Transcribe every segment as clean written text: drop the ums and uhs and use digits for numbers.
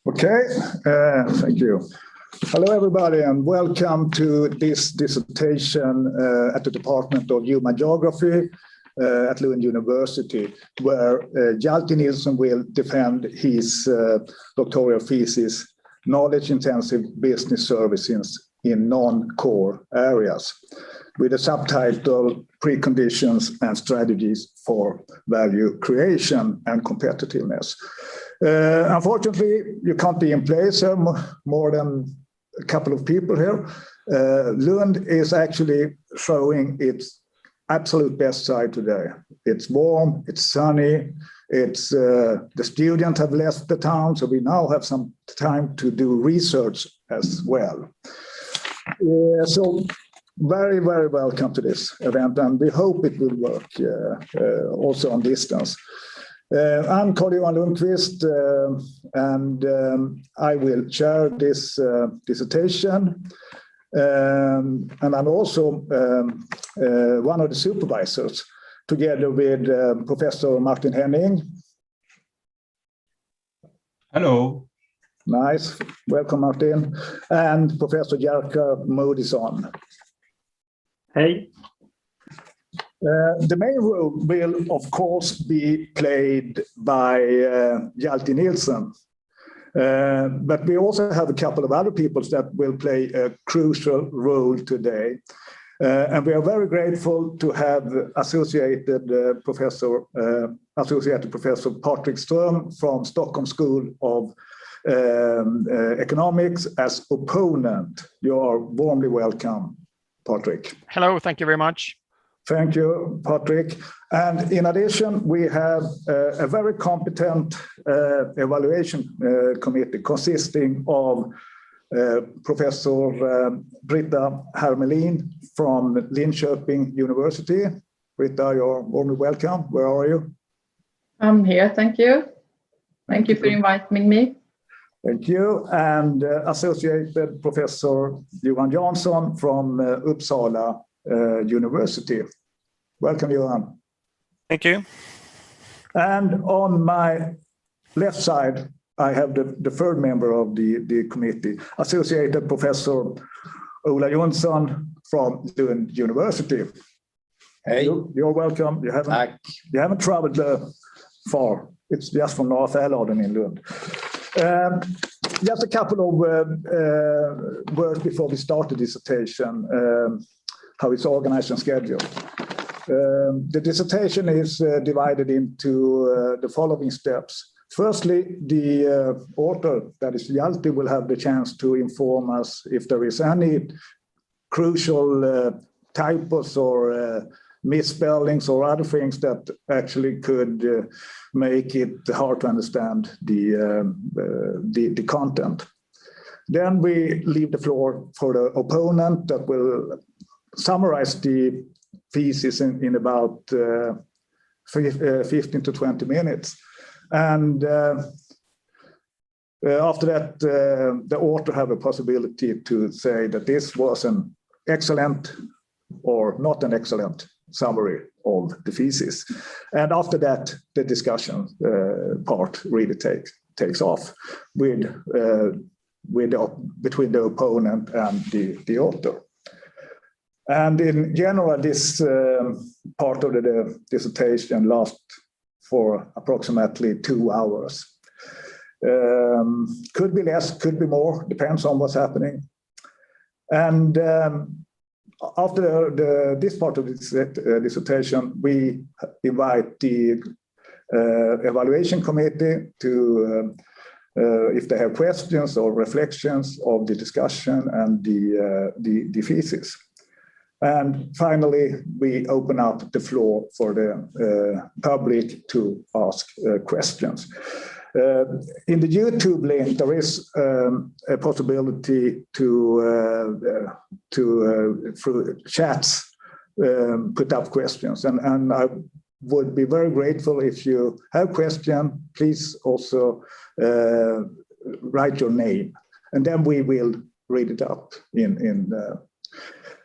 Okay, thank you. Hello, everybody, and welcome to this dissertation at the Department of Human Geography at Lund University, where Hjalti Nielsen will defend his doctoral thesis, Knowledge-Intensive Business Services in Non-Core Areas, with the subtitle Preconditions and Strategies for Value Creation and Competitiveness. Unfortunately, you can't be in place, more than a couple of people here. Lund is actually showing its absolute best side today. It's warm, it's sunny, it's the students have left the town, so we now have some time to do research as well. So very, very welcome to this event, and we hope it will work also on distance. I'm Johan Lundqvist, and I will chair this dissertation. And I'm also one of the supervisors, together with Professor Martin Henning. Hello. Nice. Welcome, Martin. And Professor Jerker Modison. Hey. The main role will, of course, be played by Hjalti Nielsen. But we also have a couple of other people that will play a crucial role today. And we are very grateful to have Associated Professor Patrik Ström from Stockholm School of Economics as opponent. You are warmly welcome, Patrik. Hello, thank you very much. Thank you, Patrik. And in addition, we have a very competent evaluation committee consisting of Professor Brita Hermelin from Linköping University. Brita, you're warmly welcome. Where are you? I'm here, thank you. Thank you for inviting me. Thank you. And Associated Professor Johan Jansson from Uppsala University. Welcome, Johan. Thank you. And on my left side, I have the third member of the committee, Associated Professor Jonsson from Lund University. Hey. You're welcome. You haven't traveled far. It's just from North Älvdalen in Lund. Just a couple of words before we start the dissertation, how it's organized and scheduled. The dissertation is divided into the following steps. Firstly, the author, that is Hjalti, will have the chance to inform us if there is any crucial typos or misspellings or other things that actually could make it hard to understand the content. Then we leave the floor for the opponent that will summarize the thesis in about 15 to 20 minutes. And after that, the author have a possibility to say that this was an excellent or not an excellent summary of the thesis. And after that, the discussion part really takes off between the opponent and the author. And in general, this part of the dissertation lasts for approximately 2 hours. Could be less, could be more, depends on what's happening. And after this part of this dissertation, we invite the evaluation committee to, if they have questions or reflections of the discussion and the thesis. And finally, we open up the floor for the public to ask questions. In the YouTube link, there is a possibility to through chats, put up questions. And I would be very grateful if you have questions, please also write your name. And then we will read it up in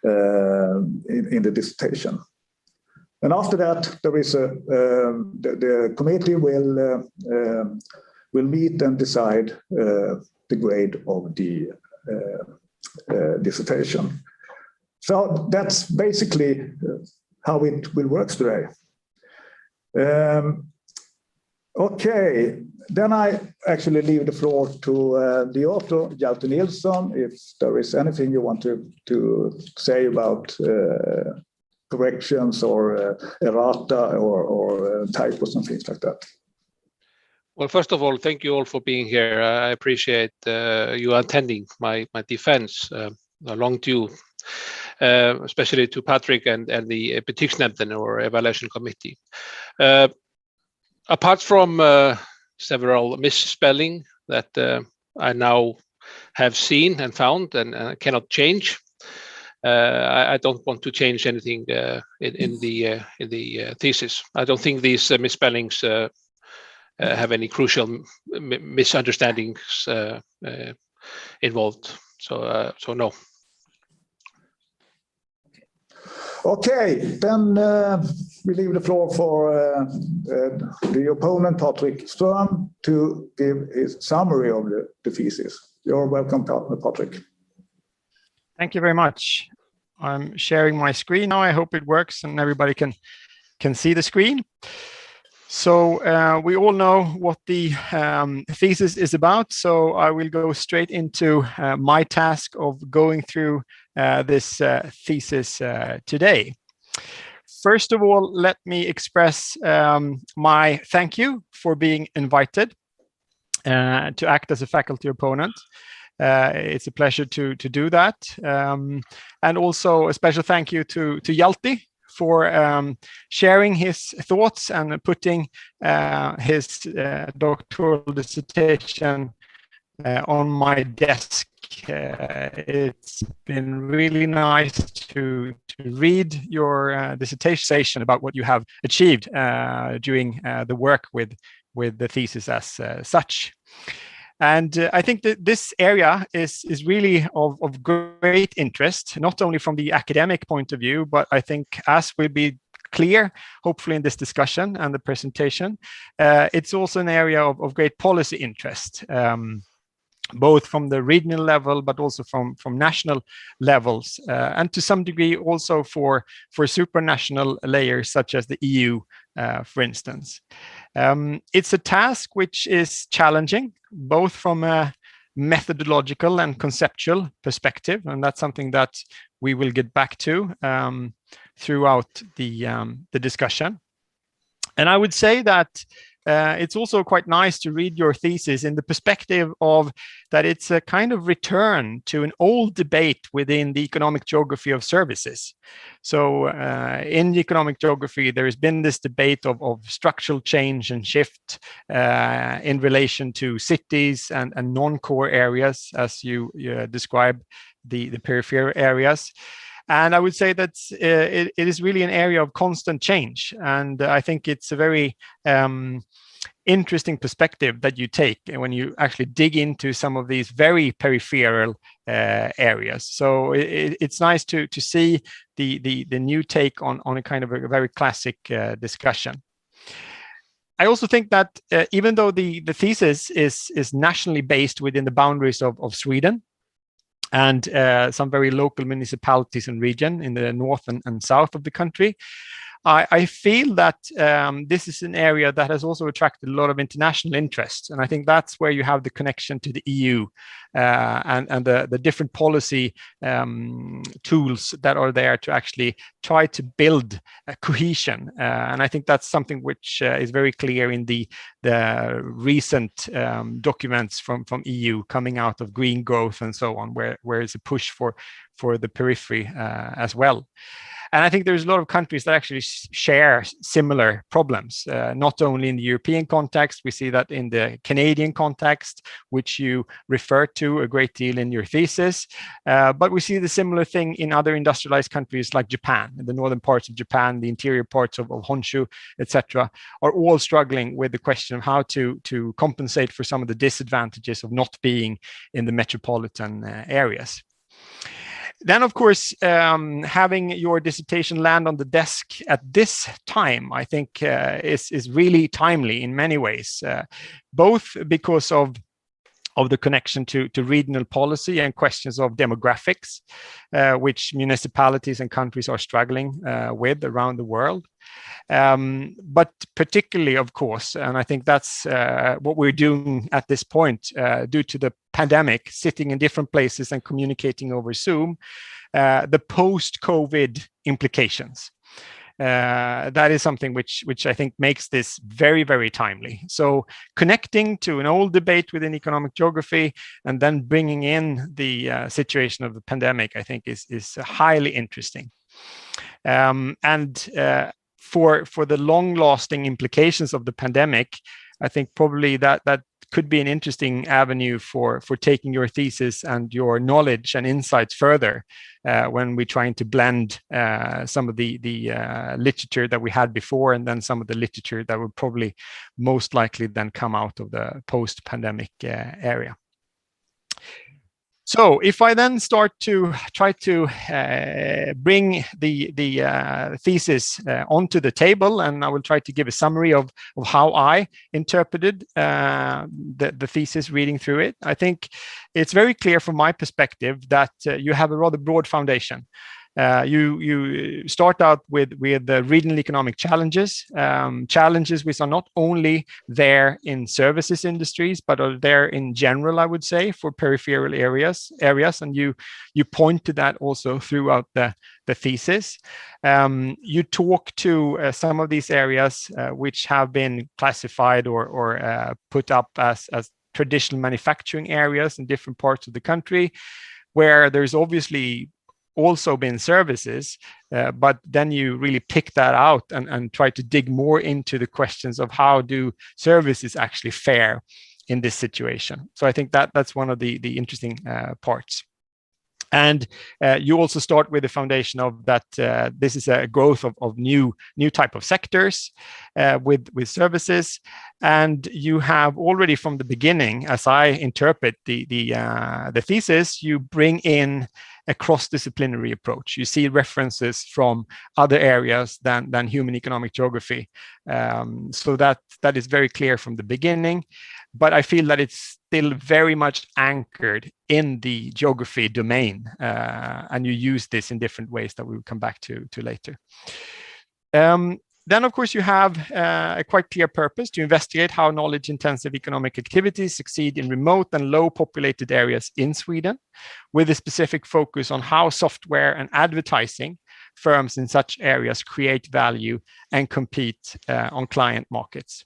the dissertation. And after that, there is the committee will will meet and decide the grade of the dissertation. So that's basically how it will work today. Okay, then I actually leave the floor to the author, Hjalti Nielsen, if there is anything you want to say about corrections or errata or typos and things like that. Well, first of all, thank you all for being here. I appreciate you attending my defense, along to especially to Patrik and the Betygsnämnden or evaluation committee. Apart from several misspelling that I now have seen and found and cannot change, I don't want to change anything in the thesis. I don't think these misspellings have any crucial misunderstandings involved. So no. Okay, then we leave the floor for the opponent, Patrik Ström, to give his summary of the thesis. You're welcome, Patrik. Thank you very much. I'm sharing my screen now. I hope it works and everybody can see the screen. So we all know what the thesis is about, so I will go straight into my task of going through this thesis today. First of all, let me express my thank you for being invited to act as a faculty opponent. It's a pleasure to do that. And also a special thank you to Hjalti for sharing his thoughts and putting his doctoral dissertation on my desk. It's been really nice to read your dissertation about what you have achieved during the work with the thesis as such. And I think that this area is really of great interest, not only from the academic point of view, but I think, as will be clear, hopefully in this discussion and the presentation, it's also an area of great policy interest, both from the regional level, but also from national levels, and to some degree also for supranational layers such as the EU, for instance. It's a task which is challenging, both from a methodological and conceptual perspective, and that's something that we will get back to throughout the discussion. And I would say that it's also quite nice to read your thesis in the perspective of that it's a kind of return to an old debate within the economic geography of services. So in the economic geography, there has been this debate of structural change and shift in relation to cities and non-core areas, as you describe the peripheral areas. And I would say that it is really an area of constant change. And I think it's a very interesting perspective that you take when you actually dig into some of these very peripheral areas. So it's nice to see the new take on a kind of a very classic discussion. I also think that even though the thesis is nationally based within the boundaries of Sweden, and some very local municipalities and region in the north and south of the country, I feel that this is an area that has also attracted a lot of international interest. And I think that's where you have the connection to the EU and the different policy tools that are there to actually try to build a cohesion. And I think that's something which is very clear in the recent documents from EU coming out of green growth and so on, where it's a push for the periphery as well. And I think there's a lot of countries that actually share similar problems, not only in the European context. We see that in the Canadian context, which you refer to a great deal in your thesis. But we see the similar thing in other industrialized countries like Japan. In the northern parts of Japan, the interior parts of Honshu, etc., are all struggling with the question of how to compensate for some of the disadvantages of not being in the metropolitan areas. Then, of course, having your dissertation land on the desk at this time, I think, is really timely in many ways, both because of the connection to regional policy and questions of demographics, which municipalities and countries are struggling with around the world. But particularly, of course, and I think that's what we're doing at this point, due to the pandemic, sitting in different places and communicating over Zoom, the post-COVID implications. That is something which I think makes this very, very timely. So connecting to an old debate within economic geography and then bringing in the situation of the pandemic, I think is highly interesting. For the long-lasting implications of the pandemic, I think probably that could be an interesting avenue for taking your thesis and your knowledge and insights further when we're trying to blend some of the literature that we had before and then some of the literature that would probably most likely then come out of the post-pandemic area. So if I then start to try to bring the thesis onto the table, and I will try to give a summary of how I interpreted the thesis reading through it, I think it's very clear from my perspective that you have a rather broad foundation. You start out with the regional economic challenges, challenges which are not only there in services industries, but are there in general, I would say, for peripheral areas, and you point to that also throughout the thesis. You talk to some of these areas which have been classified or put up as traditional manufacturing areas in different parts of the country, where there's obviously also been services, but then you really pick that out and try to dig more into the questions of how do services actually fare in this situation. So I think that's one of the interesting parts. And you also start with the foundation of that this is a growth of new type of sectors with services, and you have already from the beginning, as I interpret the thesis, you bring in a cross-disciplinary approach. You see references from other areas than human economic geography, so that is very clear from the beginning. But I feel that it's still very much anchored in the geography domain, and you use this in different ways that we will come back to later. Then, of course, you have a quite clear purpose to investigate how knowledge-intensive economic activities succeed in remote and low-populated areas in Sweden, with a specific focus on how software and advertising firms in such areas create value and compete on client markets.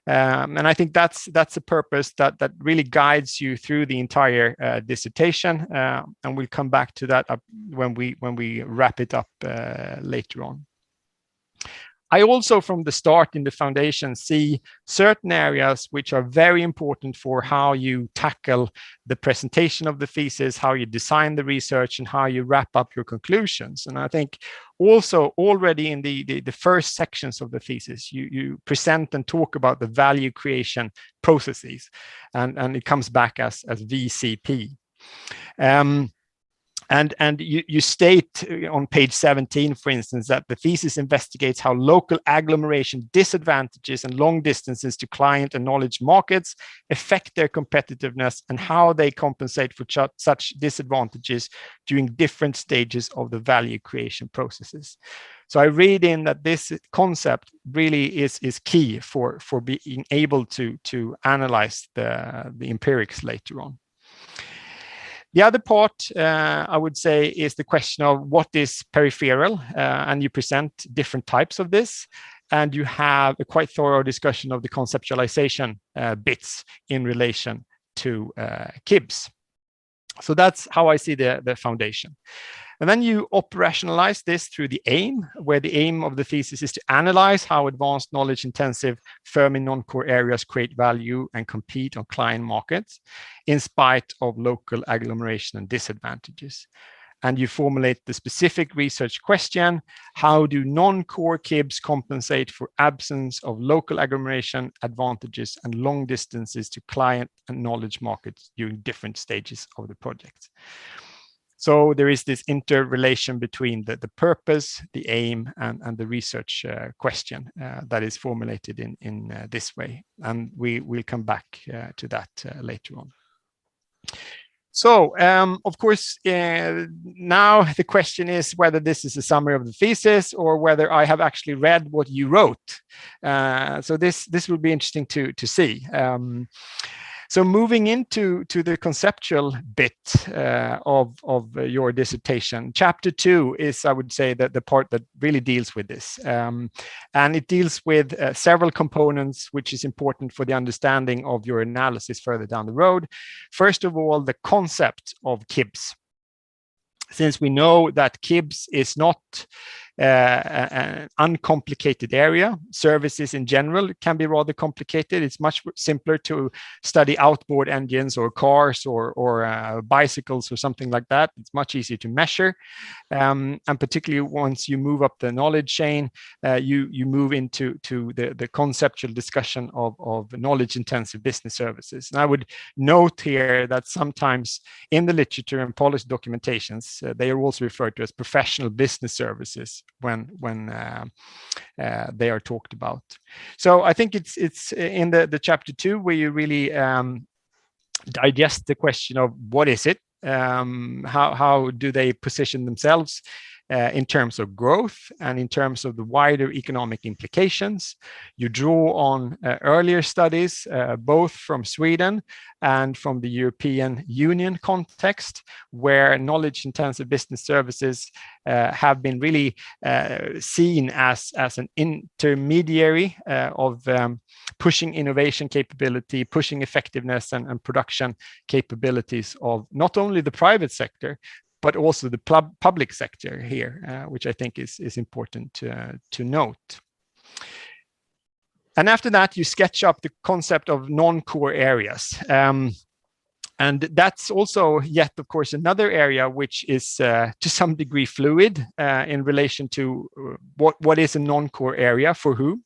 And I think that's a purpose that really guides you through the entire dissertation, and we'll come back to that when we wrap it up later on. I also, from the start in the foundation, see certain areas which are very important for how you tackle the presentation of the thesis, how you design the research, and how you wrap up your conclusions. And I think also already in the first sections of the thesis, you present and talk about the value creation processes, and it comes back as VCP. And you state on page 17, for instance, that the thesis investigates how local agglomeration disadvantages and long distances to client and knowledge markets affect their competitiveness and how they compensate for such disadvantages during different stages of the value creation processes. So I read in that this concept really is key for being able to analyze the empirics later on. The other part, I would say, is the question of what is peripheral, and you present different types of this, and you have a quite thorough discussion of the conceptualization bits in relation to KIBs. So that's how I see the foundation. And then you operationalize this through the aim, where the aim of the thesis is to analyze how advanced knowledge-intensive firms in non-core areas create value and compete on client markets in spite of local agglomeration and disadvantages. And you formulate the specific research question: how do non-core KIBs compensate for absence of local agglomeration advantages and long distances to client and knowledge markets during different stages of the project? So there is this interrelation between the purpose, the aim, and the research question that is formulated in this way. And we will come back to that later on. So, of course, now the question is whether this is a summary of the thesis or whether I have actually read what you wrote. So this will be interesting to see. So moving into the conceptual bit of your dissertation, chapter 2 is, I would say, the part that really deals with this. And it deals with several components, which is important for the understanding of your analysis further down the road. First of all, the concept of KIBS. Since we know that KIBS is not an uncomplicated area, services in general can be rather complicated. It's much simpler to study outboard engines or cars or bicycles or something like that. It's much easier to measure. And particularly once you move up the knowledge chain, you move into the conceptual discussion of knowledge-intensive business services. And I would note here that sometimes in the literature and policy documentations, they are also referred to as professional business services when they are talked about. So I think it's in the chapter 2 where you really digest the question of what is it, how do they position themselves in terms of growth and in terms of the wider economic implications. You draw on earlier studies, both from Sweden and from the European Union context, where knowledge-intensive business services have been really seen as an intermediary of pushing innovation capability, pushing effectiveness and production capabilities of not only the private sector, but also the public sector here, which I think is important to note. And after that, you sketch up the concept of non-core areas. And that's also yet, of course, another area which is to some degree fluid in relation to what is a non-core area for whom.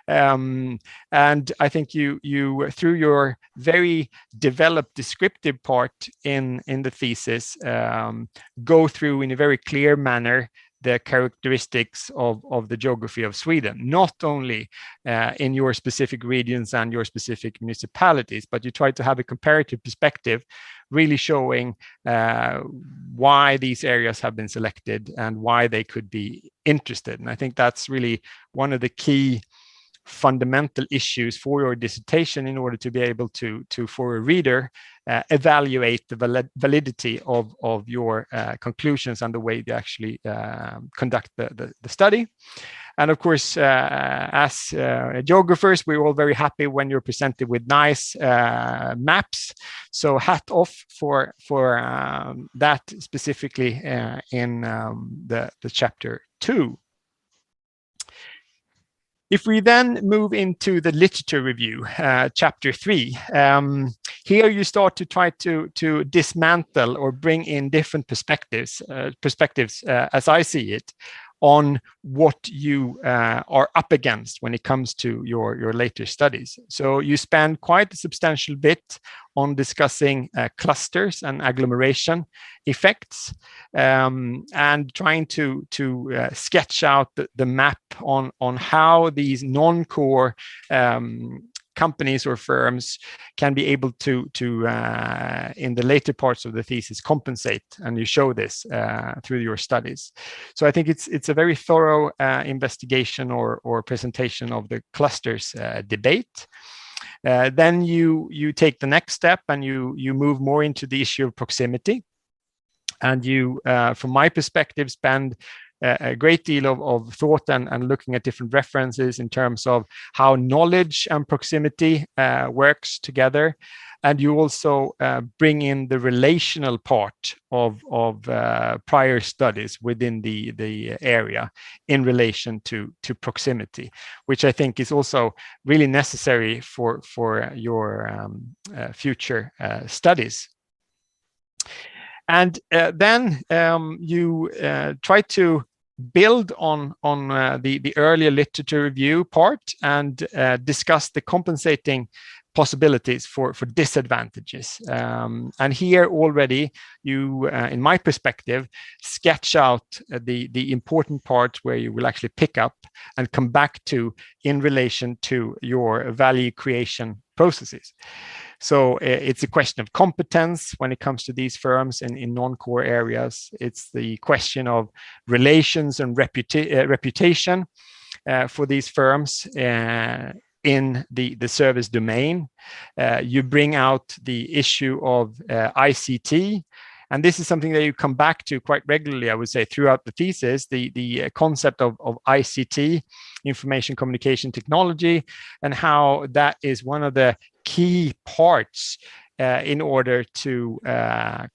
And I think you through your very developed descriptive part in the thesis, go through in a very clear manner the characteristics of the geography of Sweden, not only in your specific regions and your specific municipalities, but you try to have a comparative perspective, really showing why these areas have been selected and why they could be interested. And I think that's really one of the key fundamental issues for your dissertation in order to be able to for a reader evaluate the validity of your conclusions and the way you actually conduct the study. And of course, as geographers, we're all very happy when you're presented with nice maps. So hat off for that specifically in the chapter 2. If we then move into the literature review, chapter 3, here you start to try to dismantle or bring in different perspectives, as I see it, on what you are up against when it comes to your later studies. So you spend quite a substantial bit on discussing clusters and agglomeration effects, and trying to sketch out the map on how these non-core companies or firms can be able to in the later parts of the thesis compensate, and you show this through your studies. So I think it's a very thorough investigation or presentation of the clusters debate. Then you take the next step and you move more into the issue of proximity, and you, from my perspective, spend a great deal of thought and looking at different references in terms of how knowledge and proximity works together. And you also bring in the relational part of prior studies within the area in relation to proximity, which I think is also really necessary for your future studies. And then you try to build on the earlier literature review part and discuss the compensating possibilities for disadvantages. And here already you, in my perspective, sketch out the important parts where you will actually pick up and come back to in relation to your value creation processes. So it's a question of competence when it comes to these firms in non-core areas. It's the question of relations and reputation for these firms in the service domain. You bring out the issue of ICT. And this is something that you come back to quite regularly, I would say, throughout the thesis, the concept of ICT, information communication technology, and how that is one of the key parts in order to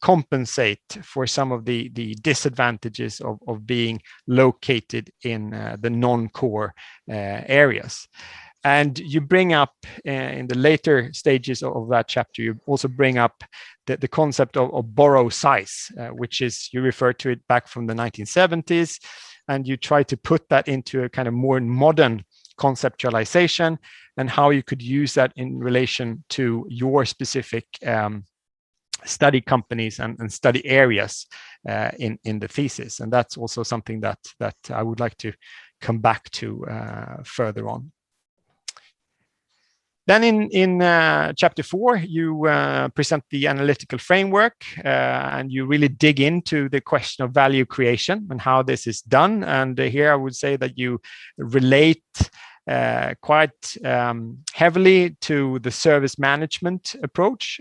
compensate for some of the disadvantages of being located in the non-core areas. And you bring up in the later stages of that chapter, you also bring up the concept of borrow size, which is, you refer to it back from the 1970s, and you try to put that into a kind of more modern conceptualization and how you could use that in relation to your specific study companies and study areas in the thesis. And that's also something that I would like to come back to further on. Then in chapter 4, you present the analytical framework and you really dig into the question of value creation and how this is done. And here I would say that you relate quite heavily to the service management approach,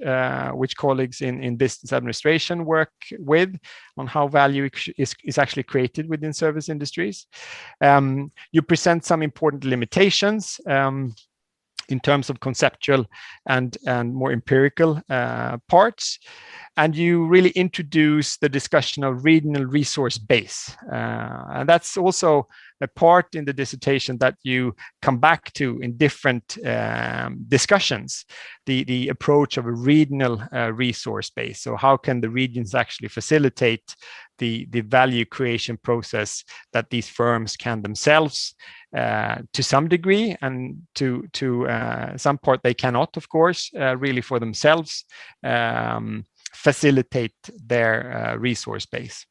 which colleagues in business administration work with, on how value is actually created within service industries. You present some important limitations in terms of conceptual and more empirical parts. And you really introduce the discussion of regional resource base. And that's also a part in the dissertation that you come back to in different discussions, the approach of a regional resource base. So how can the regions actually facilitate the value creation process that these firms can themselves to some degree, and to some part they cannot, of course, really for themselves facilitate their resource base.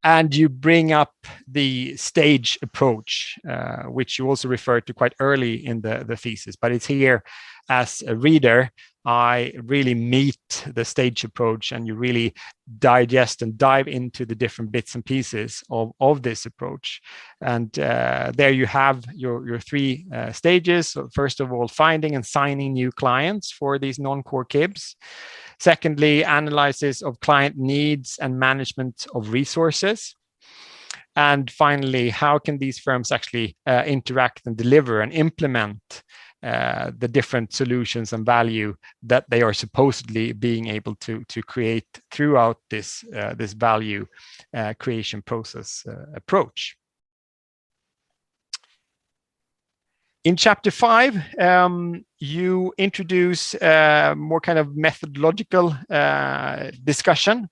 And you bring up the stage approach, which you also referred to quite early in the thesis, but it's here as a reader, I really meet the stage approach, and you really digest and dive into the different bits and pieces of this approach. And there you have your 3 stages. So first of all, finding and signing new clients for these non-core KIBs. Secondly, analysis of client needs and management of resources. And finally, how can these firms actually interact and deliver and implement the different solutions and value that they are supposedly being able to create throughout this value creation process approach. In chapter 5, you introduce more kind of methodological discussion,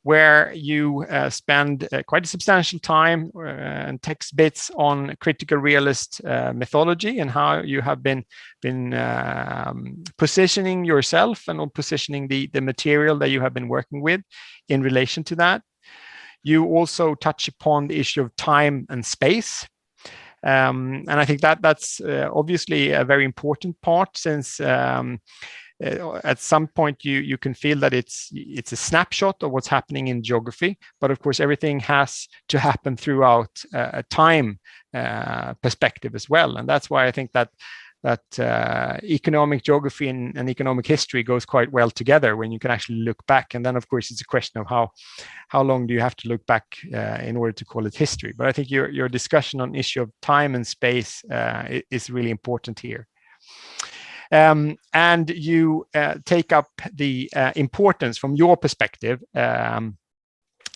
where you spend quite a substantial time and text bits on critical realist methodology and how you have been positioning yourself and on positioning the material that you have been working with in relation to that. You also touch upon the issue of time and space. And I think that's obviously a very important part, since at some point you can feel that it's a snapshot of what's happening in geography, but of course everything has to happen throughout a time perspective as well. And that's why I think that economic geography and economic history goes quite well together, when you can actually look back. And then of course it's a question of how long do you have to look back in order to call it history. But I think your discussion on issue of time and space is really important here. And you take up the importance from your perspective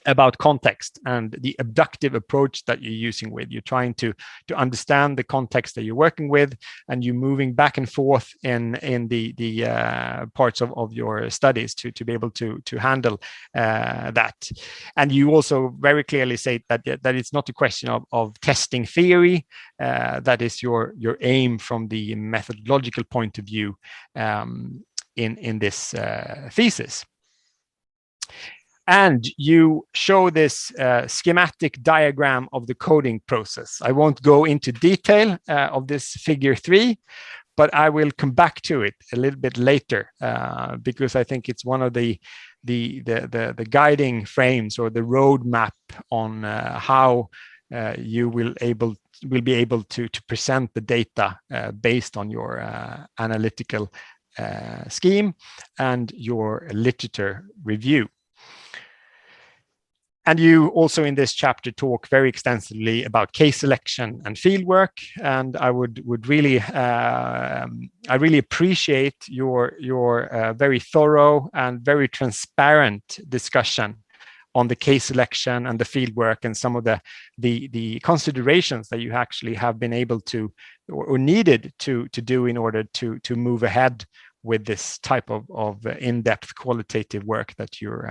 about context and the abductive approach that you're using with. You're trying to understand the context that you're working with, and you're moving back and forth in the parts of your studies to be able to handle that. And you also very clearly say that it's not a question of testing theory. That is your aim from the methodological point of view in this thesis. And you show this schematic diagram of the coding process. I won't go into detail of this figure 3, but I will come back to it a little bit later because I think it's one of the guiding frames or the roadmap on how you will be able to present the data based on your analytical scheme and your literature review. And you also in this chapter talk very extensively about case selection and fieldwork. And I would really, I really appreciate your very thorough and very transparent discussion on the case selection and the fieldwork and some of the considerations that you actually have been able to or needed to do in order to move ahead with this type of in-depth qualitative work that you're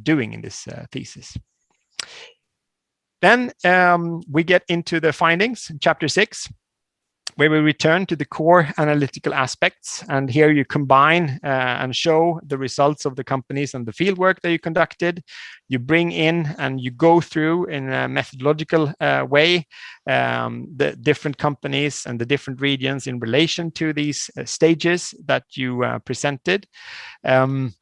doing in this thesis. Then we get into the findings in chapter 6, where we return to the core analytical aspects. And here you combine and show the results of the companies and the fieldwork that you conducted. You bring in and you go through in a methodological way the different companies and the different regions in relation to these stages that you presented. And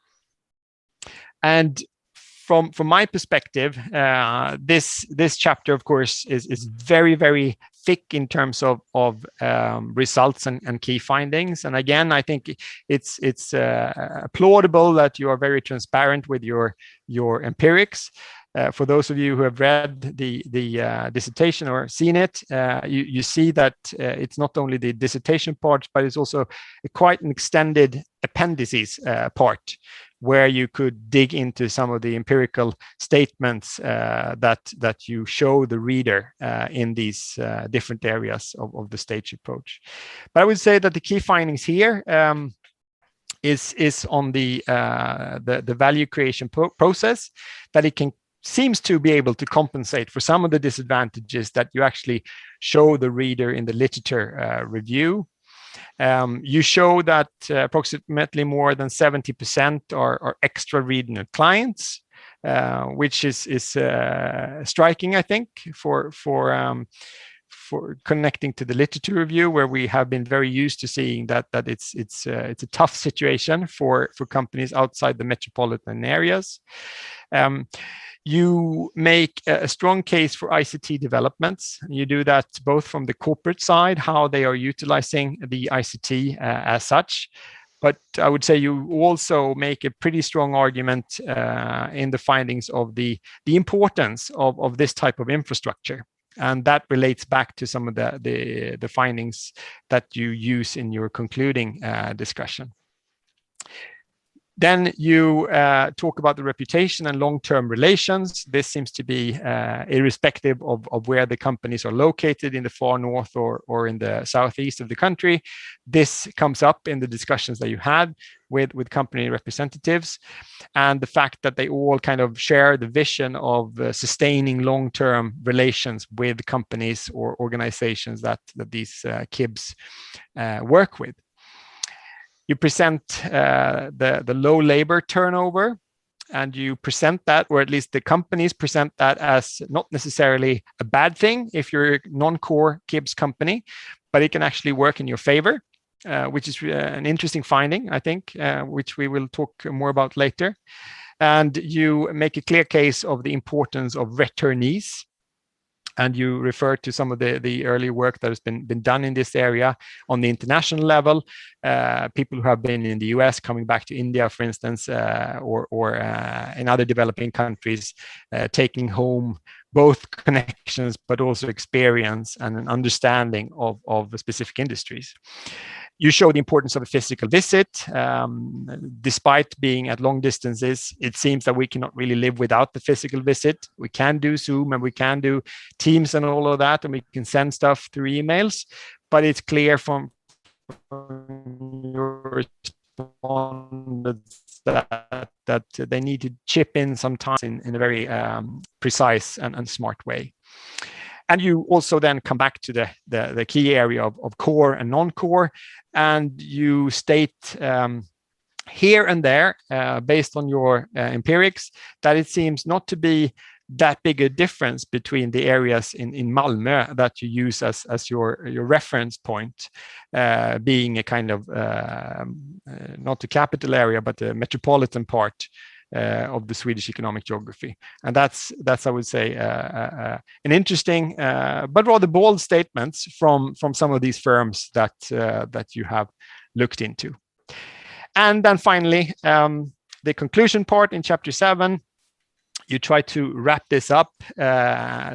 from my perspective, this chapter, of course, is very, very thick in terms of results and key findings. And again, I think it's applaudable that you are very transparent with your empirics. For those of you who have read the dissertation or seen it, you see that it's not only the dissertation part, but it's also quite an extended appendices part, where you could dig into some of the empirical statements that you show the reader in these different areas of the stage approach. But I would say that the key findings here is on the value creation process, that it seems to be able to compensate for some of the disadvantages that you actually show the reader in the literature review. You show that approximately more than 70% are extra regional clients, which is striking, I think, for connecting to the literature review, where we have been very used to seeing that it's a tough situation for companies outside the metropolitan areas. You make a strong case for ICT developments. You do that both from the corporate side, how they are utilizing the ICT as such. But I would say you also make a pretty strong argument in the findings of the importance of this type of infrastructure. And that relates back to some of the findings that you use in your concluding discussion. Then you talk about the reputation and long-term relations. This seems to be irrespective of where the companies are located in the far north or in the southeast of the country. This comes up in the discussions that you had with company representatives, and the fact that they all kind of share the vision of sustaining long-term relations with companies or organizations that these KIBs work with. You present the low labor turnover, and you present that, or at least the companies present that, as not necessarily a bad thing if you're a non-core KIBS company, but it can actually work in your favor, which is an interesting finding, I think, which we will talk more about later. And you make a clear case of the importance of returnees. And you refer to some of the early work that has been done in this area on the international level. People who have been in the US coming back to India, for instance, or in other developing countries, taking home both connections, but also experience and an understanding of the specific industries. You show the importance of a physical visit. Despite being at long distances, it seems that we cannot really live without the physical visit. We can do Zoom and we can do Teams and all of that, and we can send stuff through emails. But it's clear from your respondents that they need to chip in sometimes in a very precise and smart way. And you also then come back to the key area of core and non-core, and you state here and there, based on your empirics, that it seems not to be that big a difference between the areas in Malmö that you use as your reference point, being a kind of not the capital area, but the metropolitan part of the Swedish economic geography. And that's I would say an interesting but rather bold statements from some of these firms that you have looked into. And then finally, the conclusion part in chapter 7. You try to wrap this up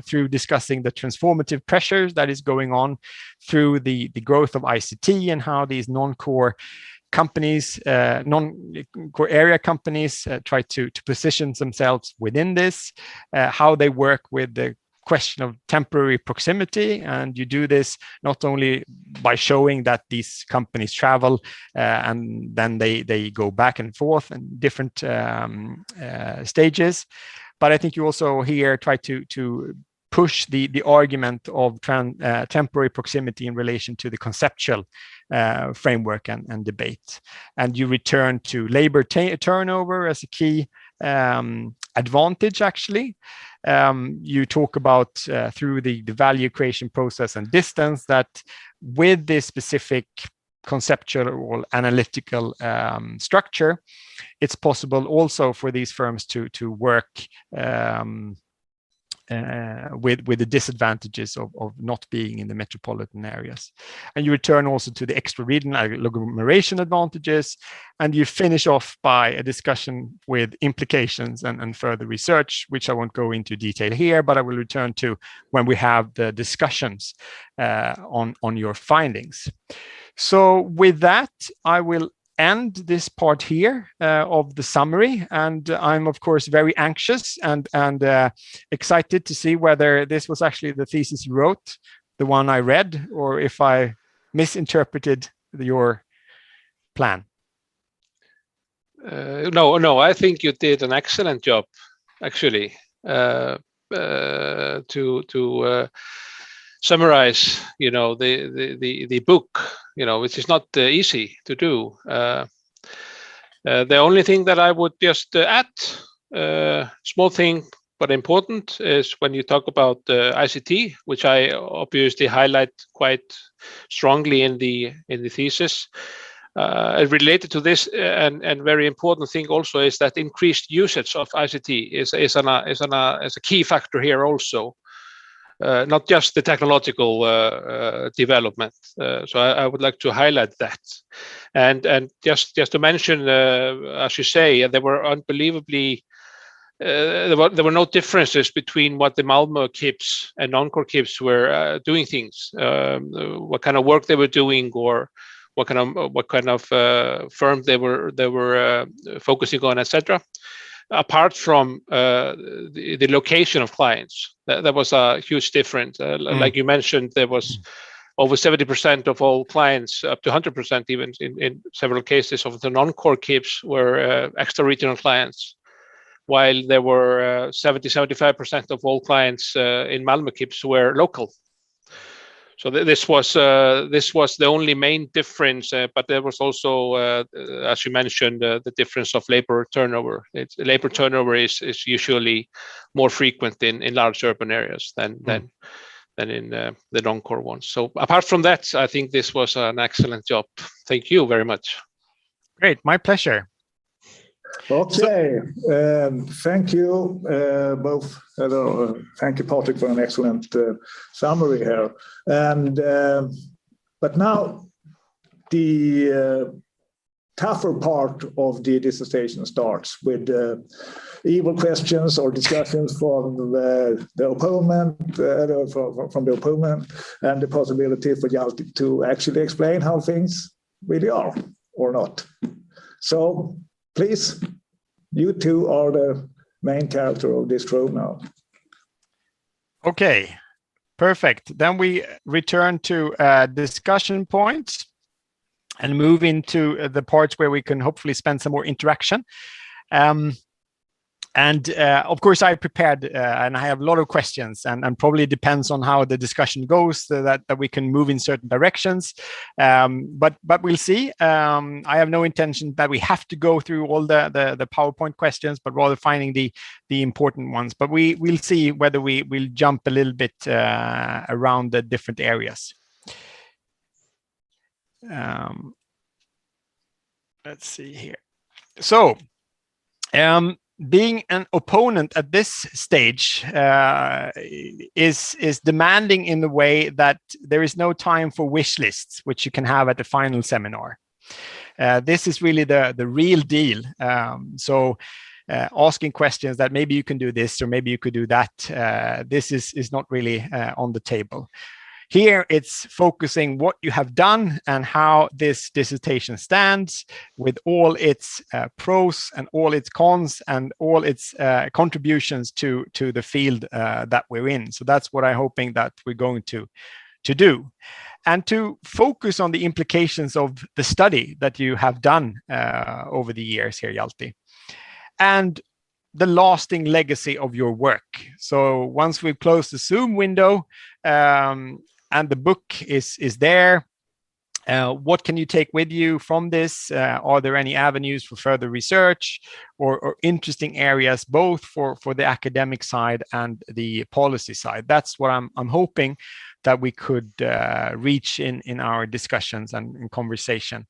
through discussing the transformative pressures that is going on through the growth of ICT and how these non-core companies, non-core area companies try to position themselves within this, how they work with the question of temporary proximity. And you do this not only by showing that these companies travel and then they go back and forth in different stages, but I think you also here try to push the argument of temporary proximity in relation to the conceptual framework and debate. And you return to labor turnover as a key advantage, actually. You talk about through the value creation process and distance that with this specific conceptual or analytical structure, it's possible also for these firms to work with the disadvantages of not being in the metropolitan areas. And you return also to the extra-regional agglomeration advantages, and you finish off by a discussion with implications and further research, which I won't go into detail here, but I will return to when we have the discussions on your findings. So with that, I will end this part here of the summary, and I'm of course very anxious and excited to see whether this was actually the thesis you wrote, the one I read, or if I misinterpreted your plan. No, I think you did an excellent job, actually, to summarize, the book, which is not easy to do. The only thing that I would just add, small thing but important, is when you talk about ICT, which I obviously highlight quite strongly in the thesis. Related to this, and very important thing also is that increased usage of ICT is a key factor here also. Not just the technological development. So I would like to highlight that. And just to mention, as you say, there were unbelievably, there were no differences between what the Malmö KIPs and non-core KIPs were doing things, what kind of work they were doing, or what kind of firm they were focusing on, etc. Apart from the location of clients, that was a huge difference. Like you mentioned, there was over 70% of all clients, up to 100% even in several cases of the non-core KIPs were extra-regional clients, while there were 70-75% of all clients in Malmö KIPs were local. So this was the only main difference, but there was also, as you mentioned, the difference of labor turnover. Labor turnover is usually more frequent in large urban areas than in the non-core ones. So apart from that, I think this was an excellent job. Thank you very much. Great, my pleasure. Okay, thank you both. Thank you, Patrik, for an excellent summary here. And but now the tougher part of the dissertation starts with evil questions or discussions from the opponent, from the opponent, and the possibility for Hjalti to actually explain how things really are or not. So please, you two are the main character of this room now. Okay, perfect. Then we return to discussion points and move into the parts where we can hopefully spend some more interaction. Of course, I prepared and I have a lot of questions, and probably depends on how the discussion goes that we can move in certain directions. But we'll see. I have no intention that we have to go through all the PowerPoint questions, but rather finding the important ones. But we'll see whether we'll jump a little bit around the different areas. Let's see here. So, being an opponent at this stage is demanding in the way that there is no time for wish lists, which you can have at the final seminar. This is really the real deal. So asking questions that maybe you can do this or maybe you could do that, this is not really on the table. Here, it's focusing what you have done and how this dissertation stands with all its pros and all its cons and all its contributions to the field that we're in. So that's what I'm hoping that we're going to do. And to focus on the implications of the study that you have done over the years here, Hjalti. And the lasting legacy of your work. So once we've closed the Zoom window, and the book is there. What can you take with you from this? Are there any avenues for further research or interesting areas, both for the academic side and the policy side? That's what I'm hoping that we could reach in our discussions and in conversation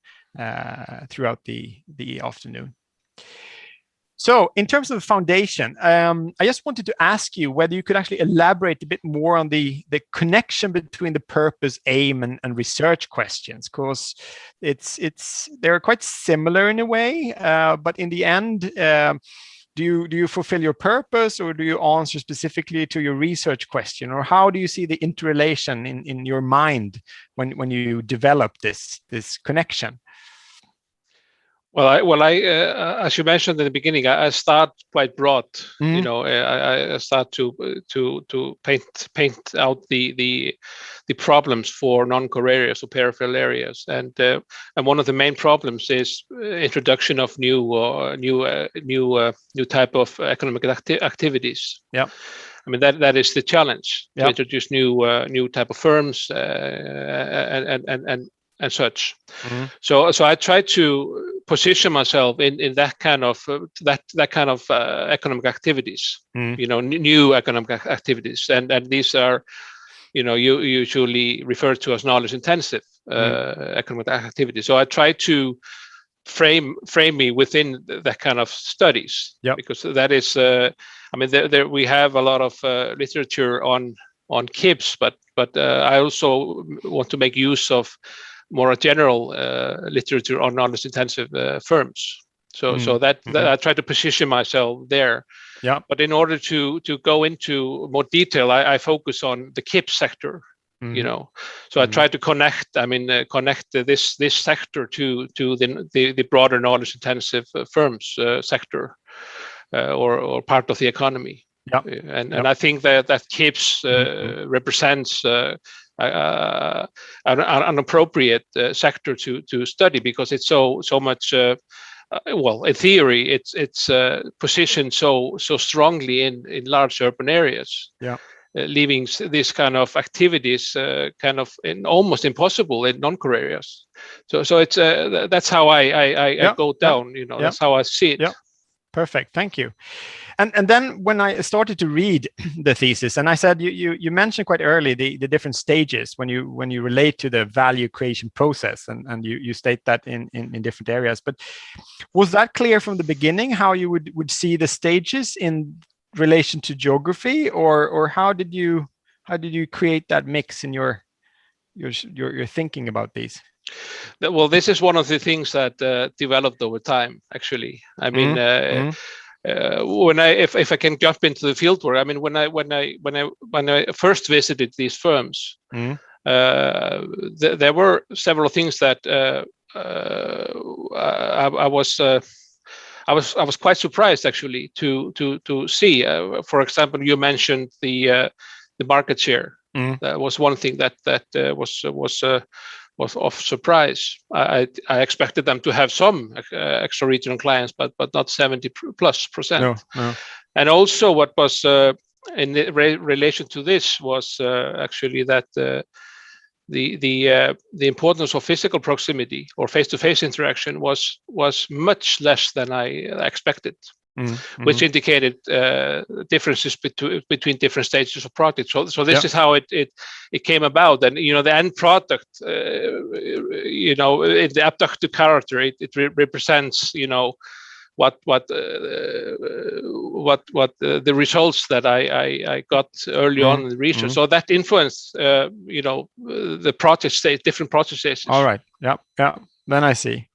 throughout the afternoon. So in terms of the foundation, I just wanted to ask you whether you could actually elaborate a bit more on the connection between the purpose, aim, and research questions, because they're quite similar in a way, but in the end, do you fulfill your purpose, or do you answer specifically to your research question, or how do you see the interrelation in your mind when you develop this connection? Well, I as you mentioned in the beginning, I start quite broad. You know, I start to paint out the problems for non-core areas or peripheral areas, and one of the main problems is introduction of new type of economic activities. Yeah. I mean that is the challenge, yeah, to introduce new type of firms and such. So I try to position myself in that kind of economic activities. You know, new economic activities, and these are, you know, you usually refer to as knowledge intensive economic activities. So I try to frame me within that kind of studies, because that is I mean there we have a lot of literature on KIPs, but I also want to make use of more general literature on knowledge-intensive firms. So that I try to position myself there. Yeah. But in order to go into more detail, I focus on the KIP sector. You know, so I try to connect. I mean, connect this sector to the broader knowledge-intensive firms sector or part of the economy. Yeah. And I think that KIPs represents an appropriate sector to study, because it's so much. Well, in theory, it's positioned so strongly in large urban areas. Yeah. Leaving these kind of activities kind of almost impossible in non-core areas. So it's that's how I go down. You know, that's how I see it. Yeah. Perfect. Thank you. And then when I started to read the thesis, and I said you mentioned quite early the different stages when you relate to the value creation process, and you state that in different areas. But was that clear from the beginning how you would see the stages in relation to geography, or how did you create that mix in your thinking about these? Well, this is one of the things that developed over time, actually. I mean, when if I can jump into the fieldwork, I mean, when I first visited these firms, there were several things that I was quite surprised actually to see. For example, you mentioned the market share. That was one thing that was of surprise. I expected them to have some extra regional clients, but not 70+%. No. And also, what was in relation to this was actually that the importance of physical proximity or face-to-face interaction was much less than I expected, which indicated differences between different stages of project. So this is how it came about, and the end product, in the abducted character, it represents what the results that I got early on in the research. So that influenced the project stage, different project stages. All right. Yeah. Then I see.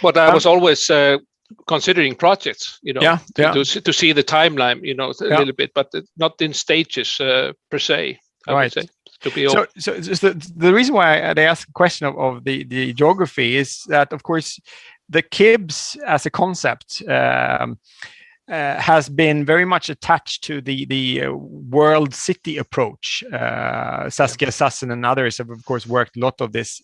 But I was always considering projects, to see the timeline, a little bit, but not in stages per se. I would say. So the reason why I asked the question of the geography is that, of course, the KIBS as a concept has been very much attached to the world city approach. Saskia Sassen and others have, of course, worked a lot of this.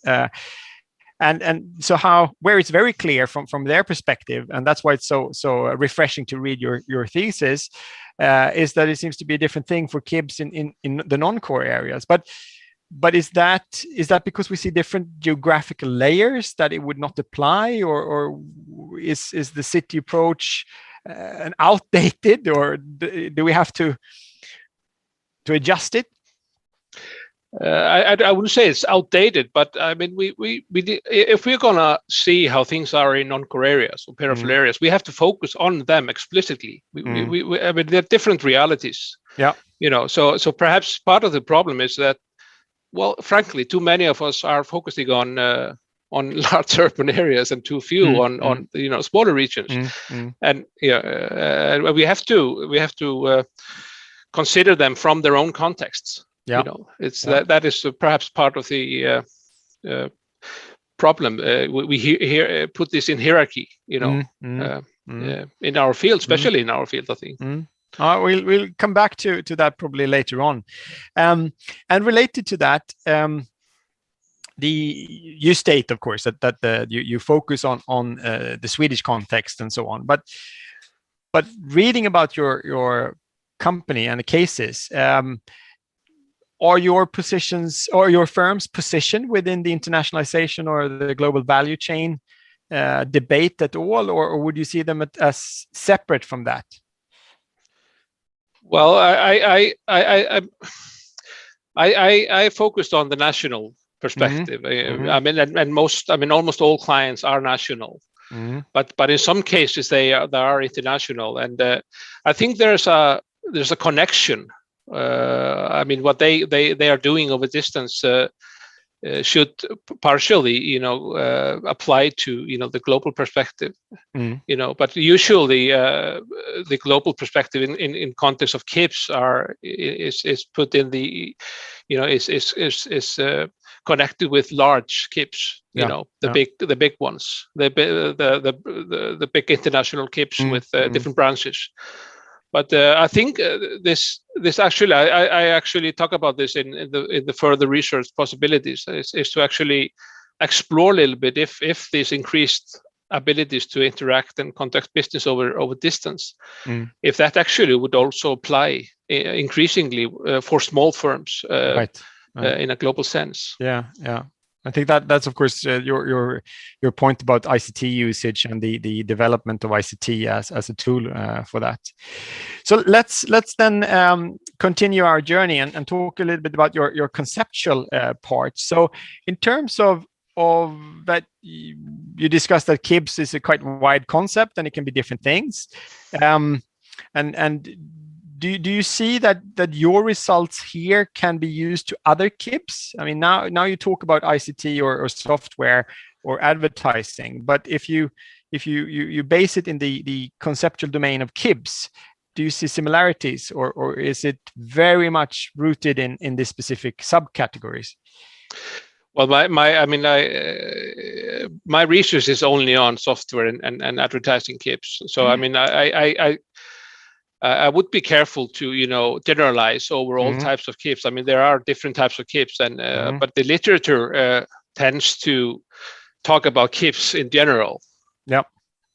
And so where it's very clear from their perspective, and that's why it's so refreshing to read your thesis, is that it seems to be a different thing for KIBS in the non-core areas. But is that because we see different geographical layers that it would not apply, or is the city approach an outdated, or do we have to adjust it? I wouldn't say it's outdated, but I mean, we if we're gonna see how things are in non-core areas or peripheral areas, we have to focus on them explicitly. I mean, they're different realities. Yeah. So perhaps part of the problem is that, well, frankly, too many of us are focusing on large urban areas and too few on smaller regions, and we have to consider them from their own contexts. Yeah. It's that is perhaps part of the problem. We here put this in hierarchy, in our field, especially in our field, I think. We'll come back to that probably later on. And related to that, you state, of course, that you focus on the Swedish context and so on. But reading about your company and the cases, are your positions or your firm's position within the internationalization or the global value chain debate at all, or would you see them as separate from that? Well, I focused on the national perspective. I mean, and almost all clients are national, but in some cases they are international, and I think there's a connection. I mean, what they are doing over distance should partially, apply to the global perspective. But usually the global perspective in context of KIBS is put in the, is connected with large KIBS. The big ones, the big international KIBS with different branches. But I think this actually, I actually talk about this in the further research possibilities, is to actually explore a little bit if these increased abilities to interact and conduct business over distance, if that actually would also apply increasingly for small firms in a global sense. Yeah. I think that's of course your point about ICT usage and the development of ICT as a tool for that. So let's then continue our journey and talk a little bit about your conceptual part. So in terms of that, you discussed that KIBS is a quite wide concept and it can be different things. And do you see that your results here can be used to other KIBS? I mean, now you talk about ICT or software or advertising, but if you base it in the conceptual domain of KIBS, do you see similarities, or is it very much rooted in my research is only on software and advertising KIPs. So I mean, I would be careful to generalize over all types of KIPs. I mean, there are different types of KIPs, and but the literature tends to talk about KIPs in general. Yeah.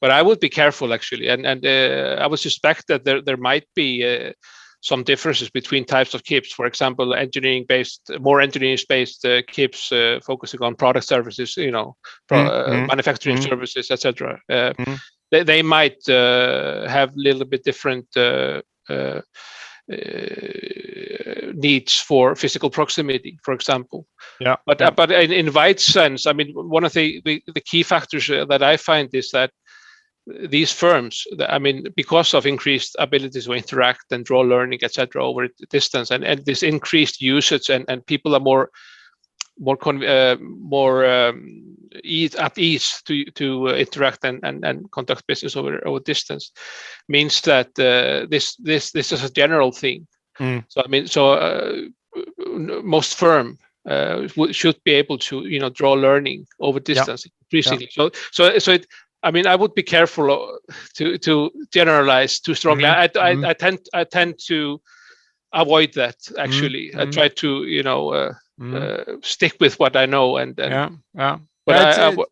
But I would be careful actually, and I would suspect that there might be some differences between types of KIPs. For example, more engineering-based KIPs focusing on product services, manufacturing services, etc. They might have a little bit different needs for physical proximity, for example. Yeah. But in wide sense, I mean, one of the key factors that I find is that these firms, I mean, because of increased ability to interact and draw learning, etc., over distance, and this increased usage, and people are more at ease to interact and conduct business over distance, means that this is a general thing. So I mean, most firm should be able to draw learning over distance increasingly. So it. I mean, I would be careful to generalize too strongly. I tend to avoid that. Actually, I try to stick with what I know. But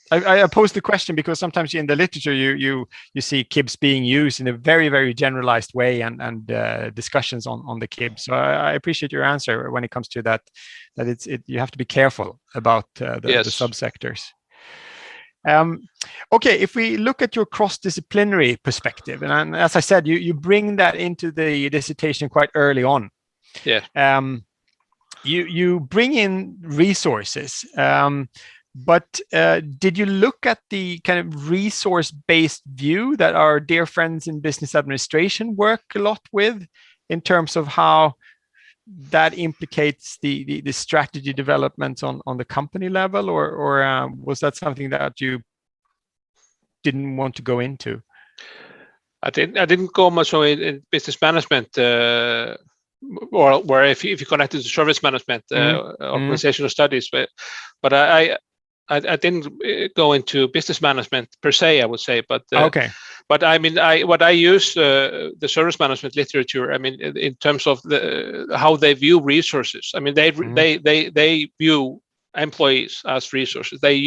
I pose the question because sometimes in the literature you see KIBs being used in a very, very generalized way and discussions on the KIBs. So I appreciate your answer when it comes to that you have to be careful about the subsectors. Okay, if we look at your cross-disciplinary perspective, and as I said, you bring that into the dissertation quite early on. Yeah. You bring in resources, but did you look at the kind of resource-based view that our dear friends in business administration work a lot with, in terms of how that implicates the strategy development on the company level, or was that something that you didn't want to go into? I didn't go much in business management, or where if you connect it to service management, organizational studies, but I didn't go into business management per se, I would say, but okay. But I mean, I use the service management literature. I mean, in terms of how they view resources. I mean, they view employees as resources. They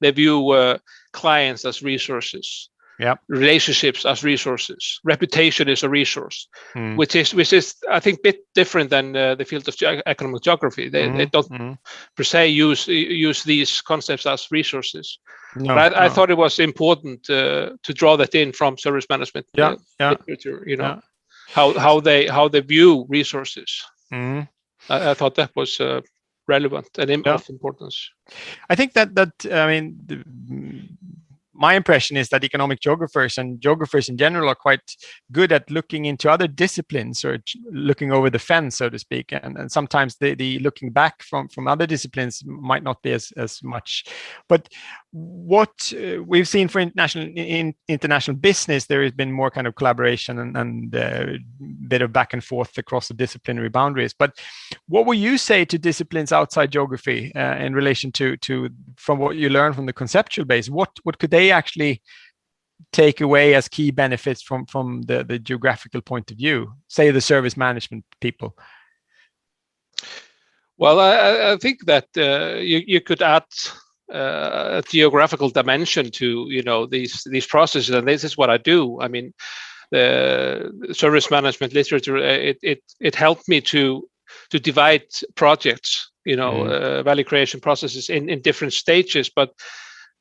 view clients as resources. Yeah. Relationships as resources. Reputation is a resource, which is I think a bit different than the field of economic geography. They don't per se use these concepts as resources. No, but I thought it was important to draw that in from service management literature. How they view resources. I thought that was relevant and of importance. I think that I mean. My impression is that economic geographers and geographers in general are quite good at looking into other disciplines, or looking over the fence, so to speak. And sometimes the looking back from other disciplines might not be as much. But what we've seen for international business, there has been more kind of collaboration and bit of back and forth across the disciplinary boundaries. But what would you say to disciplines outside geography in relation to from what you learn from the conceptual base? What could they actually take away as key benefits from the geographical point of view, say the service management people? Well, I think that you could add a geographical dimension to these processes, and this is what I do. I mean, the service management literature it helped me to divide projects, value creation processes in different stages, but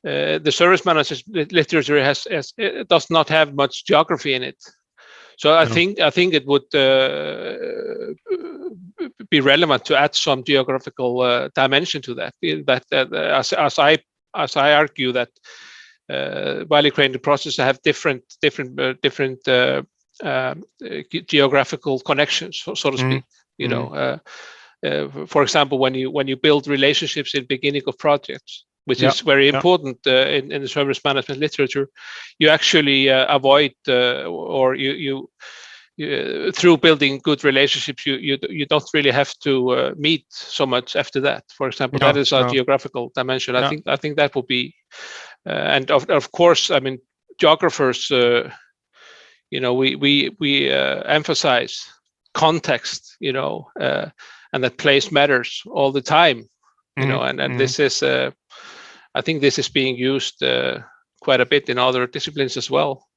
the service management literature does not have much geography in it. So I think it would be relevant to add some geographical dimension to that. As I argue that value creation processes have different geographical connections, so to speak. For example, when you build relationships in the beginning of projects, which is very important in the service management literature, you actually avoid or you through building good relationships, you don't really have to meet so much after that. For example, that is a geographical dimension. I think that would be, and of course, I mean, geographers, we emphasize context, and that place matters all the time, and this is, I think this is being used quite a bit in other disciplines as well,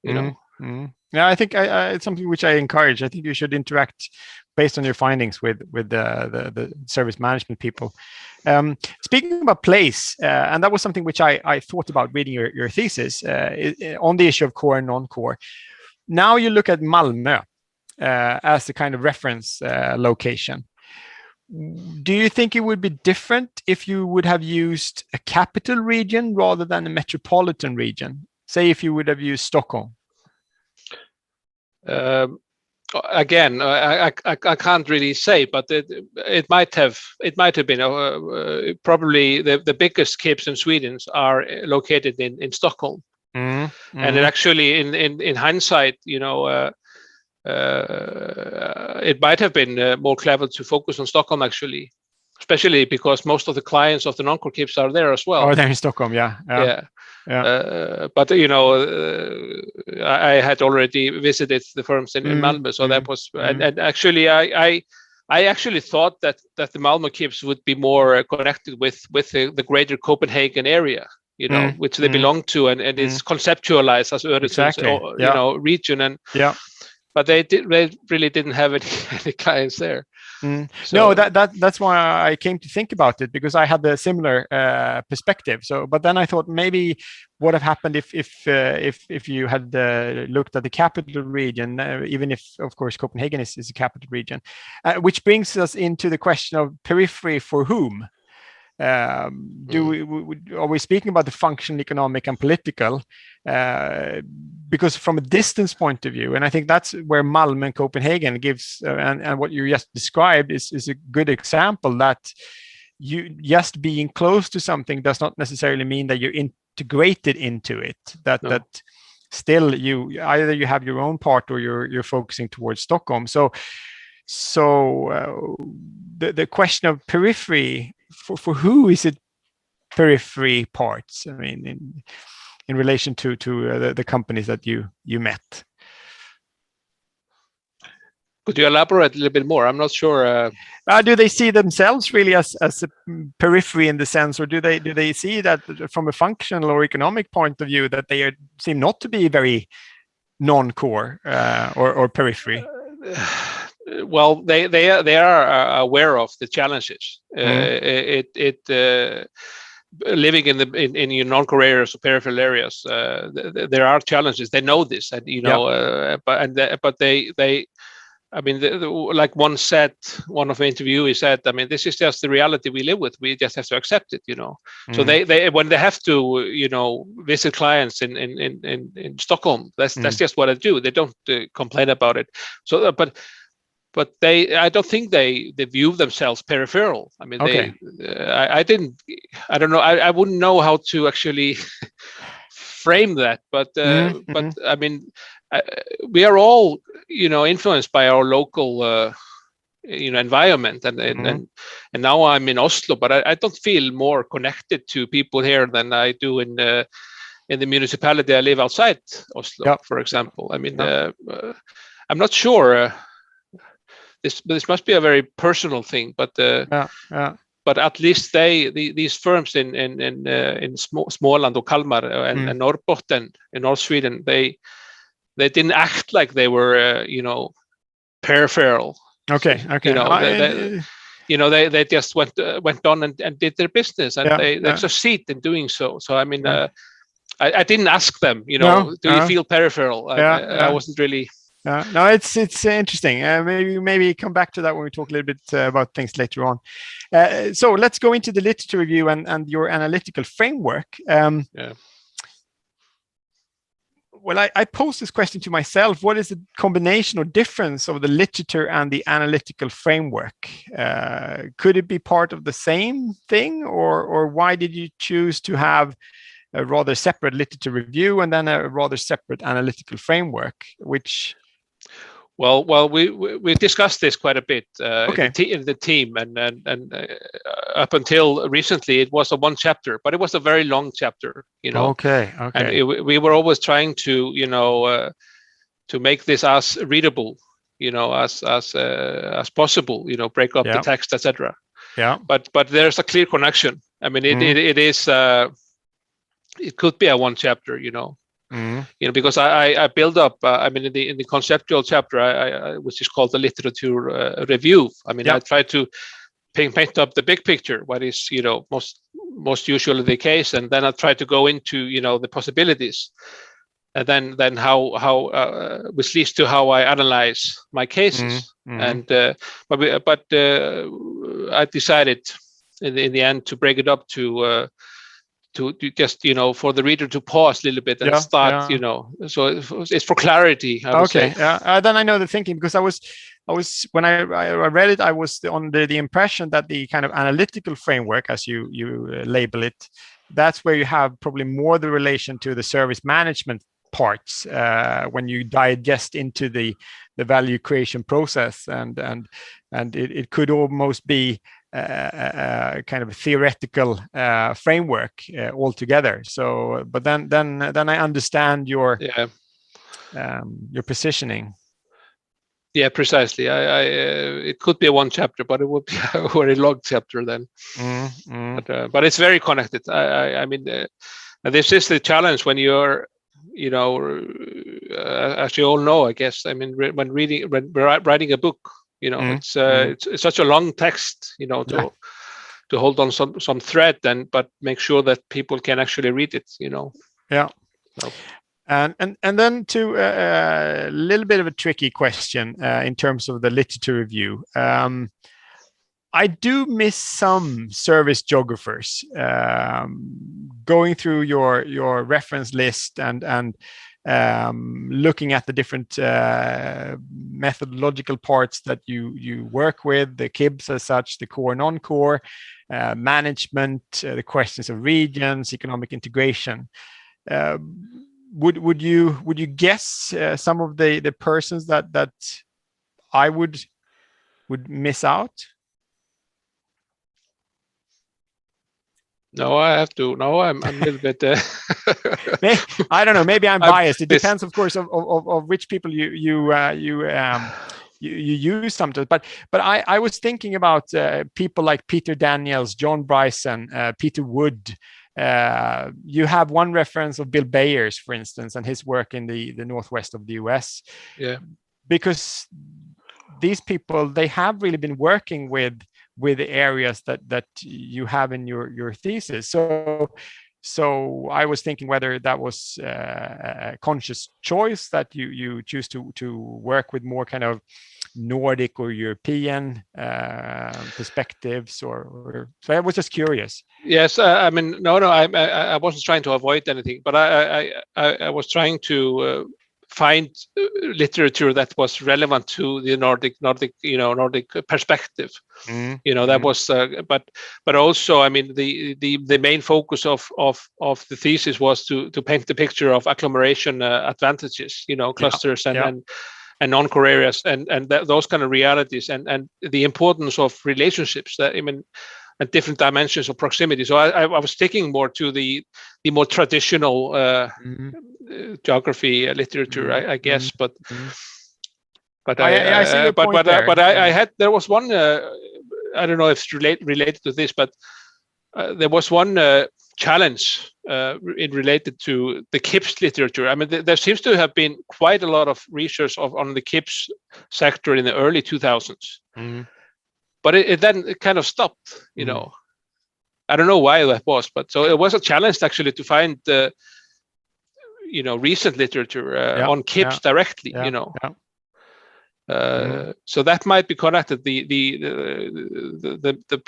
Yeah, I think it's something which I encourage. I think you should interact based on your findings with the service management people. Speaking about place, and that was something which I thought about reading your thesis on the issue of core and non-core. Now you look at Malmö as the kind of reference location. Do you think it would be different if you would have used a capital region rather than a metropolitan region? Say if you would have used Stockholm. Again, I can't really say, but it might have been probably the biggest capes in Sweden are located in Stockholm, and it actually in hindsight, it might have been more clever to focus on Stockholm actually, especially because most of the clients of the non-core capes are there as well. Oh, they're in Stockholm, yeah. But I had already visited the firms in Malmö, so that was, and actually I actually thought that the Malmö capes would be more connected with the greater Copenhagen area, which they belong to, and it's conceptualized as Öresund's region, and but they really didn't have any clients there. So, no, that's why I came to think about it, because I had a similar perspective. So, but then I thought maybe what have happened if you had looked at the capital region, even if of course Copenhagen is a capital region, which brings us into the question of periphery for whom. Are we speaking about the functional, economic, and political? Because from a distance point of view, and I think that's where Malmö and Copenhagen gives, and what you just described is a good example, that you just being close to something does not necessarily mean that you're integrated into it. That still you either you have your own part or you're focusing towards Stockholm. So the question of periphery. For who is it periphery parts? I mean, in relation to the companies that you met. Could you elaborate a little bit more? I'm not sure. Do they see themselves really as a periphery in the sense, or do they see that from a functional or economic point of view that they seem not to be very non-core or periphery? Well, they are aware of the challenges. Living in your non-core areas or peripheral areas, there are challenges. They know this, and but they. I mean, like one of the interviewees said, I mean, this is just the reality we live with. We just have to accept it, So they when they have to, visit clients in Stockholm, that's just what they do. They don't complain about it. So, but I don't think they view themselves peripheral. I mean, I don't know. I wouldn't know how to actually frame that, but I mean, we are all, influenced by our local, environment, and now I'm in Oslo, but I don't feel more connected to people here than I do in the municipality I live outside Oslo, for example. I mean, I'm not sure. This must be a very personal thing, but but at least these firms in Småland or Kalmar and Norrbotten in North Sweden, they didn't act like they were peripheral. Okay. They just went on and did their business, and they succeed in doing so. So I mean, I didn't ask them, do you feel peripheral? I wasn't really. No, it's interesting. Maybe come back to that when we talk a little bit about things later on. So let's go into the literature review and your analytical framework. Well, I posed this question to myself. What is the combination or difference of the literature and the analytical framework? Could it be part of the same thing, or why did you choose to have a rather separate literature review and then a rather separate analytical framework, which... Well, we discussed this quite a bit Okay. in the team, and up until recently, it was a one chapter, but it was a very long chapter, you know. Okay. And Okay. we were always trying to, you know, to make this as readable, you know, as possible, you know, break up the Yeah. text, etc. Yeah. But there's a clear connection. I mean, it is it could be a one chapter, you know. You know, because I build up. I mean, in the conceptual chapter, which is called the literature review. I mean, Yeah. I try to paint up the big picture, what is, you know, most usually the case, and then I try to go into, you know, the possibilities, and then how which leads to how I analyze my cases. And but I decided in the end to break it up to just, you know, for the reader to pause a little bit and start, you know, so it's for clarity, I would say. Yeah. Then I know the thinking, because I was when I read it, I was under the impression that the kind of analytical framework, as you label it, that's where you have probably more the relation to the service management parts when you digest into the value creation process, and it could almost be kind of a theoretical framework altogether. So, but then I understand your positioning. Yeah, precisely. I it could be a one chapter, but it would be a very long chapter then. But it's very connected. I mean, this is the challenge when you're, you know, as you all know, I guess. I mean, when writing a book, you know, it's such a long text, you know, to hold on some thread, but make sure that people can actually read it, you know. Yeah. So. And then to a little bit of a tricky question in terms of the literature review. I do miss some service geographers going through your reference list and looking at the different methodological parts that you work with, the KIBs as such, the core, non-core, management, the questions of regions, economic integration. Would you guess some of the persons that I would miss out? No, I have to. No, I'm a little bit. I don't know. Maybe I'm biased. It depends, of course, of which people you use sometimes. But I was thinking about people like Peter Daniels, John Bryson, Peter Wood. You have one reference of Bill Bayers, for instance, and his work in the northwest of the US. Yeah. Because these people, they have really been working with the areas that you have in your thesis. So I was thinking whether that was a conscious choice that you choose to work with more kind of Nordic or European perspectives, or so I was just curious. Yes, I mean, no, I wasn't trying to avoid anything, but I was trying to find literature that was relevant to the Nordic perspective. You know, that was, but also, I mean, the main focus of the thesis was to paint the picture of agglomeration advantages, you know, clusters and non-core areas and those kind of realities and the importance of relationships, that, I mean, and different dimensions of proximity. So I was sticking more to the more traditional geography literature, I guess. But I see your point there. But I had, there was one, I don't know if it's related to this, but there was one challenge related to the KIPS literature. I mean, there seems to have been quite a lot of research on the KIPS sector in the early 2000s. But it then kind of stopped, you know. I don't know why that was, but so it was a challenge actually to find you know, recent literature on KIPS directly, you know. So that might be connected. The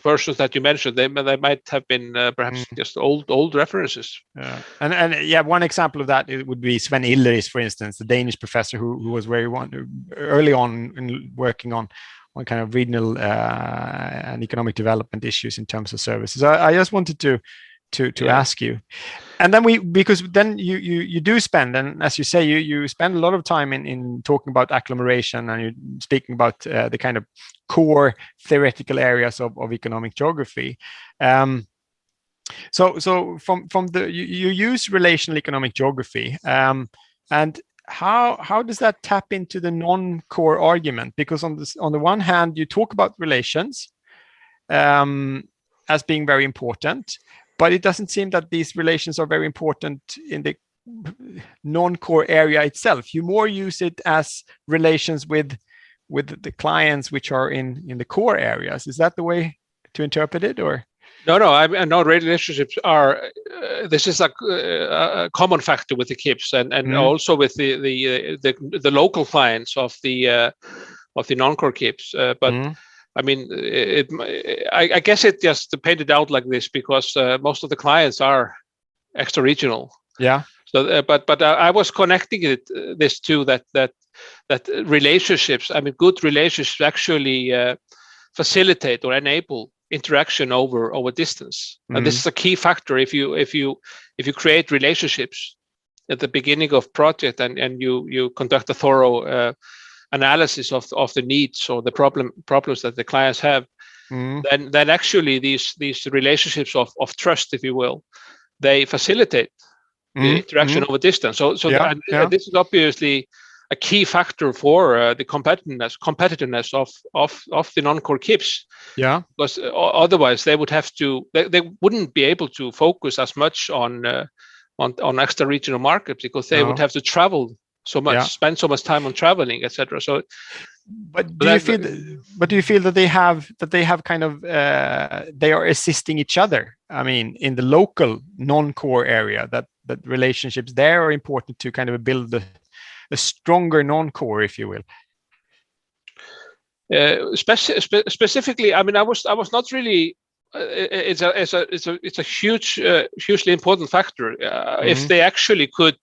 persons that you mentioned, they might have been perhaps just old references. And yeah, one example of that, it would be Sven Illeris, for instance, the Danish professor who was very early on in working on kind of regional and economic development issues in terms of services. I just wanted to ask you. And then because then you do spend, and as you say, you spend a lot of time in talking about agglomeration, and you're speaking about the kind of core theoretical areas of economic geography. So from the you use relational economic geography, and how does that tap into the non-core argument? Because on the one hand, you talk about relations as being very important, but it doesn't seem that these relations are very important in the non-core area itself. You more use it as relations with the clients which are in the core areas. Is that the way to interpret it, or? No, I know relationships are. This is like a common factor with the KIPs and also with the local clients of the non-core KIPs. But I mean, I guess it just painted out like this because most of the clients are extra regional. Yeah. So, but I was connecting this to that relationships. I mean, good relationships actually facilitate or enable interaction over distance, and this is a key factor. If you create relationships at the beginning of project and you conduct a thorough analysis of the needs or the problems that the clients have, then actually these relationships of trust, if you will, they facilitate the interaction over distance. So this is obviously a key factor for the competitiveness of the non-core KIPs. Yeah, because otherwise they would have to. They wouldn't be able to focus as much on extra regional markets because they would have to travel so much, spend so much time on traveling, etc. So, but do you feel that they have kind of they are assisting each other? I mean, in the local non-core area, that relationships there are important to kind of build a stronger non-core, if you will. Specifically, I mean, I was not really. It's a hugely important factor. If they actually could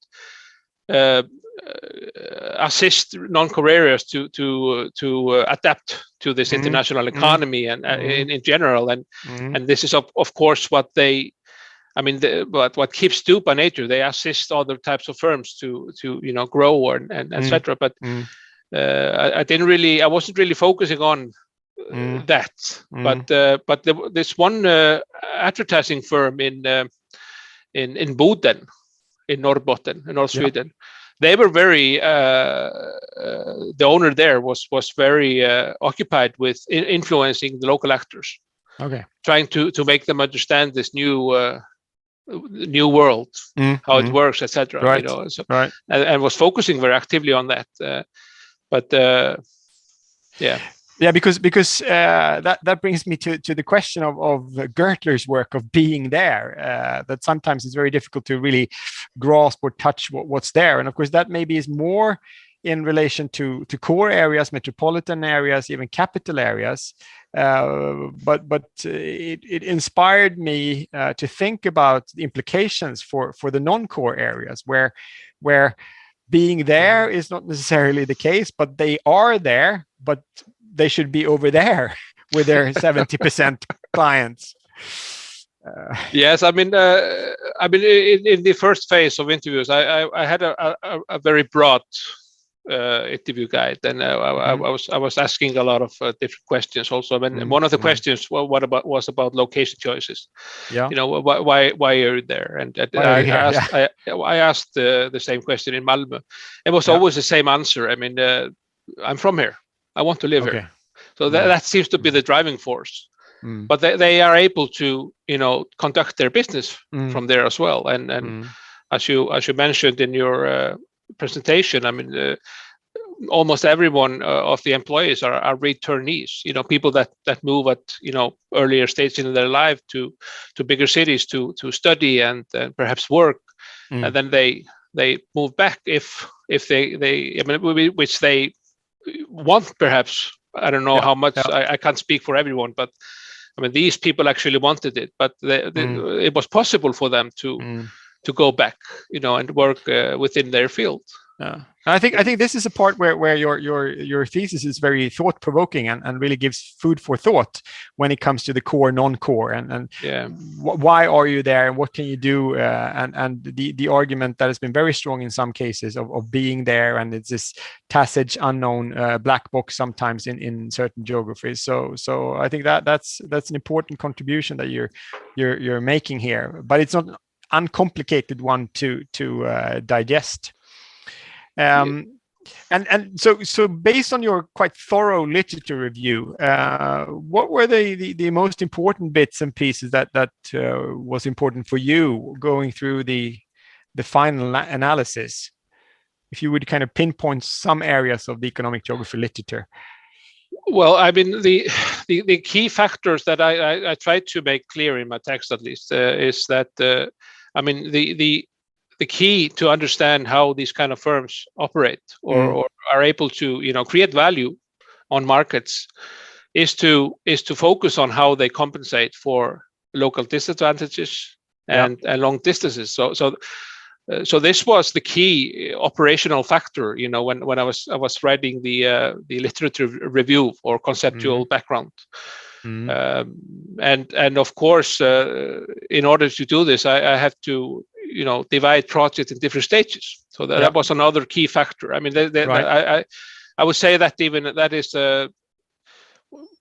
assist non-core areas to adapt to this international economy and in general, and this is of course what they. I mean, what KIPs do by nature, they assist other types of firms to grow and etc. But I wasn't really focusing on that. But this one advertising firm in Boden, in Norrbotten, in North Sweden, they were very. The owner there was very occupied with influencing the local actors. Okay, trying to make them understand this new world, how it works, etc. Right. And was focusing very actively on that. Because that brings me to the question of Gertler's work of being there. That sometimes it's very difficult to really grasp or touch what's there, and of course that maybe is more in relation to core areas, metropolitan areas, even capital areas. But it inspired me to think about the implications for the non-core areas where being there is not necessarily the case, but they are there, but they should be over there with their 70% clients. Yes, I mean, in the first phase of interviews, I had a very broad interview guide, and I was asking a lot of different questions also. I mean, one of the questions was about location choices. Yeah, why are you there? And I asked the same question in Malmö. It was always the same answer. I mean, I'm from here. I want to live here. So that seems to be the driving force. But they are able to conduct their business from there as well. And as you mentioned in your presentation, I mean, almost everyone of the employees are returnees. People that move at earlier stages in their life to bigger cities to study and perhaps work, and then they move back if they I mean, which they want perhaps. I don't know how much. I can't speak for everyone, but I mean, these people actually wanted it, but it was possible for them to go back, and work within their field. I think this is a part where your thesis is very thought provoking and really gives food for thought when it comes to the core, non-core, and why are you there and what can you do, and the argument that has been very strong in some cases of being there, and it's this tacit unknown black box sometimes in certain geographies. So I think that's an important contribution that you're making here, but it's not an uncomplicated one to digest. And so based on your quite thorough literature review, what were the most important bits and pieces that was important for you going through the final analysis? If you would kind of pinpoint some areas of the economic geography literature. Well, I mean, the key factors that I tried to make clear in my text, at least, is that I mean the key to understand how these kind of firms operate or are able to create value on markets is to focus on how they compensate for local disadvantages and long distances. So this was the key operational factor, when I was writing the literature review or conceptual background. And of course, in order to do this, I have to divide projects in different stages. So that was another key factor. I mean, I would say that even that is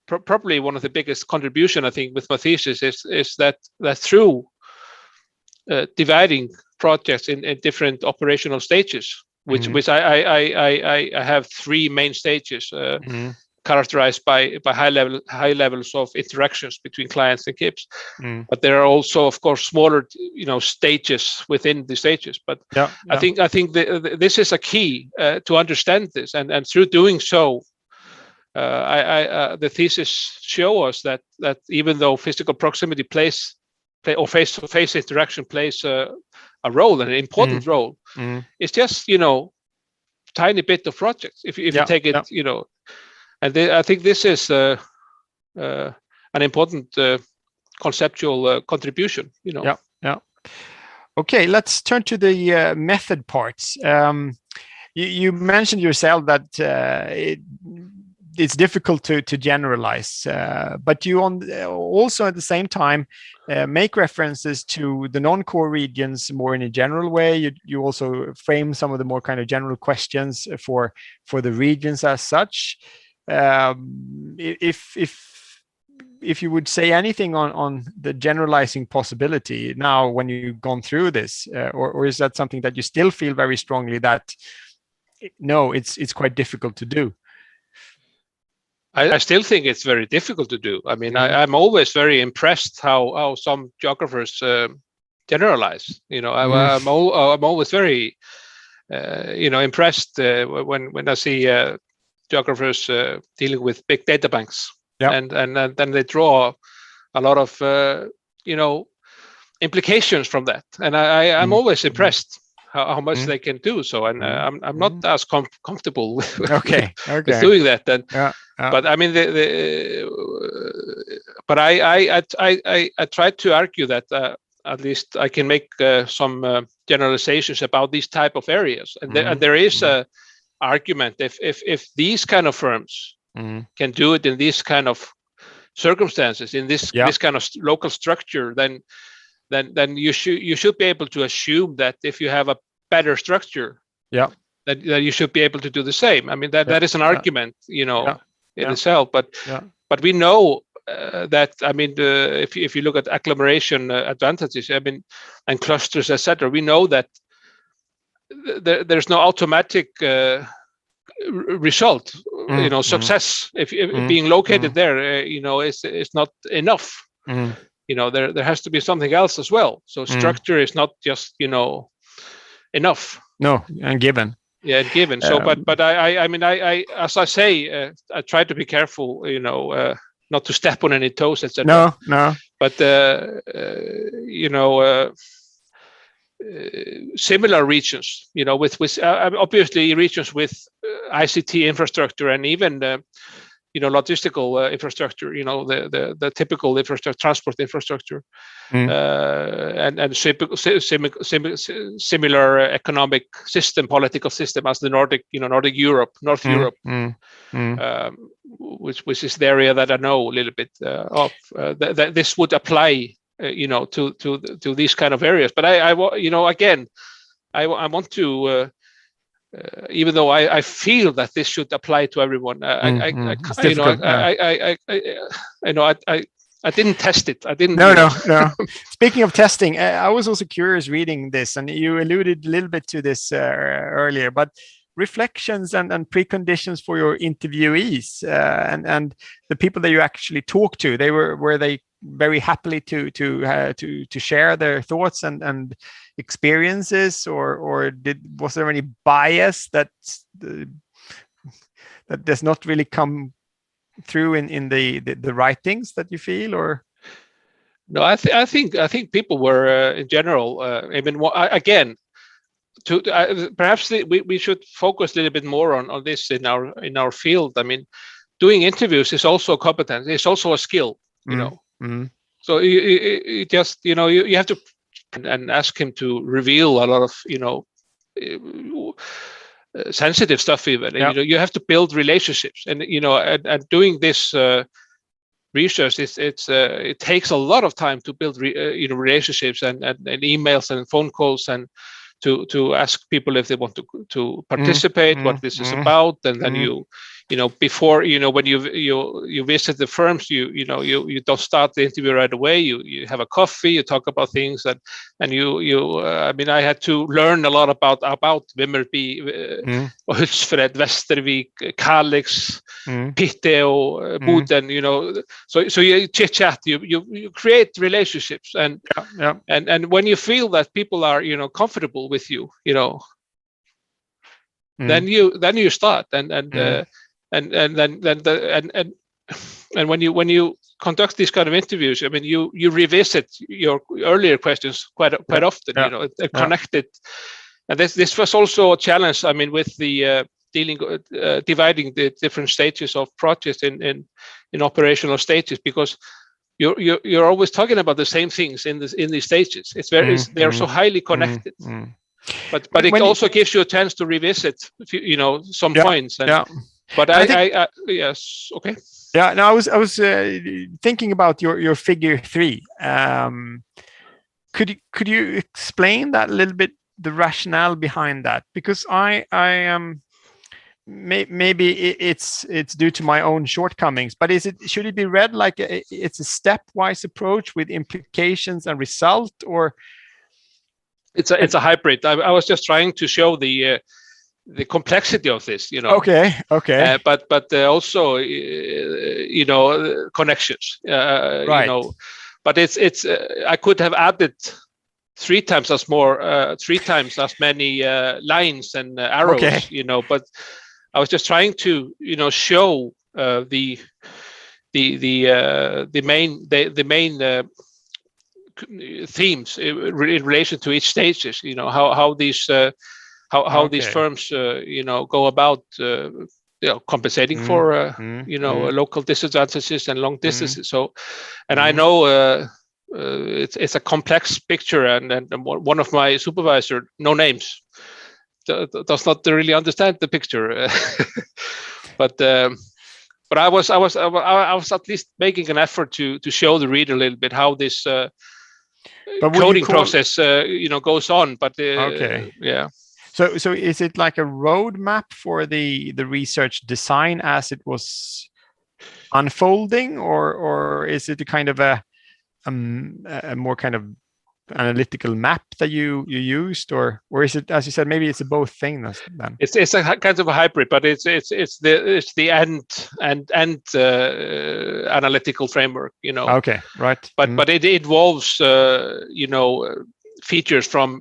probably one of the biggest contribution, I think, with my thesis is that through dividing projects in different operational stages, which I have three main stages. Characterized by high levels of interactions between clients and KIPs, but there are also, of course, smaller stages within the stages. But I think this is a key to understand this, and through doing so, the thesis show us that even though physical proximity plays or face-to-face interaction plays a role, an important role, it's just tiny bit of projects if you take it And I think this is an important conceptual contribution. Okay, let's turn to the method parts. You mentioned yourself that it's difficult to generalize, but you also at the same time make references to the non-core regions more in a general way. You also frame some of the more kind of general questions for the regions as such. If you would say anything on the generalizing possibility now when you've gone through this, or is that something that you still feel very strongly that no, it's quite difficult to do? I still think it's very difficult to do. I mean, I'm always very impressed how some geographers generalize. I'm always very impressed when I see geographers dealing with big data banks, and then they draw a lot of implications from that, and I'm always impressed how much they can do. So, and I'm not as comfortable with doing that. Then, but I mean, but I tried to argue that at least I can make some generalizations about these type of areas, and there is a argument if these kind of firms can do it in these kind of circumstances, in this kind of local structure, then you should be able to assume that if you have a better structure, that you should be able to do the same. I mean, that is an argument, in itself. But we know that, I mean, if you look at agglomeration advantages, I mean, and clusters, etc., we know that there's no automatic result. Success if being located there, is not enough. There has to be something else as well. So structure is not just enough. No, and given. Yeah, given. So, but I mean, I as I say, I try to be careful, not to step on any toes, etc. No. But similar regions, with obviously regions with ICT infrastructure and even logistical infrastructure, the typical infrastructure, transport infrastructure, and similar economic system, political system as the North Europe, which is the area that I know a little bit of. That this would apply, to these kind of areas. But I want to. Even though I feel that this should apply to everyone, I didn't test it. I didn't. No. Speaking of testing, I was also curious reading this, and you alluded a little bit to this earlier. But reflections and preconditions for your interviewees and the people that you actually talk to, were they very happily to share their thoughts and experiences, or was there any bias that does not really come through in the writings that you feel? Or no, I think people were in general. Again, perhaps we should focus a little bit more on this in our field. I mean, doing interviews is also a competence. It's also a skill. So you just you have to and ask him to reveal a lot of sensitive stuff even. And, you have to build relationships, and and doing this research, it takes a lot of time to build relationships and emails and phone calls, and to ask people if they want to participate, what this is about, and then before when you visit the firms, you don't start the interview right away. You have a coffee, you talk about things, and I had to learn a lot about Vimmerby, Hultsfred, Västervik, Kalix, Piteå, Boden. So you chit chat, you create relationships, and when you feel that people are comfortable with you, then you start and when you conduct these kind of interviews, I mean, you revisit your earlier questions quite often. Connected, and this was also a challenge. I mean, with the dividing the different stages of projects in operational stages, because you're always talking about the same things in these stages. It's they are so highly connected. But it also gives you a chance to revisit, some points. But I yes, okay. Yeah, no, I was thinking about your figure 3. Could you explain that a little bit, the rationale behind that? Because I am maybe it's due to my own shortcomings, but should it be read like it's a stepwise approach with implications and result, or? It's a hybrid. I was just trying to show the complexity of this, Okay. But also, connections. Right. But it's I could have added 3 times as many lines and arrows. Okay. But I was just trying to show the main themes in relation to each stages. How these. How these firms go about compensating for local disadvantages and long distances. So, and I know it's a complex picture, and one of my supervisor, no names, does not really understand the picture. But I was at least making an effort to show the reader a little bit how this coding process goes on. But yeah. So is it like a roadmap for the research design as it was unfolding, or is it a kind of a more kind of analytical map that you used, or is it, as you said, maybe it's a both thing then? It's a kind of a hybrid, but it's the end analytical framework, Okay, right. But it involves features from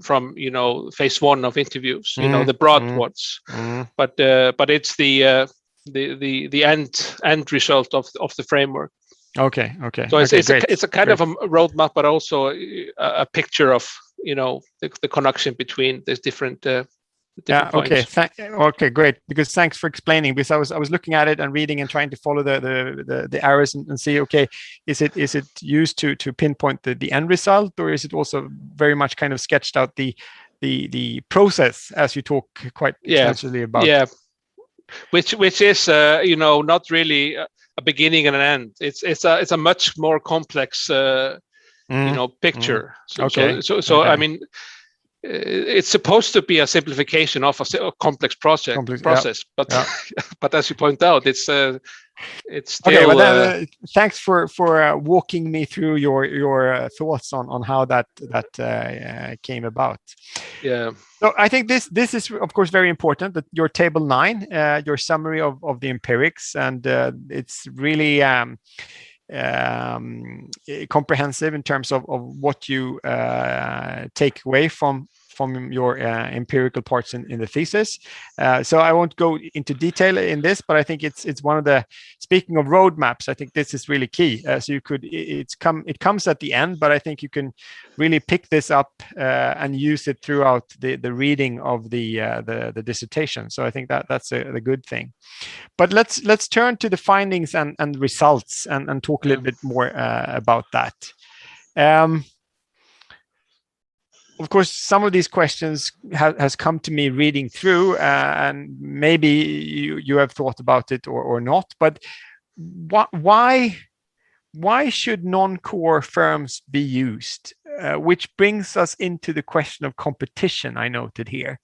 phase 1 of interviews, the broad ones, but it's the end result of the framework. Okay. So it's a kind of a roadmap, but also a picture of the connection between these different different points. Okay, great. Because thanks for explaining. Because I was looking at it and reading and trying to follow the arrows and see, okay, is it used to pinpoint the end result, or is it also very much kind of sketched out the process as you talk quite extensively about? Yeah, which is not really a beginning and an end. It's a much more complex picture. So I mean, it's supposed to be a simplification of a complex process, but but as you point out, it's still. Okay, well then, thanks for walking me through your thoughts on how that came about. Yeah. So I think this is of course very important, that your table 9, your summary of the empirics, and it's really comprehensive in terms of what you take away from your empirical parts in the thesis. So I won't go into detail in this, but I think it's one of the, speaking of roadmaps, I think this is really key. So it comes at the end, but I think you can really pick this up and use it throughout the reading of the dissertation. So I think that's a good thing. But let's turn to the findings and results and talk a little bit more about that. Of course, some of these questions has come to me reading through, and maybe you have thought about it or not. But why should non-core firms be used? Which brings us into the question of competition. I noted here,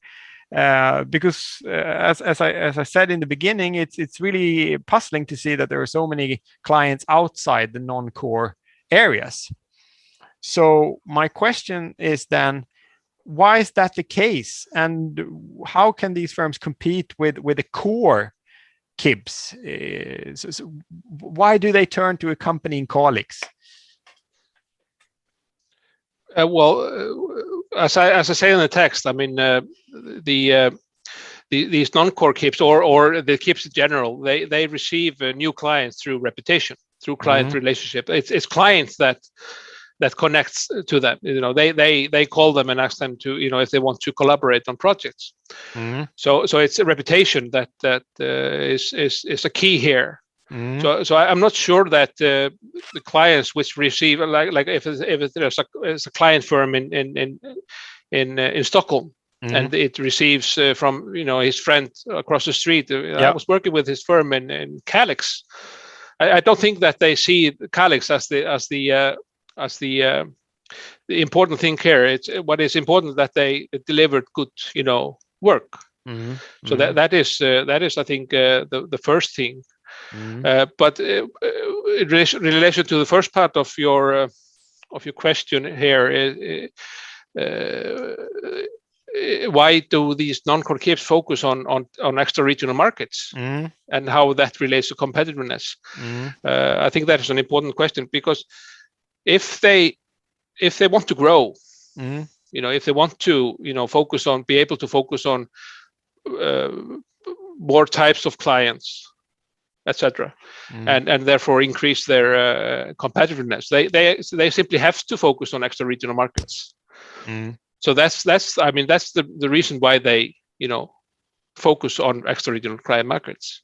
because as I said in the beginning, it's really puzzling to see that there are so many clients outside the non-core areas. So my question is then, why is that the case? And how can these firms compete with the core KIBs? So why do they turn to a company in Kalix? As I say in the text, I mean, these non-core KIBs or the KIBs in general, they receive new clients through reputation, through client relationship. It's clients that connects to them. They call them and ask them to, if they want to collaborate on projects. So it's a reputation that is a key here. So I'm not sure that the clients which receive, like if there's a client firm in Stockholm, and it receives from his friend across the street. I was working with his firm in Kalix. I don't think that they see Kalix as the important thing here. It's what is important, that they delivered good work. So that is I think the first thing. But in relation to the first part of your question here, why do these non-core KIBs focus on extra regional markets and how that relates to competitiveness? I think that is an important question, because if they want to grow, if they want to be able to focus on more types of clients, etc., and therefore increase their competitiveness, they simply have to focus on extra regional markets. So that's the reason why they focus on extra regional client markets.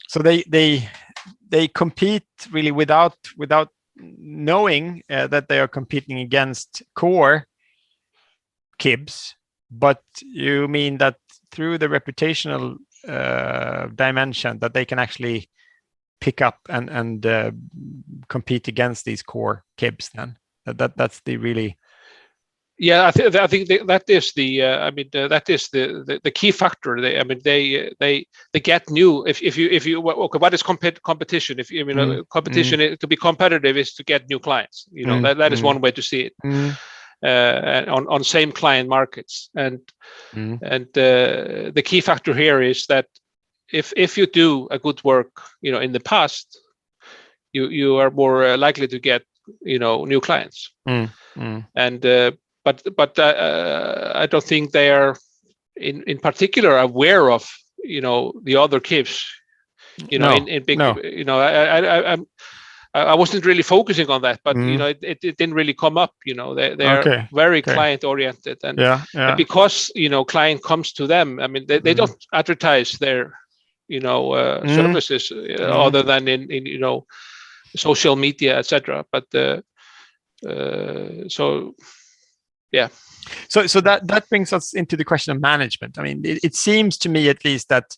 So they compete really without knowing that they are competing against core KIBs. But you mean that through the reputational dimension, that they can actually pick up and compete against these core KIBs? Then that's the really. Yeah, I think that is that is the key factor. They get new. If you what is competition? If competition to be competitive is to get new clients. That is one way to see it. On same client markets, and the key factor here is that if you do a good work in the past, you are more likely to get new clients. And but I don't think they are in particular aware of the other KIBs in big. I wasn't really focusing on that, but it didn't really come up. They're very client oriented, and because client comes to them. I mean, they don't advertise their services other than in social media, etc. But so that brings us into the question of management. I mean, it seems to me at least that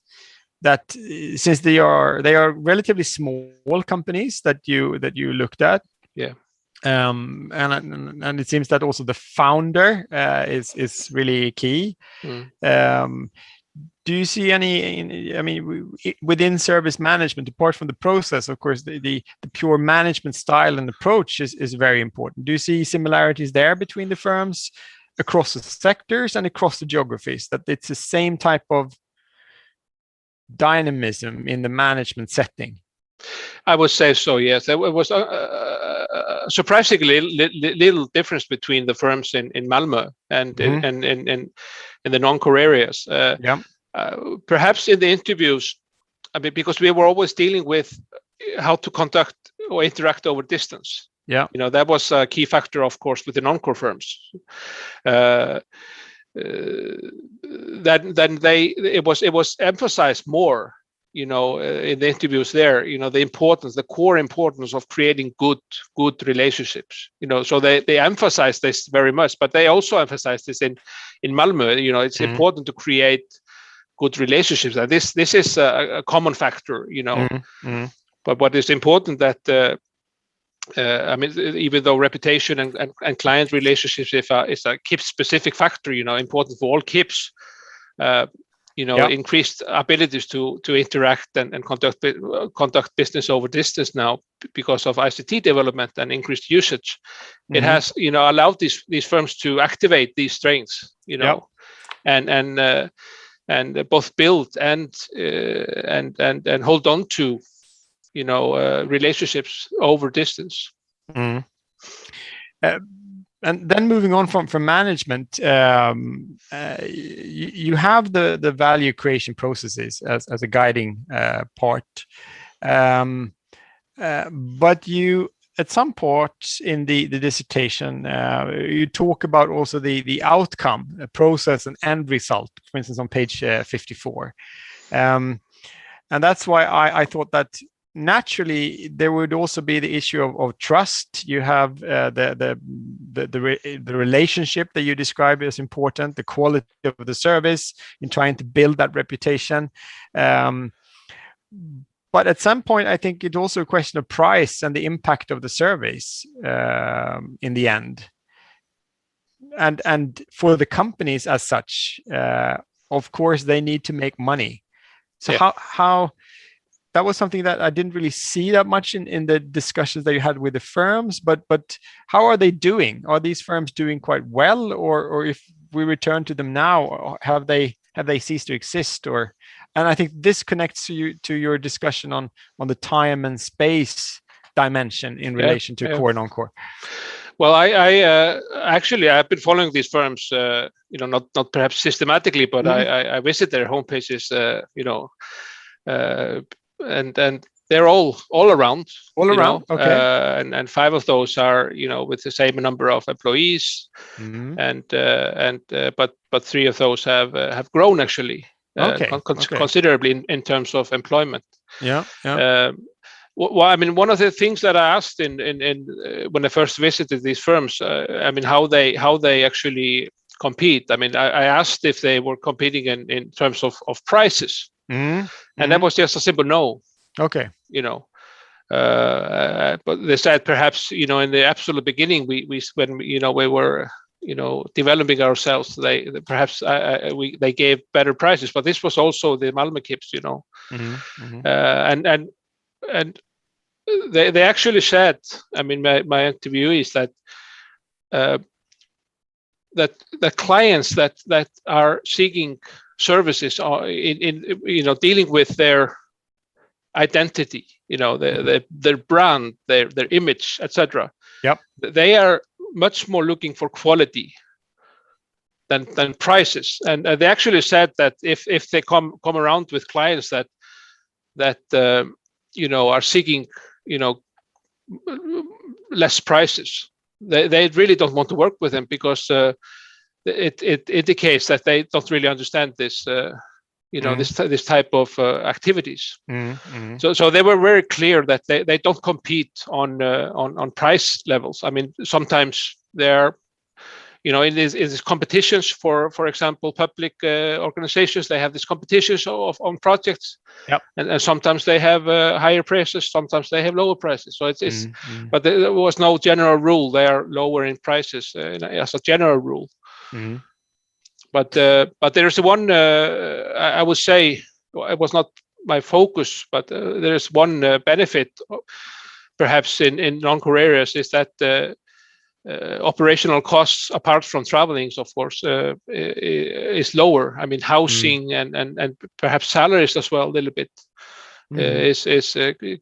since they are relatively small companies that you looked at, and it seems that also the founder is really key. Do you see any? I mean, within service management, apart from the process, of course, the pure management style and approach is very important. Do you see similarities there between the firms across the sectors and across the geographies? That it's the same type of dynamism in the management setting? I would say so, yes. There was surprisingly little difference between the firms in Malmö and in the non-core areas. Perhaps in the interviews, I mean, because we were always dealing with how to conduct or interact over distance. That was a key factor, of course, with the non-core firms. It was emphasized more, in the interviews there, the core importance of creating good relationships. So they emphasize this very much, but they also emphasize this in Malmö. It's important to create good relationships. And this is a common factor. But what is important that I mean, even though reputation and client relationships is a KIPS specific factor, important for all KIPS, increased abilities to interact and conduct business over distance now because of ICT development and increased usage. It has, allowed these firms to activate these strengths, and both build and hold on to relationships over distance. And then moving on from management, you have the value creation processes as a guiding part, but you at some point in the dissertation you talk about also the outcome, process, and end result. For instance, on page 54, and that's why I thought that naturally there would also be the issue of trust. You have the relationship that you describe as important, the quality of the service in trying to build that reputation. But at some point, I think it's also a question of price and the impact of the service in the end. And for the companies as such, of course, they need to make money. So how that was something that I didn't really see that much in the discussions that you had with the firms, but how are they doing? Are these firms doing quite well, or if we return to them now, have they ceased to exist? And I think this connects to your discussion on the time and space dimension in relation to core and non-core. Well, I actually I've been following these firms, not perhaps systematically, but I visit their homepages, and they're all around. Okay. And 5 of those are with the same number of employees, but 3 of those have grown actually considerably in terms of employment. Well, I mean, one of the things that I asked in when I first visited these firms, I mean, how they actually compete. I mean, I asked if they were competing in terms of prices. And that was just a simple no. Okay. But they said perhaps in the absolute beginning, we when we were developing ourselves, they gave better prices. But this was also the Malmö KIPS, and they actually said, I mean, my interviewees that the clients that are seeking services are in dealing with their identity, their brand, their image, etc. They are much more looking for quality than prices, and they actually said that if they come around with clients that are seeking less prices. They really don't want to work with them because it indicates that they don't really understand this. This type of activities. So they were very clear that they don't compete on price levels. I mean, sometimes they're, in these competitions for example, public organizations, they have these competitions on projects. Yep. And sometimes they have higher prices, sometimes they have lower prices. So it's but there was no general rule. They are lower in prices as a general rule. But there's one, I would say, it was not my focus, but there's one benefit, perhaps in non-core areas, is that operational costs, apart from traveling, of course, is lower. I mean, housing and perhaps salaries as well, a little bit,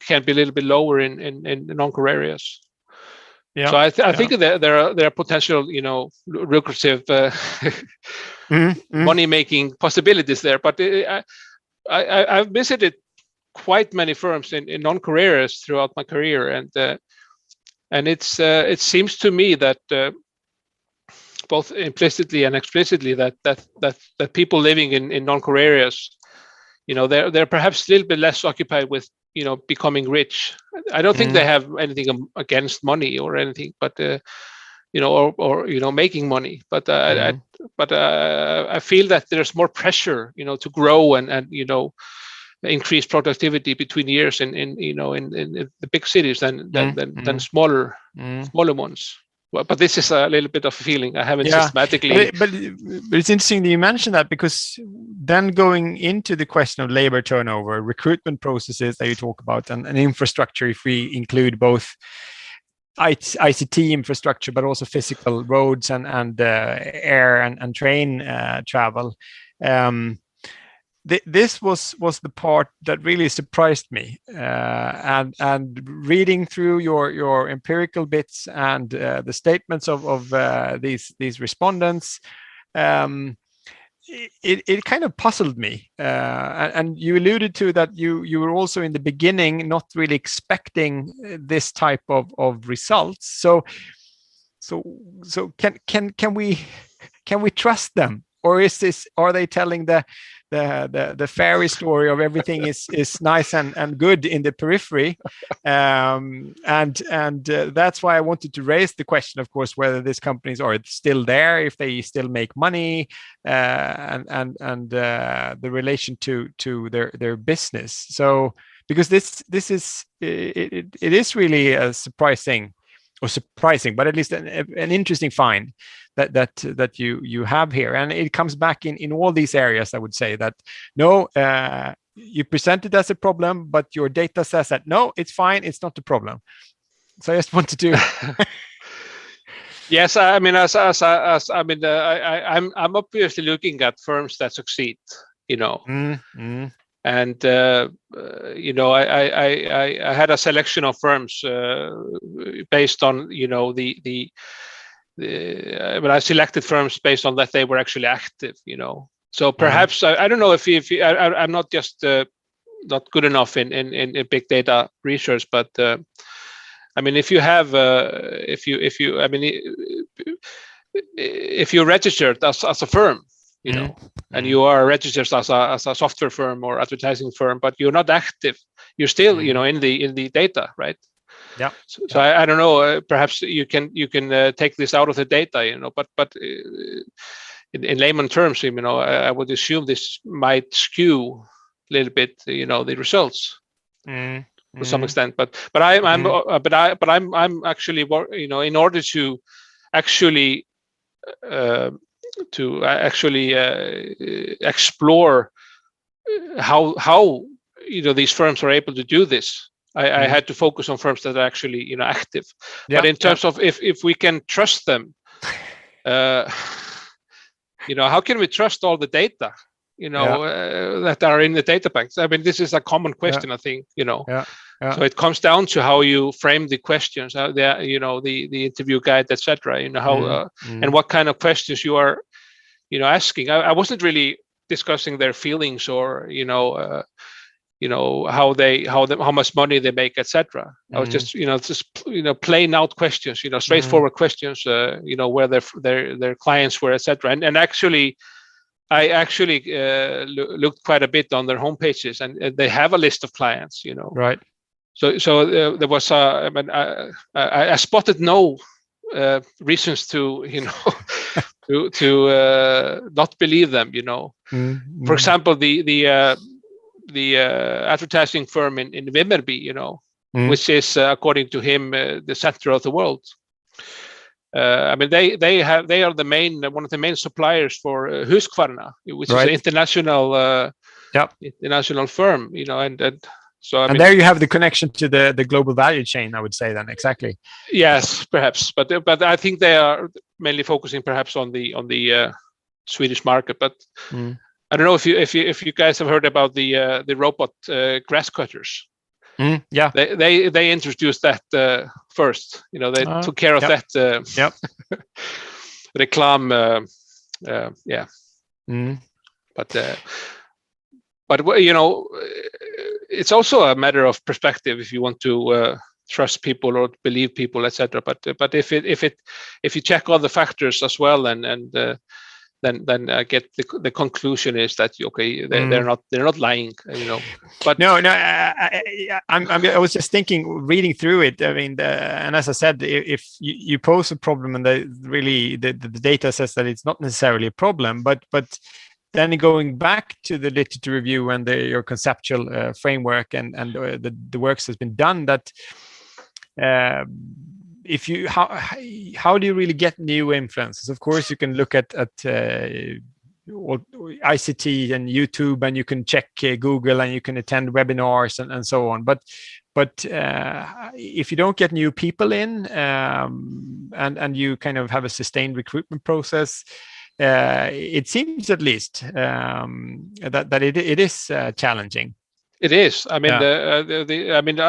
can be a little bit lower in non-core areas. Yeah. So I think that there are potential, lucrative money-making possibilities there. But I've visited quite many firms in non-core areas throughout my career, and it seems to me that both implicitly and explicitly that people living in non-core areas, they're perhaps a little bit less occupied with becoming rich. I don't think they have anything against money or anything, but or making money. But I feel that there's more pressure, to grow and increase productivity between years in the big cities than smaller ones. But this is a little bit of a feeling. I haven't systematically. But it's interesting that you mentioned that, because then going into the question of labor turnover, recruitment processes that you talk about, and infrastructure, if we include both ICT infrastructure, but also physical roads and air and train travel. This was the part that really surprised me, and reading through your empirical bits and the statements of these respondents, it kind of puzzled me. And you alluded to that you were also in the beginning not really expecting this type of results. So can we trust them, or are they telling the fairy story of everything is nice and good in the periphery, and that's why I wanted to raise the question, of course, whether these companies are still there, if they still make money, and the relation to their business. So because this is it is really a surprising, but at least an interesting find that you have here, and it comes back in all these areas. I would say that you present it as a problem, but your data says that no, it's fine, it's not a problem. So I just wanted to. Yes, I mean, I'm obviously looking at firms that succeed, and I had a selection of firms based on but I selected firms based on that they were actually active, So perhaps I don't know if I'm not just not good enough in big data research, but I mean, if you have if you're registered as a firm, and you are registered as a software firm or advertising firm, but you're not active, you're still in the data, right? Yeah. So I don't know. Perhaps you can take this out of the data, but in layman terms, I would assume this might skew a little bit, the results to some extent. But I'm actually, in order to actually explore how these firms are able to do this. I had to focus on firms that are actually active. But in terms of if we can trust them, how can we trust all the data that are in the data banks? I mean, this is a common question, I think. So it comes down to how you frame the questions, the interview guide, etc. How and what kind of questions you are asking. I wasn't really discussing their feelings or how much money they make, etc. I was just plain out questions, straightforward questions, where their clients were, etc. And actually, I actually looked quite a bit on their homepages, and they have a list of clients, Right. So there was I spotted no reasons to to not believe them. For example, the advertising firm in Vimmerby, which is according to him the center of the world. I mean, they are one of the main suppliers for Husqvarna, which is an international international firm, and so and there you have the connection to the global value chain, I would say then. Exactly. Yes, perhaps, but I think they are mainly focusing perhaps on the Swedish market. But I don't know if you guys have heard about the robot grass cutters. Yeah, they introduced that first. They took care of that. Reclam. Yeah. But it's also a matter of perspective if you want to trust people or believe people, etc. But if you check all the factors as well, and then I get the conclusion is that they're not lying, But no, I was just thinking, reading through it. I mean, and as I said, if you pose a problem and the data says that it's not necessarily a problem, but then going back to the literature review and your conceptual framework and the works has been done, that if you how do you really get new influences? Of course, you can look at ICT and YouTube, and you can check Google, and you can attend webinars and so on. But if you don't get new people in, and you kind of have a sustained recruitment process, it seems at least that it is challenging. It is. I mean,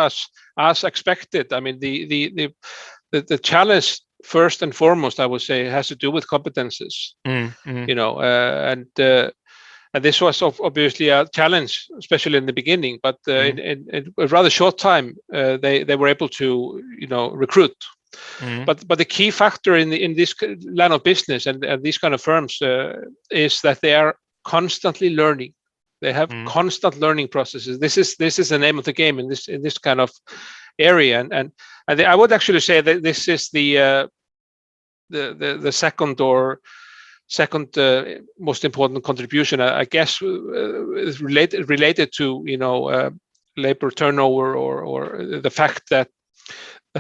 as expected. I mean, the challenge first and foremost, I would say, has to do with competences. And this was obviously a challenge, especially in the beginning. But in a rather short time, they were able to recruit. But the key factor in this line of business and these kind of firms is that they are constantly learning. They have constant learning processes. This is the name of the game in this kind of area, and I would actually say that this is the second most important contribution, I guess, is related to labor turnover or the fact that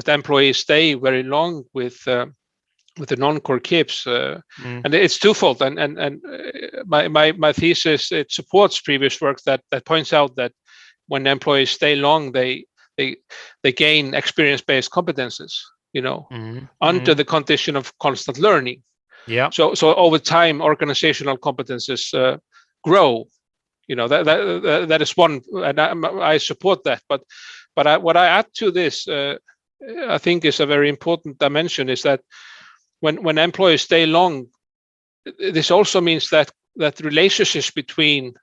employees stay very long with the non-core KIPs, and it's twofold. And my thesis, it supports previous work that points out that when employees stay long, they gain experience-based competences, under the condition of constant learning. Yeah. So over time, organizational competences grow. That is one, and I support that. But what I add to this, I think, is a very important dimension, is that when employees stay long, this also means that relationships between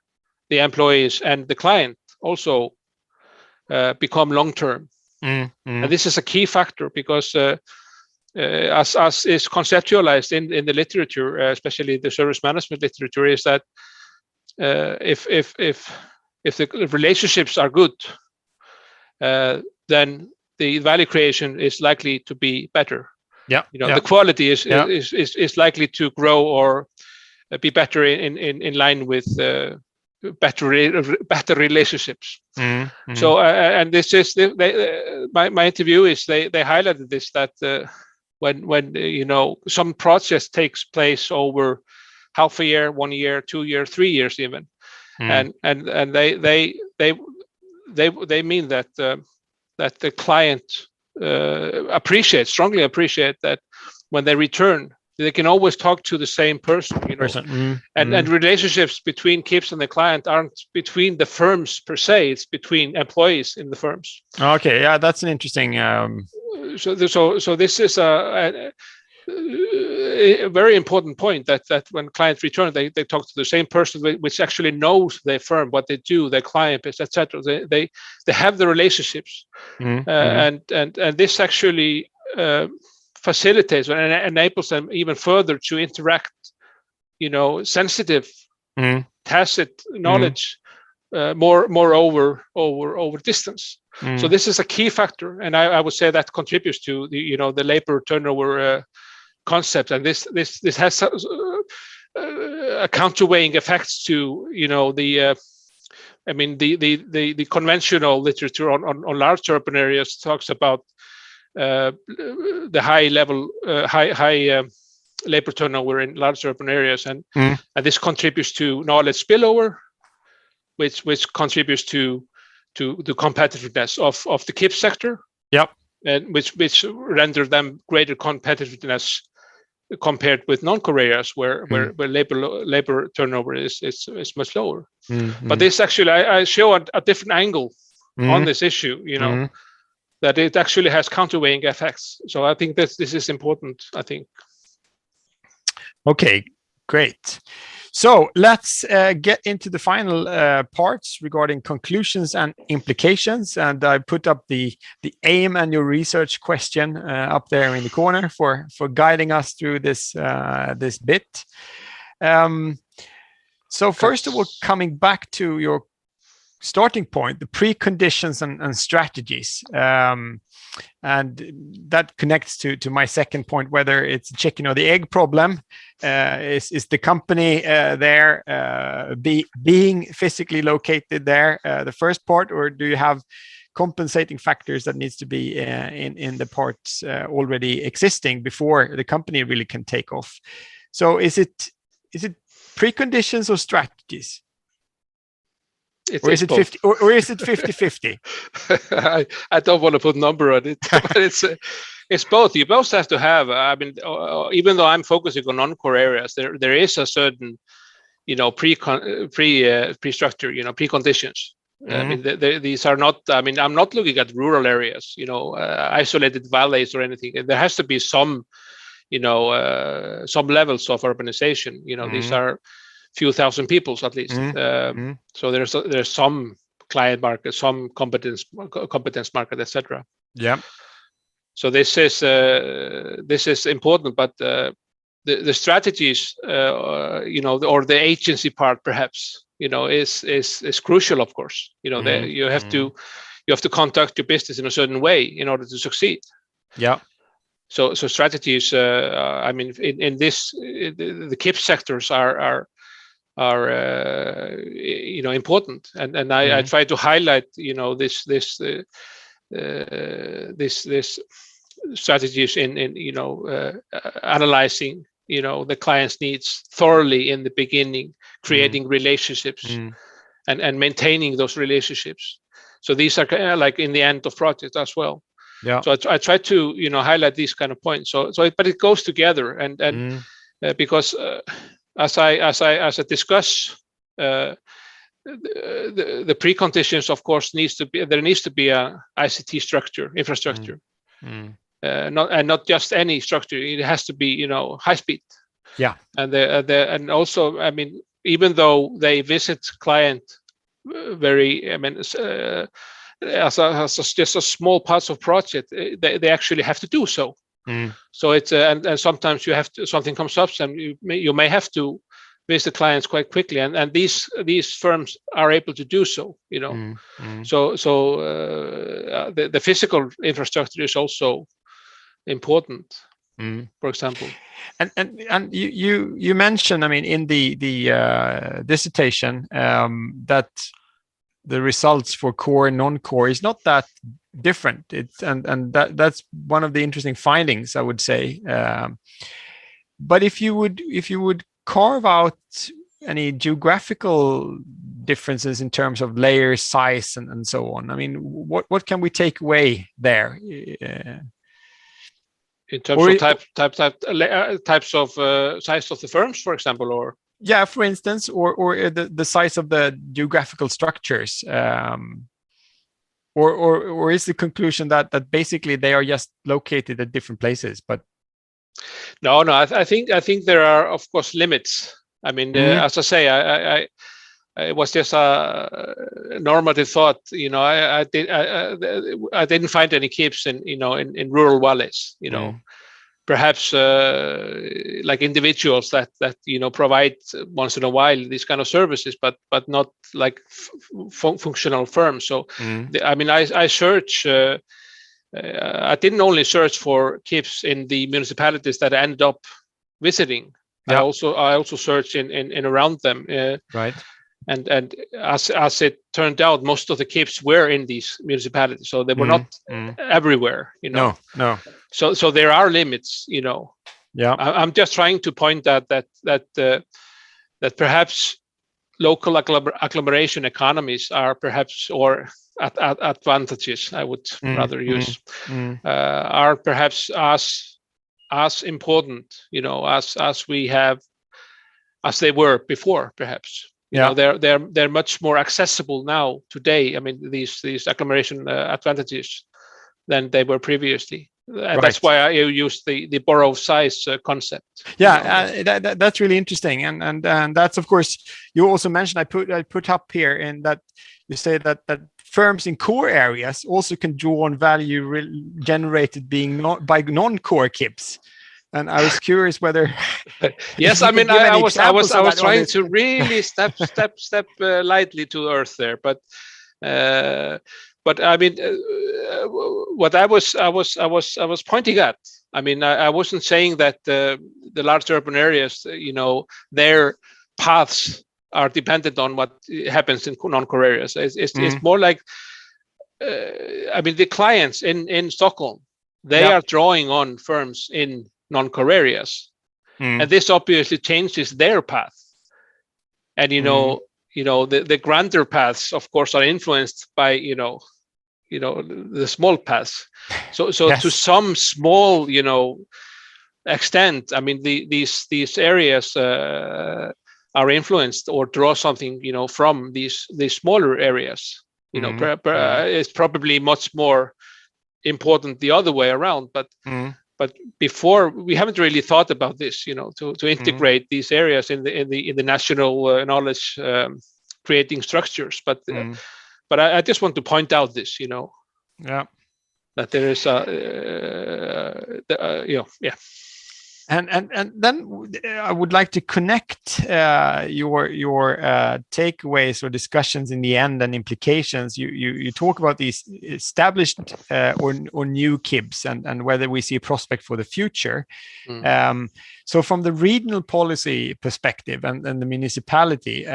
the employees and the client also become long-term. And this is a key factor because as is conceptualized in the literature, especially the service management literature, is that if the relationships are good, then the value creation is likely to be better. The quality is likely to grow or be better in line with better relationships. So and this is my interview is they highlighted this, that when some process takes place over half a year, 1 year, 2 years, 3 years even, and they mean that the client strongly appreciate that when they return, they can always talk to the same person, and relationships between KIPs and the client aren't between the firms per se; it's between employees in the firms. Okay, yeah, that's an interesting. So this is a very important point that when clients return, they talk to the same person which actually knows their firm, what they do, their client base, etc. They have the relationships, and this actually facilitates and enables them even further to interact, sensitive, tacit knowledge more over distance. So this is a key factor, and I would say that contributes to the labor turnover concept, and this has a counterweighing effects to the conventional literature on large urban areas talks about the high labor turnover in large urban areas, and this contributes to knowledge spillover, which contributes to the competitiveness of the KIP sector. Yep. And which render them greater competitiveness compared with non-core areas where labor turnover is much lower. But this actually, I show a different angle on this issue, that it actually has counterweighing effects. So I think this is important, I think. Okay, great. So let's get into the final parts regarding conclusions and implications. And I put up the aim and your research question up there in the corner for guiding us through this bit. So first of all, coming back to your starting point, the preconditions and strategies. And that connects to my second point, whether it's chicken or the egg problem. Is the company there being physically located there the first part, or do you have compensating factors that needs to be in the parts already existing before the company really can take off? So is it preconditions or strategies? Or is it 50 or is it 50-50? I don't want to put a number on it, but it's both. You both have to have. Even though I'm focusing on non-core areas, there is a certain, pre-structure, preconditions. These are not. I'm not looking at rural areas, isolated valleys or anything. There has to be some, some levels of urbanization. These are few thousand people at least. So there's some client market, some competence market, etc. Yeah. So this is important, but the strategies, or the agency part perhaps, is crucial. Of course, you have to conduct your business in a certain way in order to succeed. Yeah. So strategies. In this, the KIP sectors are important, and I try to highlight this strategies in analyzing the client's needs thoroughly in the beginning, creating relationships and maintaining those relationships. So these are like in the end of project as well. Yeah. So I try to highlight these kind of points. But it goes together, and because as I discuss the preconditions, of course, there needs to be a ICT structure, infrastructure, not just any structure. It has to be high speed. Yeah. And also, even though they visit client as just a small parts of project, they actually have to do so. So it's and sometimes you have to, something comes up, and you may have to visit clients quite quickly, and these firms are able to do so. So the physical infrastructure is also important. For example, and you mentioned, in the dissertation that the results for core and non-core is not that different. That's one of the interesting findings, I would say. But if you would carve out any geographical differences in terms of layer size and so on, what can we take away there? In terms of types of size of the firms, for example, or for instance, or the size of the geographical structures, or is the conclusion that basically they are just located at different places? But No, I think there are, of course, limits. I mean, as I say, I it was just a normative thought. I didn't find any keeps in rural valleys. Perhaps like individuals that provide once in a while these kind of services, but not like functional firms. So I search. I didn't only search for keeps in the municipalities that I ended up visiting. I also searched in around them. Right. And as it turned out, most of the keeps were in these municipalities, so they were not everywhere. No. So there are limits. Yeah. I'm just trying to point out that perhaps local agglomeration economies are perhaps, or advantages, I would rather use, are perhaps as important, as they were before, perhaps. They're much more accessible now today. I mean, these agglomeration advantages than they were previously. And that's why I use the borough size concept. That's really interesting, and that's, of course, you also mentioned, I put up here in that you say that firms in core areas also can draw on value generated by non-core KIPs. And I was curious whether. Yes, I mean, I was trying to really step lightly to earth there, but I mean, what I was pointing at. I mean, I wasn't saying that the large urban areas, their paths are dependent on what happens in non-core areas. It's more like, I mean, the clients in Stockholm, they are drawing on firms in non-core areas, and this obviously changes their path. And the grander paths, of course, are influenced by the small paths. So yes. To some small extent, I mean, these areas are influenced or draw something from these smaller areas. It's probably much more important the other way around, but before, we haven't really thought about this, to integrate these areas in the national knowledge creating structures. But I just want to point out this, that there is And then I would like to connect your takeaways or discussions in the end and implications. You talk about these established or new KIBs and whether we see a prospect for the future. So from the regional policy perspective and the municipality,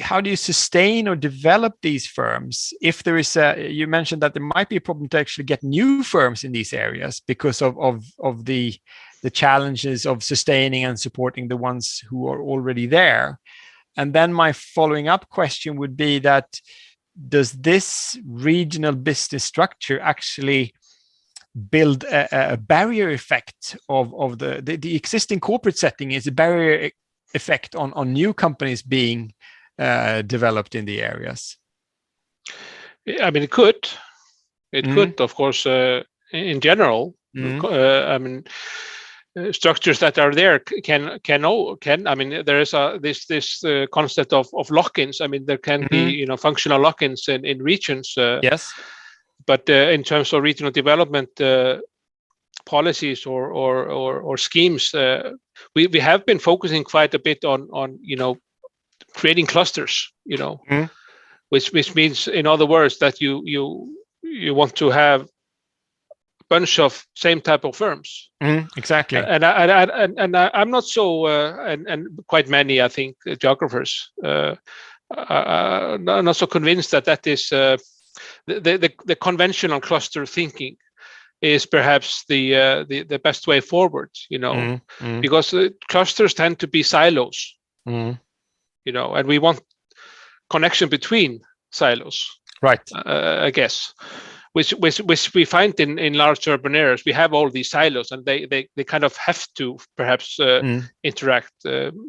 how do you sustain or develop these firms if there is you mentioned that there might be a problem to actually get new firms in these areas because of the challenges of sustaining and supporting the ones who are already there? And then my following up question would be that, does this regional business structure actually build a barrier effect of the existing corporate setting? Is a barrier effect on new companies being developed in the areas? I mean, it could, of course, in general. I mean, structures that are there can. I mean, there is this concept of lock-ins. I mean, there can be functional lock-ins in regions. Yes, but in terms of regional development policies or schemes, we have been focusing quite a bit on creating clusters, which means, in other words, that you want to have a bunch of same type of firms. Exactly. And I'm not so and quite many, I think, geographers are not so convinced that is the conventional cluster thinking is perhaps the best way forward, because clusters tend to be silos, and we want connection between silos, right? I guess, which we find in large urban areas. We have all these silos, and they kind of have to perhaps interact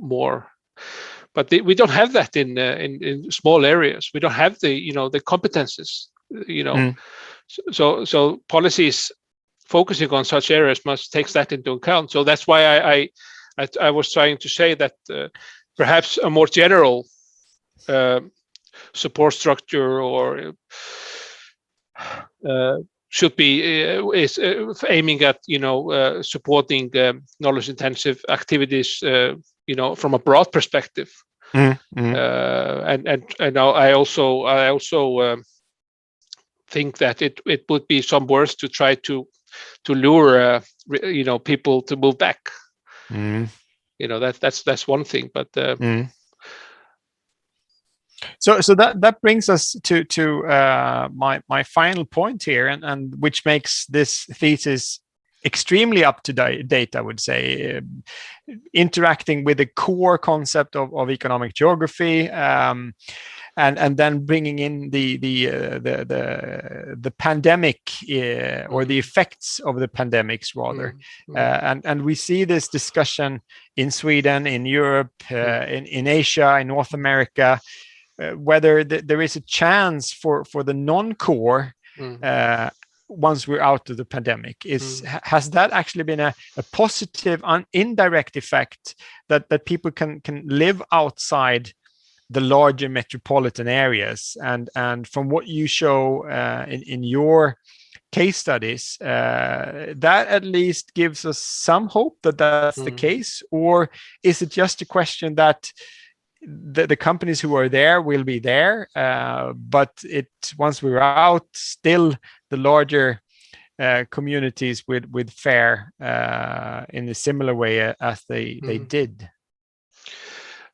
more. But we don't have that in small areas. We don't have the competences, So policies focusing on such areas must take that into account. So that's why I was trying to say that perhaps a more general support structure or should be is aiming at supporting knowledge intensive activities from a broad perspective. And I also think that it would be some worse to try to lure people to move back. That's one thing, but So that brings us to my final point here, and which makes this thesis extremely up to date, I would say, interacting with the core concept of economic geography, and then bringing in the pandemic or the effects of the pandemics rather, and we see this discussion in Sweden, in Europe, in Asia, in North America. Whether there is a chance for the non-core once we're out of the pandemic, has that actually been a positive indirect effect that people can live outside the larger metropolitan areas, and from what you show in your case studies, that at least gives us some hope that that's the case? Or is it just a question that the companies who are there will be there, but once we're out, still the larger communities would fare in a similar way as they did?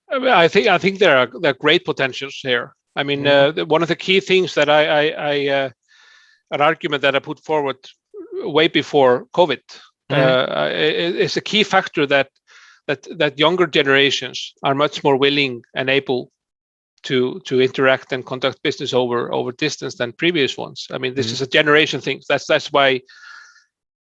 I think there are great potentials here. I mean, one of the key things that an argument that I put forward way before COVID is a key factor that younger generations are much more willing and able to interact and conduct business over distance than previous ones. I mean, this is a generation thing. That's why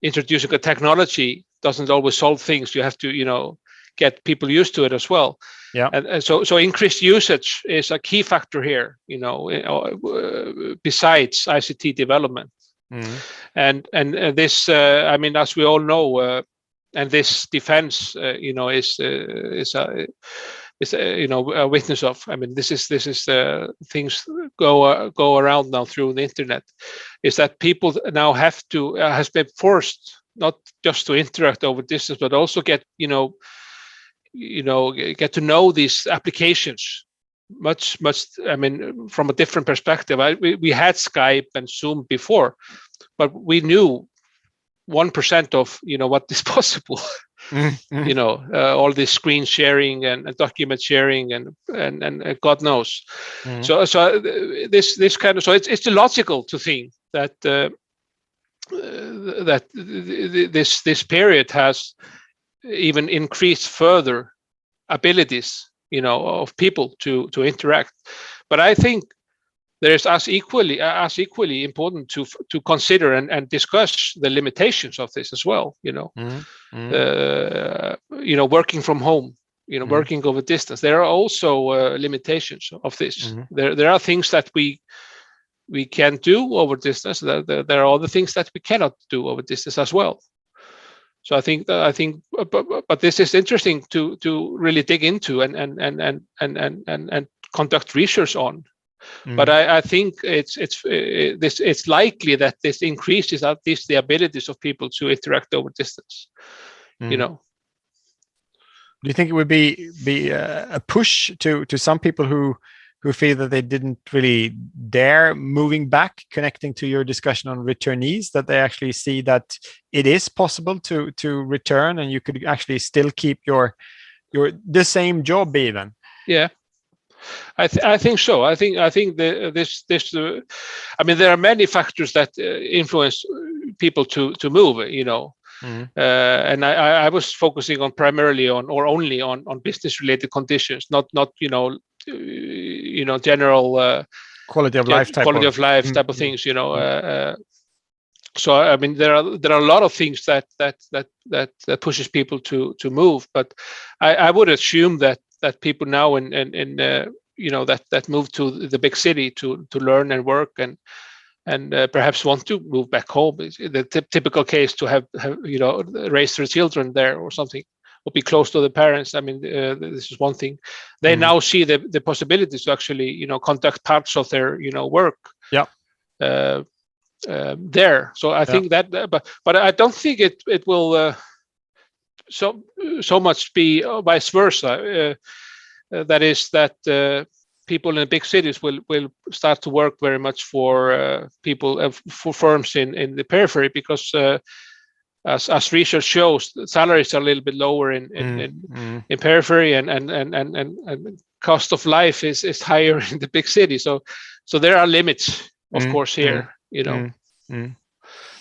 introducing a technology doesn't always solve things. You have to get people used to it as well. Yeah. And so increased usage is a key factor here. Besides ICT development, and this I mean, as we all know. And this defense, is a witness of. I mean, this is things go around now through the internet. Is that people now has been forced not just to interact over distance, but also get to know these applications much. I mean, from a different perspective. We had Skype and Zoom before, but we knew 1% of what is possible. All this screen sharing and document sharing and God knows. So this kind of, so it's illogical to think that this period has even increased further abilities of people to interact. But I think there is as equally important to consider and discuss the limitations of this as well. Working from home, working over distance. There are also limitations of this. There are things that we can do over distance. There are other things that we cannot do over distance as well. So I think, but this is interesting to really dig into and conduct research on. But I think it's likely that this increases at least the abilities of people to interact over distance. Do you think it would be a push to some people who feel that they didn't really dare moving back, connecting to your discussion on returnees, that they actually see that it is possible to return and you could actually still keep the same job even? Yeah. I think so. I think this. I mean, there are many factors that influence people to move. And I was focusing on primarily on or only on business related conditions, not general quality of life type of things. So I mean, there are a lot of things that pushes people to move, but I would assume that people now that move to the big city to learn and work and and perhaps want to move back home. It's the typical case to have raise their children there or something, or be close to the parents. I mean, this is one thing. They now see the possibilities to actually conduct parts of their work. Yeah. There. So I think that, but I don't think it will so much be vice versa. That is that people in the big cities will start to work very much for people for firms in the periphery, because as research shows, salaries are a little bit lower in periphery, and cost of life is higher in the big city. So there are limits, of course, here.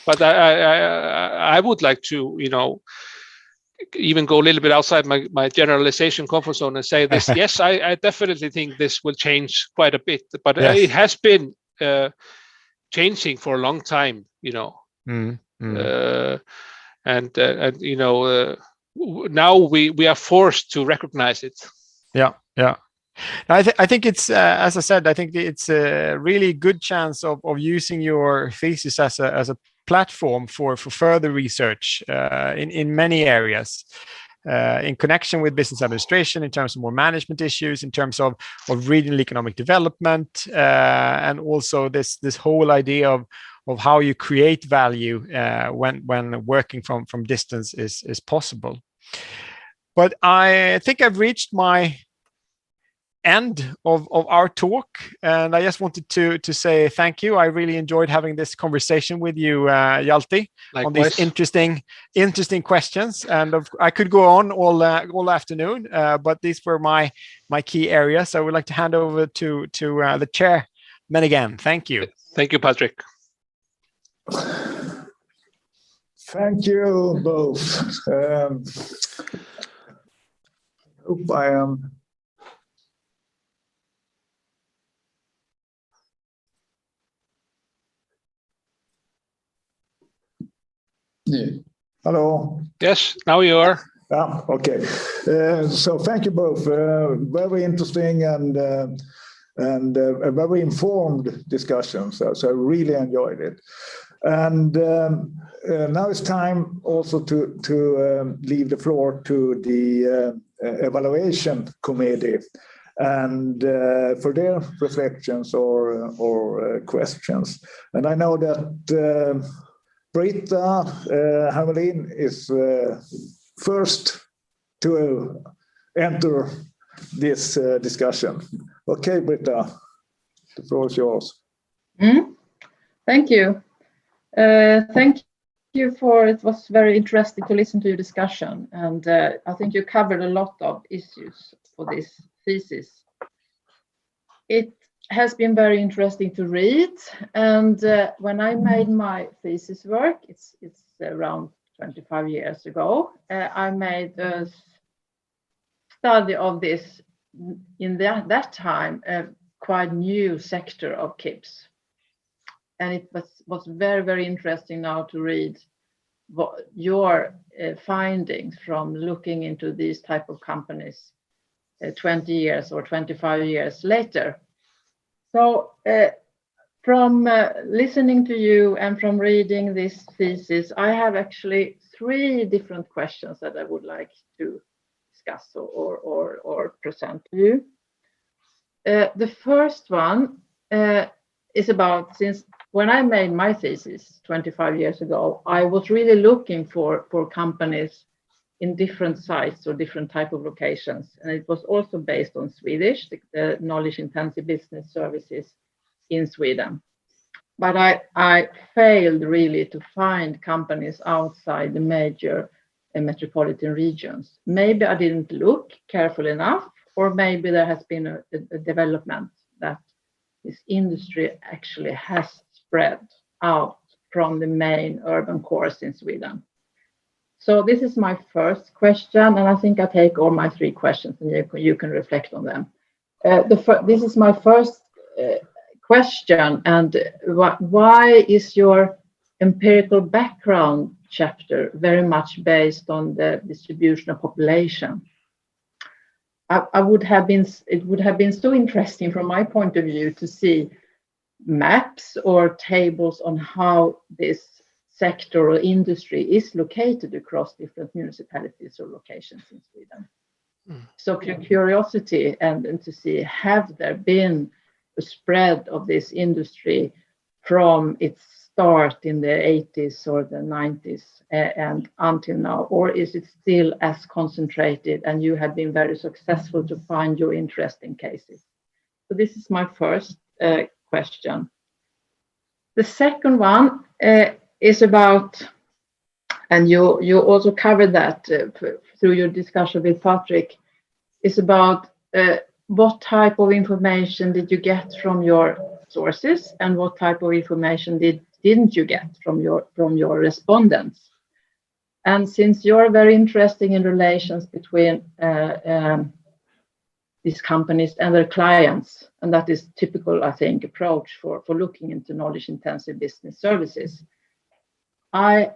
But I would like to even go a little bit outside my generalization comfort zone and say this. Yes, I definitely think this will change quite a bit, but it has been changing for a long time, now we are forced to recognize it. I think it's as I said, I think it's a really good chance of using your thesis as a platform for further research in many areas, in connection with business administration, in terms of more management issues, in terms of regional economic development, and also this whole idea of how you create value when working from distance is possible. But I think I've reached my end of our talk, and I just wanted to say thank you. I really enjoyed having this conversation with you, Hjalti, on these interesting questions. And I could go on all afternoon, but these were my key areas. So I would like to hand over to the chairman again. Thank you. Thank you, Patrik. Thank you both. Hope I am. Hello. Yes, now you are. Okay. So thank you both. Very interesting and a very informed discussion. So I really enjoyed it. And now it's time also to leave the floor to the evaluation committee and for their reflections or questions. And I know that Brita Hermelin is first to enter this discussion. Okay, Brita, the floor is yours. Thank you. Thank you it was very interesting to listen to your discussion, and I think you covered a lot of issues for this thesis. It has been very interesting to read, and when I made my thesis work, it's around 25 years ago, I made a study of this in that time a quite new sector of KIPS, and it was very, very interesting now to read what your findings from looking into these type of companies 20 years or 25 years later. So from listening to you and from reading this thesis, I have actually 3 different questions that I would like to discuss or present to you. The first one is about, since when I made my thesis 25 years ago, I was really looking for companies in different sites or different type of locations. And it was also based on Swedish, the knowledge intensive business services in Sweden. But I failed really to find companies outside the major metropolitan regions. Maybe I didn't look careful enough, or maybe there has been a development that this industry actually has spread out from the main urban cores in Sweden. So this is my first question, and I think I take all my 3 questions and you can reflect on them. This is my first question, and why is your empirical background chapter very much based on the distribution of population? It would have been so interesting from my point of view to see maps or tables on how this sector or industry is located across different municipalities or locations in Sweden. So curiosity and to see, have there been a spread of this industry from its start in the 80s or the 90s and until now, or is it still as concentrated and you have been very successful to find your interesting cases? So this is my first question. The second one is about, and you also covered that through your discussion with Patrik, is about what type of information did you get from your sources and what type of information didn't you get from your respondents? And since you're very interested in relations between these companies and their clients, and that is typical, I think, approach for looking into knowledge-intensive business services, I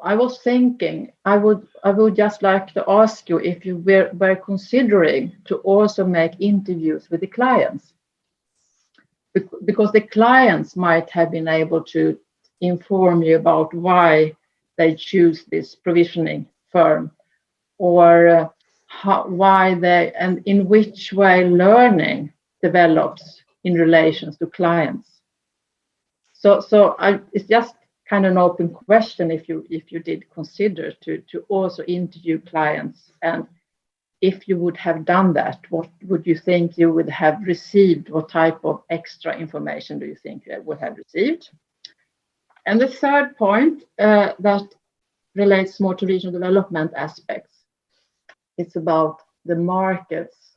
was thinking I would just like to ask you if you were considering to also make interviews with the clients, because the clients might have been able to inform you about why they choose this provisioning firm, or why they and in which way learning develops in relations to clients. So it's just kind of an open question if you did consider to also interview clients, and if you would have done that, what would you think you would have received? What type of extra information do you think you would have received? And the third point that relates more to regional development aspects, it's about the markets,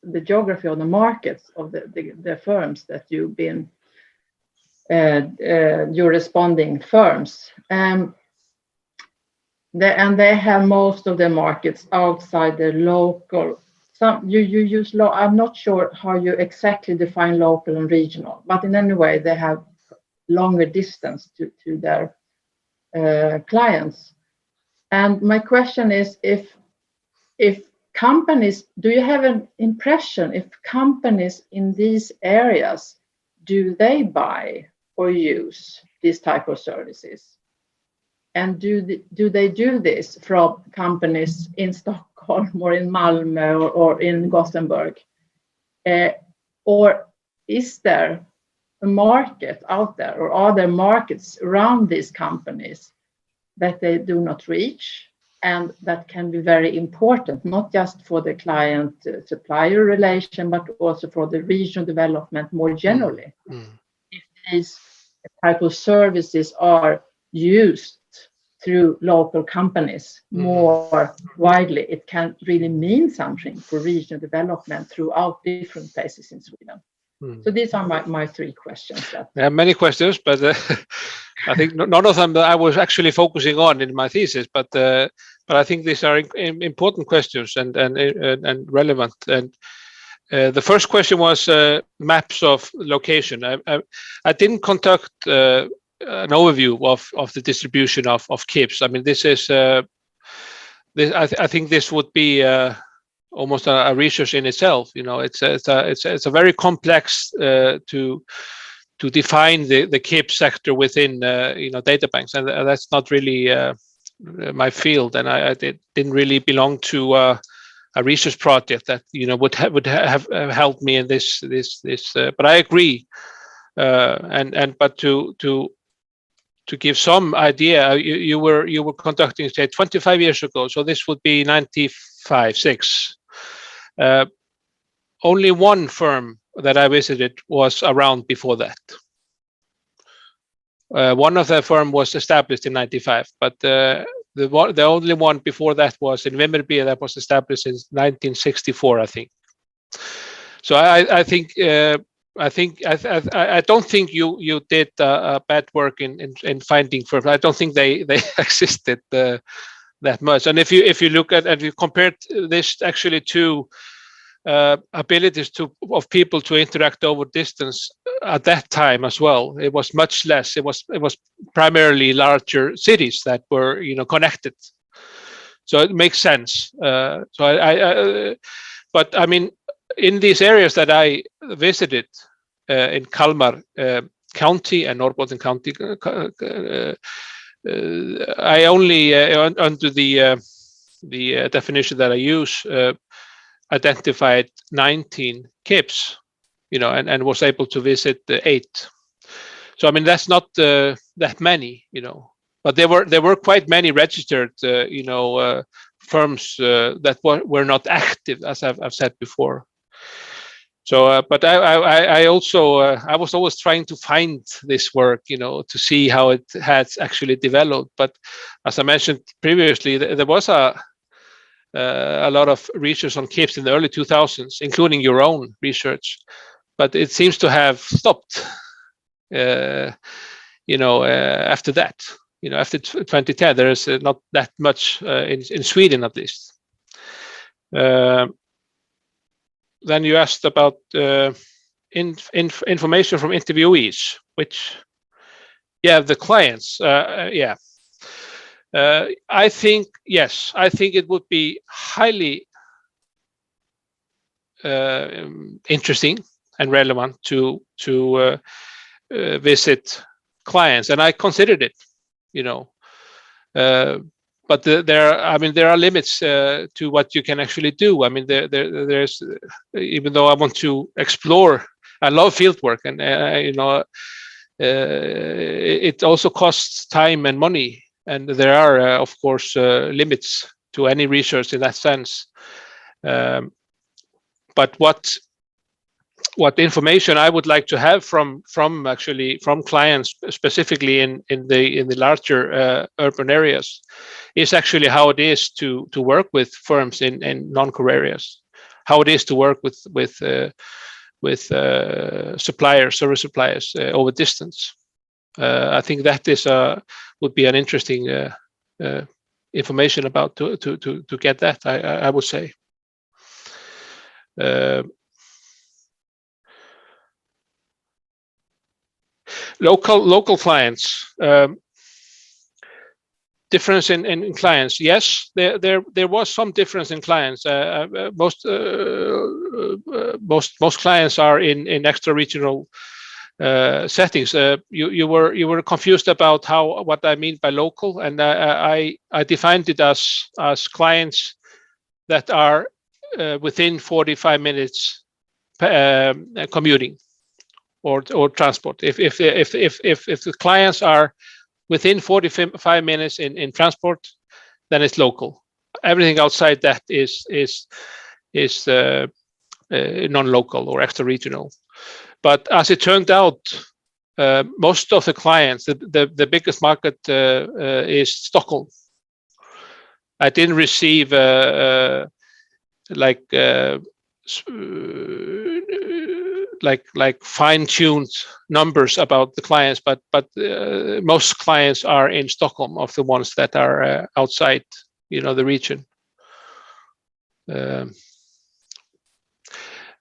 the geography of the markets of the firms that you've been your responding firms. And they have most of the markets outside the local. Some you use I'm not sure how you exactly define local and regional, but in any way they have longer distance to their clients. And my question is, if companies, do you have an impression if companies in these areas, do they buy or use this type of services? And do they do this from companies in Stockholm or in Malmö or in Gothenburg? Or is there a market out there, or are there markets around these companies that they do not reach, and that can be very important, not just for the client-supplier relation, but also for the regional development more generally? If these type of services are used through local companies more widely, it can really mean something for regional development throughout different places in Sweden. So these are my three questions. There are many questions, but I think none of them that I was actually focusing on in my thesis. But I think these are important questions and relevant. And the first question was maps of location. I didn't conduct an overview of the distribution of KIPs. I mean, this is I think this would be almost a research in itself. You know, it's a very complex to define the KIP sector within data banks, and that's not really my field, and I didn't really belong to a research project that would have helped me in this. But I agree, but to give some idea, you were conducting, say, 25 years ago, so this would be 95-6. Only one firm that I visited was around before that. One of the firm was established in 95, but the only one before that was in Vimmerby, that was established in 1964, I think. So I don't think you did bad work in finding firms. I don't think they existed that much. And if you look at, and you compared this actually to abilities of people to interact over distance at that time as well, it was much less. It was primarily larger cities that were connected. So it makes sense. But I mean, in these areas that I visited, in Kalmar County and Norrbotten County. I only under the definition that I use identified 19 KIPs, and was able to visit 8. So I mean that's not that many, but there were quite many registered, firms that were not active, as I've said before. So, but I also I was always trying to find this work, to see how it has actually developed. But as I mentioned previously, there was a lot of research on KIPs in the early 2000s, including your own research, but it seems to have stopped. After that, after 2010, there is not that much in Sweden, at least. Then you asked about information from interviewees, which, the clients. I think, yes, I think it would be highly interesting and relevant to visit clients, and I considered it, but there are limits to what you can actually do. I mean, there's even though I want to explore, I love field work, and it also costs time and money, and there are of course limits to any research in that sense. But what information I would like to have from clients, specifically in the larger urban areas, is actually how it is to work with firms in non-core areas, how it is to work with suppliers, service suppliers over distance. I think that is would be an interesting information about to get that. I would say. Local clients, difference in clients. Yes, there was some difference in clients. Most clients are in extra regional settings. You were confused about what I mean by local, and I defined it as clients that are within 45 minutes commuting or transport. If the clients are within 45 minutes in transport, then it's local. Everything outside that is non-local or extra regional. But as it turned out, most of the clients, the biggest market is Stockholm. I didn't receive like fine-tuned numbers about the clients, but most clients are in Stockholm, of the ones that are outside, the region.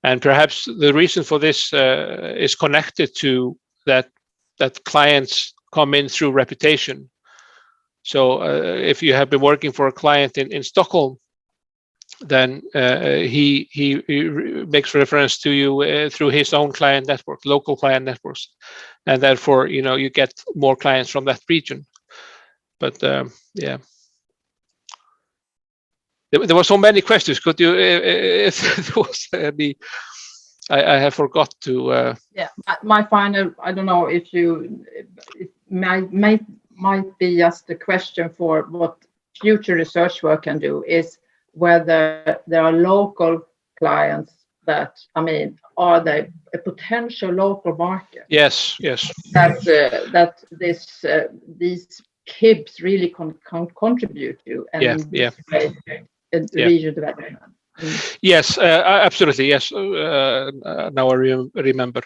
And perhaps the reason for this is connected to that clients come in through reputation. So if you have been working for a client in Stockholm, then he makes reference to you through his own client network, local client networks, and therefore you get more clients from that region. But yeah, there were so many questions. Could you, if there was any, I have forgot to. Yeah, my final. I don't know if it might be just a question for what future research work can do is whether there are local clients that, are they a potential local market? Yes. That these KIBs really can contribute to and regional development. Yes, absolutely. Yes. Now I remember.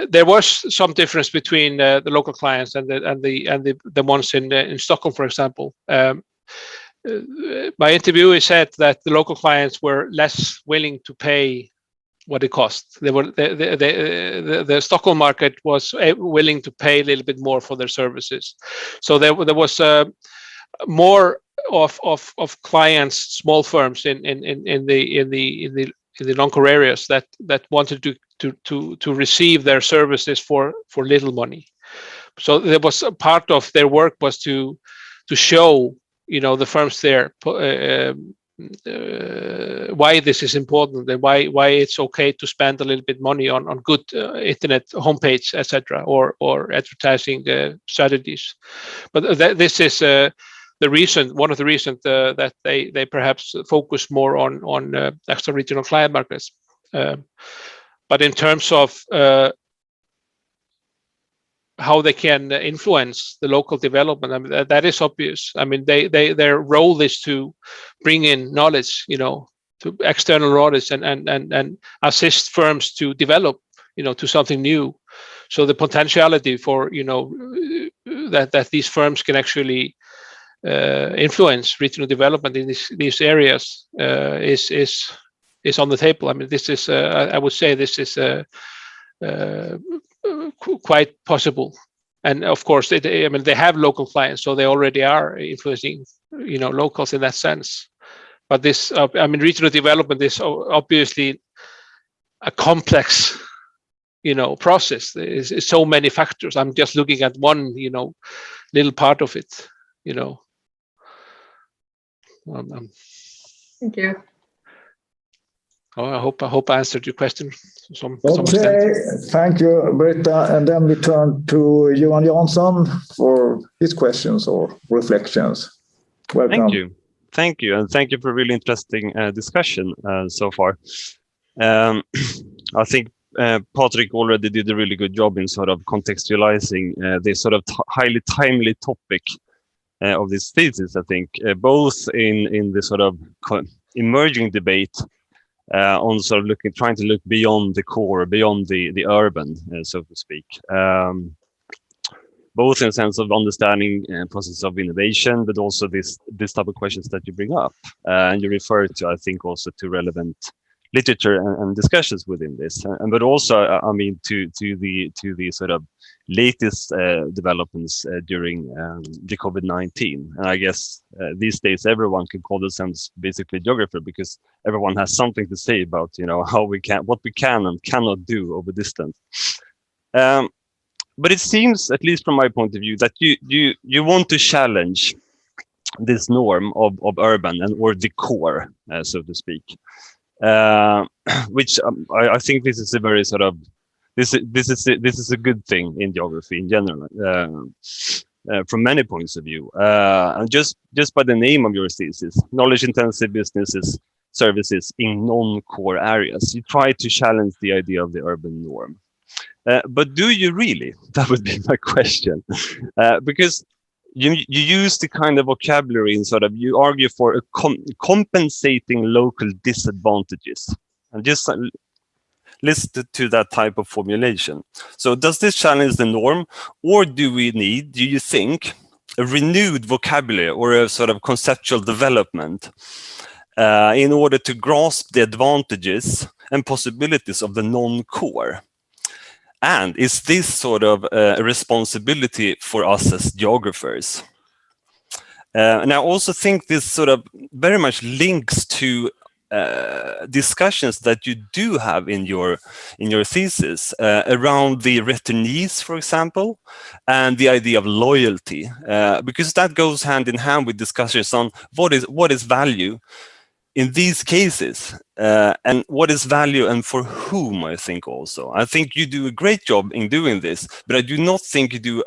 There was some difference between the local clients and the ones in Stockholm, for example. My interviewer said that the local clients were less willing to pay what it cost. The Stockholm market was willing to pay a little bit more for their services. So there was more of clients, small firms in the non-core areas that wanted to receive their services for little money. So there was a part of their work was to show, you know, the firms there why this is important and why it's okay to spend a little bit money on good internet homepage, etc., or advertising strategies. But this is one of the reasons that they perhaps focus more on extra regional client markets. But in terms of how they can influence the local development, I mean, that is obvious. I mean, their role is to bring in knowledge, you know, to external knowledge and assist firms to develop, you know, to something new. So the potentiality for, you know, that these firms can actually influence regional development in these areas is on the table. I mean, this is I would say this is quite possible. And of course, I mean, they have local clients, so they already are influencing, you know, locals in that sense. But this, I mean, regional development is obviously a complex, you know, process. There's so many factors. I'm just looking at one, you know, little part of it, you know. Thank you. Oh, I hope I answered your question to some Okay, extent. thank you, Brita. And then we turn to Johan Jansson for his questions or reflections. Welcome. Thank you, and thank you for a really interesting discussion so far. I think Patrik already did a really good job in sort of contextualizing this sort of highly timely topic of this thesis. I think both in the sort of emerging debate on sort of trying to look beyond the core, beyond the urban, so to speak. Both in the sense of understanding process of innovation, but also this type of questions that you bring up. And you refer to, I think, also to relevant literature and discussions within this. But also, I mean, to the sort of latest developments during the COVID-19. And I guess these days everyone can call themselves basically geographer, because everyone has something to say about, you know, what we can and cannot do over distance. But it seems, at least from my point of view, that you want to challenge this norm of urban or the core, so to speak, which I think this is a very sort of this is a good thing in geography in general, from many points of view. And just by the name of your thesis, knowledge-intensive businesses, services in non-core areas, you try to challenge the idea of the urban norm. But do you really? That would be my question. Because you use the kind of vocabulary and sort of, you argue for compensating local disadvantages. And just listen to that type of formulation. So does this challenge the norm, or do you think, a renewed vocabulary or a sort of conceptual development in order to grasp the advantages and possibilities of the non-core? And is this sort of a responsibility for us as geographers? And I also think this sort of very much links to discussions that you do have in your thesis around the returnees, for example, and the idea of loyalty, because that goes hand in hand with discussions on what is value in these cases, and what is value and for whom. I think you do a great job in doing this, but I do not think you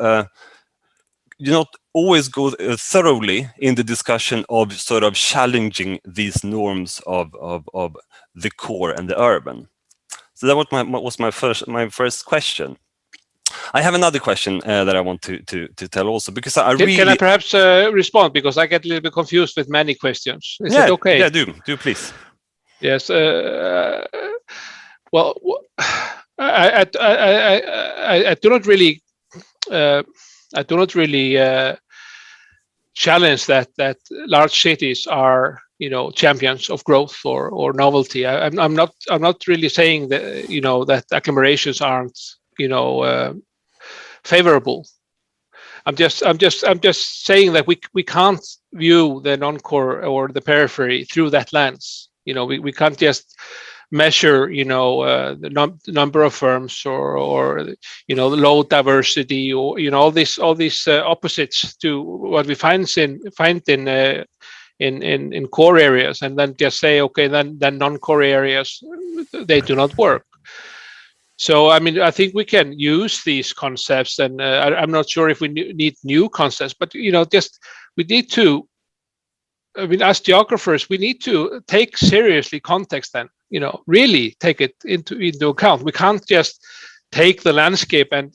not always go thoroughly in the discussion of sort of challenging these norms of the core and the urban. So that was my first question. I have another question that I want to tell also, because Can I perhaps respond, because I get a little bit confused with many questions. Is it okay? Yeah, do please. Yes. Well, I do not really. I do not really challenge that large cities are, you know, champions of growth or novelty. I'm not really saying that, you know, that agglomerations aren't, you know, favorable. I'm just saying that we can't view the non-core or the periphery through that lens. You know, we can't just measure, the number of firms or low diversity, or all these opposites to what we find in core areas, and then just say, okay, then non-core areas, they do not work. So I think we can use these concepts, and I'm not sure if we need new concepts, but we need to. As geographers, we need to take seriously context, and really take it into account. We can't just take the landscape and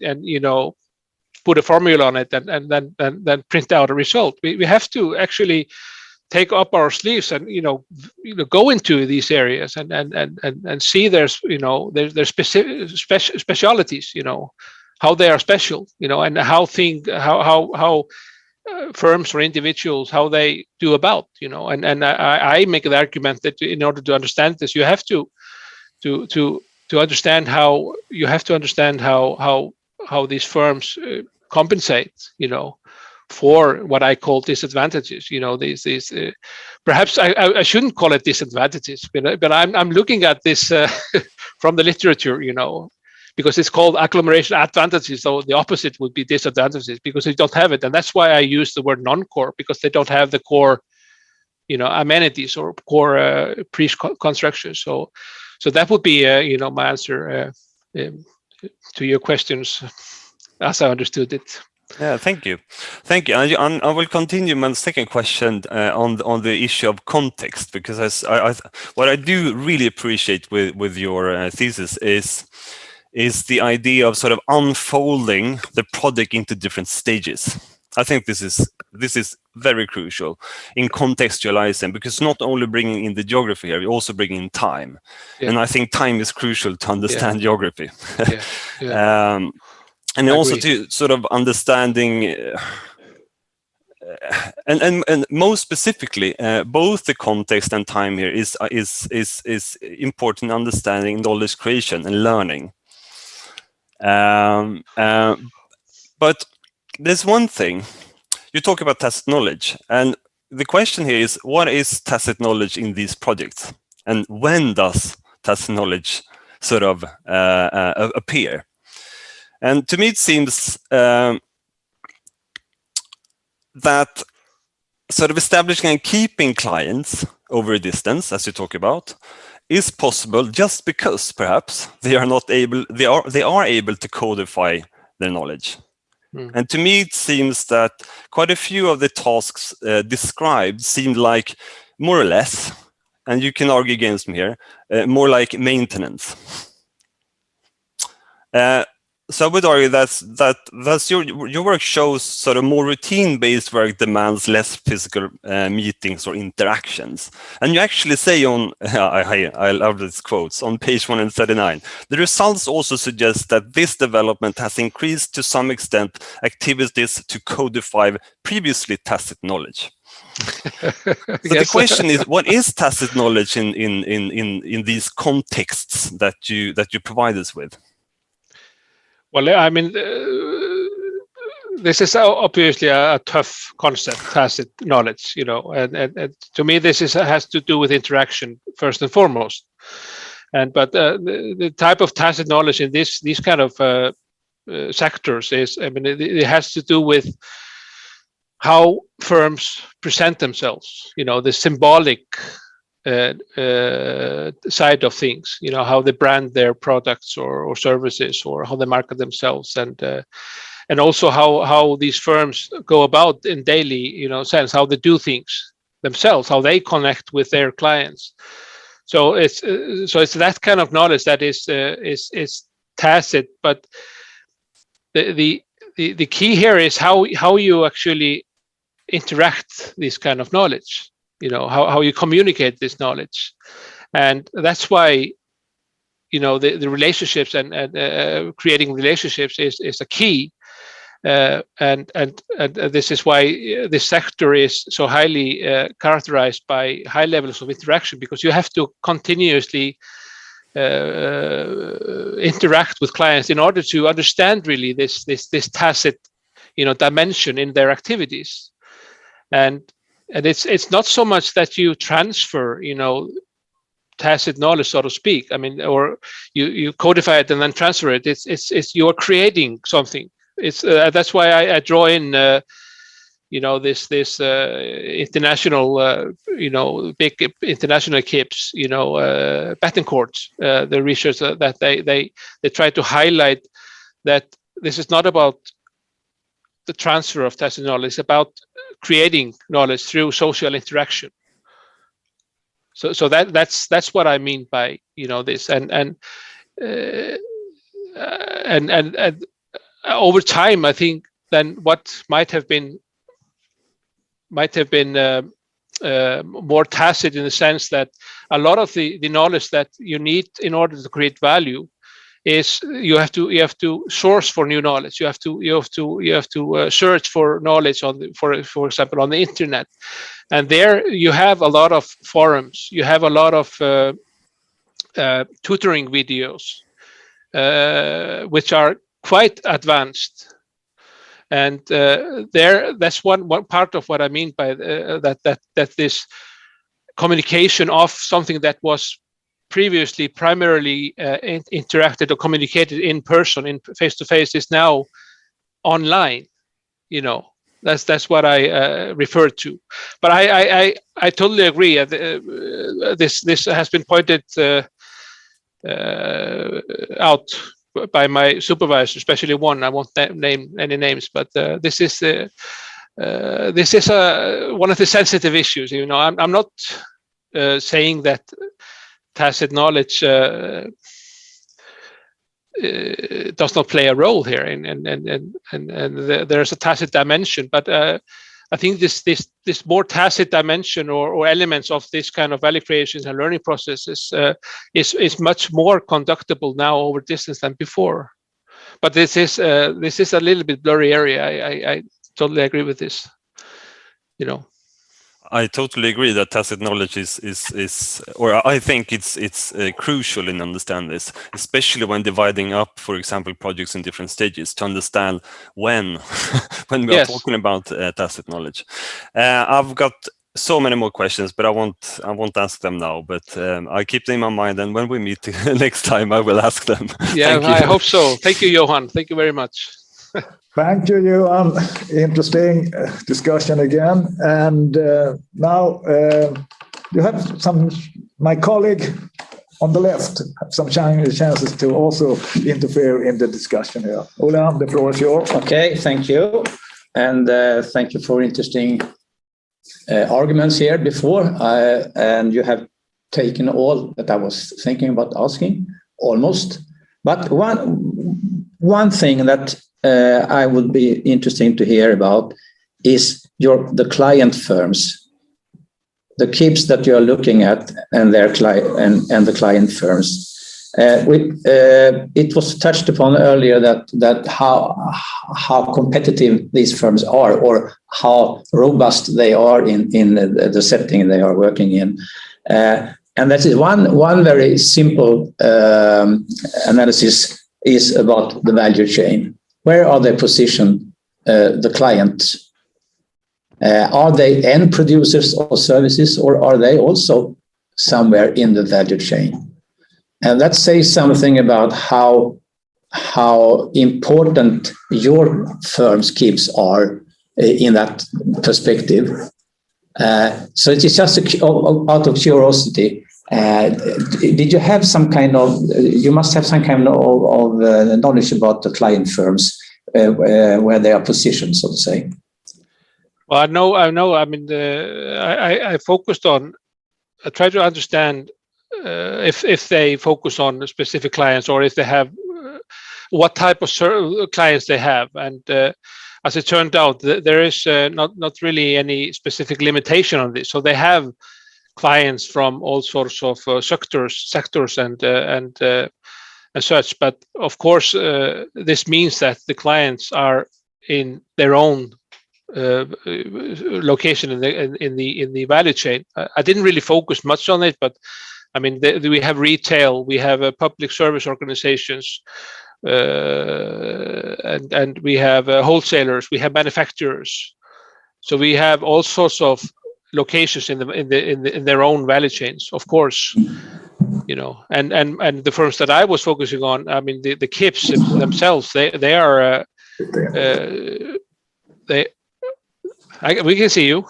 put a formula on it and then print out a result. We have to actually take up our sleeves and go into these areas and see there's specific specialities, how they are special, and how firms or individuals, how they do about, and I make the argument that in order to understand this, you have to understand how these firms compensate, for what I call disadvantages. These perhaps I shouldn't call it disadvantages, but I'm looking at this from the literature, because it's called agglomeration advantages. So the opposite would be disadvantages, because they don't have it. And that's why I use the word non-core, because they don't have the core, amenities or core pre-construction. So that would be, my answer to your questions, as I understood it. Yeah, thank you. I will continue my second question on the issue of context, because what I do really appreciate with your thesis is the idea of sort of unfolding the project into different stages. I think this is very crucial in contextualizing, because not only bringing in the geography here, we also bring in time. Yeah. And I think time is crucial to understand geography. Yeah. And also to sort of understanding, and most specifically, both the context and time here is important in understanding knowledge creation and learning. But there's one thing, you talk about tacit knowledge, and the question here is, what is tacit knowledge in these projects, and when does tacit knowledge sort of appear? And to me, it seems that sort of establishing and keeping clients over a distance, as you talk about, is possible just because perhaps they are able to codify their knowledge. And to me, it seems that quite a few of the tasks described seemed like, more or less, and you can argue against me here, more like maintenance. So I would argue that's your work shows sort of more routine-based work demands less physical meetings or interactions. And you actually say on, I love these quotes, on page 139, the results also suggest that this development has increased to some extent activities to codify previously tacit knowledge. So the question is, what is tacit knowledge in these contexts that you provide us with? Well, I mean, this is obviously a tough concept, tacit knowledge, and to me, this has to do with interaction first and foremost. But the type of tacit knowledge in these kind of sectors is, it has to do with how firms present themselves, the symbolic side of things, how they brand their products or services, or how they market themselves, and also how these firms go about in daily sense, how they do things themselves, how they connect with their clients. So it's that kind of knowledge that is tacit, but the key here is how you actually interact this kind of knowledge. How you communicate this knowledge, and that's why the relationships and creating relationships is a key, and this is why this sector is so highly characterized by high levels of interaction, because you have to continuously interact with clients in order to understand really this tacit dimension in their activities. And it's not so much that you transfer, tacit knowledge, so to speak. I mean, or you codify it and then transfer it. It's you're creating something. It's that's why I draw in this international big international KIPs, Bettencourt, the research that they try to highlight that this is not about the transfer of tacit knowledge, it's about creating knowledge through social interaction. So that's what I mean by this, and over time, I think then what might have been more tacit, in the sense that a lot of the knowledge that you need in order to create value is you have to source for new knowledge. You have to search for knowledge for example on the internet, and there you have a lot of forums. You have a lot of tutoring videos, which are quite advanced. And that's one part of what I mean by that this communication of something that was previously primarily interacted or communicated in person, in face-to-face, is now online. That's what I referred to. But I totally agree. This has been pointed out by my supervisor, especially one. I won't name any names, but this is one of the sensitive issues. I'm not saying that tacit knowledge does not play a role here, and there's a tacit dimension, but I think this more tacit dimension or elements of this kind of value creation and learning process is much more conductible now over distance than before. But this is a little bit blurry area. I totally agree with this. I totally agree that tacit knowledge is or I think it's crucial in understand this, especially when dividing up, for example, projects in different stages, to understand when we are talking about tacit knowledge. I've got so many more questions, but I won't ask them now. But I keep them in my mind, and when we meet next time, I will ask them. Yeah, I hope so. Thank you, Johan. Thank you very much. Thank you, Johan. Interesting discussion again. And now you have my colleague on the left, have some chances to also interfere in the discussion here. Ola, the floor is yours. Okay, thank you. And thank you for interesting arguments here before. And you have taken all that I was thinking about asking, almost. But one thing that I would be interesting to hear about is the client firms, the KIPs that you are looking at, and their and the client firms. It was touched upon earlier that how competitive these firms are, or how robust they are in the setting they are working in. And that is one very simple analysis is about the value chain. Where are they positioned, the clients? Are they end producers of services, or are they also somewhere in the value chain? And that says something about how important your firm's KIPs are in that perspective. So it is just out of curiosity. Did you have some kind of? You must have some kind of knowledge about the client firms, where they are positioned, so to say. Well, I know. I mean, I focused on. I try to understand if they focus on specific clients, or if they have what type of clients they have, and as it turned out, there is not really any specific limitation on this. So they have clients from all sorts of sectors and such. But of course, this means that the clients are in their own location in the value chain. I didn't really focus much on it, but I mean, we have retail, we have public service organizations, and we have wholesalers, we have manufacturers. So we have all sorts of locations in their own value chains, of course. you know, and the firms that I was focusing on, I mean, the KIPs themselves, they are we can see you.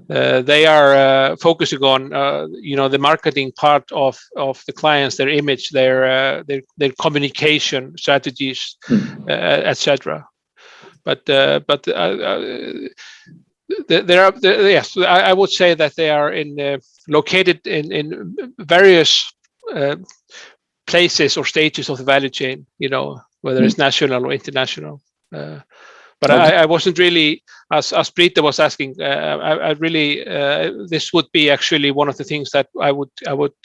They are focusing on you know, the marketing part of the clients, their image, their communication strategies, etc. But there are yes, I would say that they are located in various places or stages of the value chain, you know, whether it's national or international. But okay. I wasn't really, as Brita was asking, I really, this would be actually one of the things that I would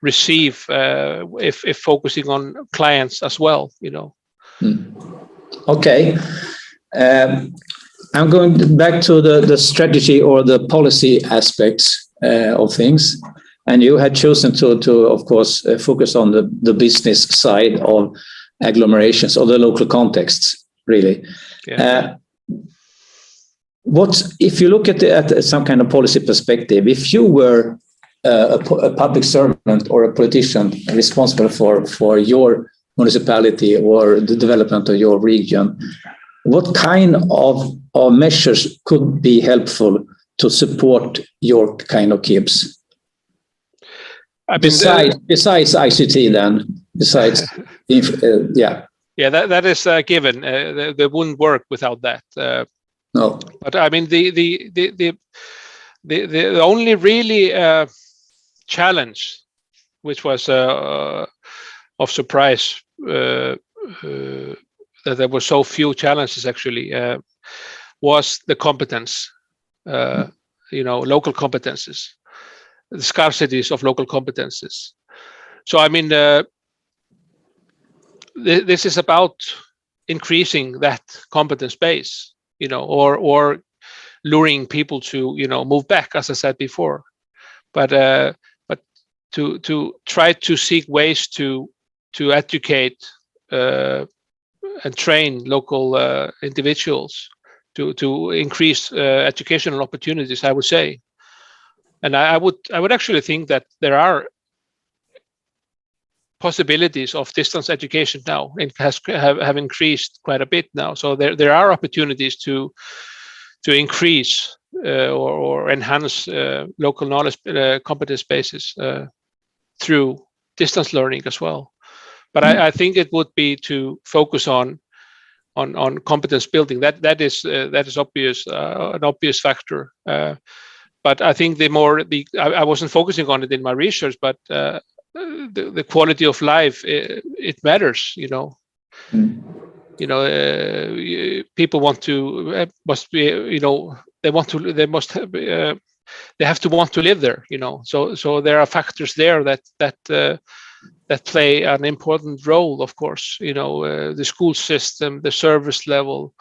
receive if focusing on clients as well, you know. Okay. I'm going back to the strategy or the policy aspects of things. And you had chosen to of course, focus on the business side of agglomerations or the local contexts, really. Yeah. If you look at some kind of policy perspective, if you were a public servant or a politician responsible for your municipality or the development of your region, what kind of measures could be helpful to support your kind of KIBs? Besides ICT, then besides, yeah. Yeah, that is given. They wouldn't work without that. No. But I mean, the only really challenge, which was of surprise, that there were so few challenges actually, was the competence. You know, local competences, the scarcities of local competences. So I mean, this is about increasing that competence base, you know, or luring people to, you know, move back, as I said before, but to try to seek ways to educate and train local individuals to increase educational opportunities, I would say. And I would actually think that there are possibilities of distance education now. It have increased quite a bit now. So there are opportunities to increase or enhance local knowledge competence bases through distance learning as well. But I think it would be to focus on competence building. That is obvious, an obvious factor. But I think I wasn't focusing on it in my research, but the quality of life, it matters, you know. You know, people want to must be, you know, they have to want to live there, you know. So there are factors there that play an important role, of course, you know, the school system, the service level,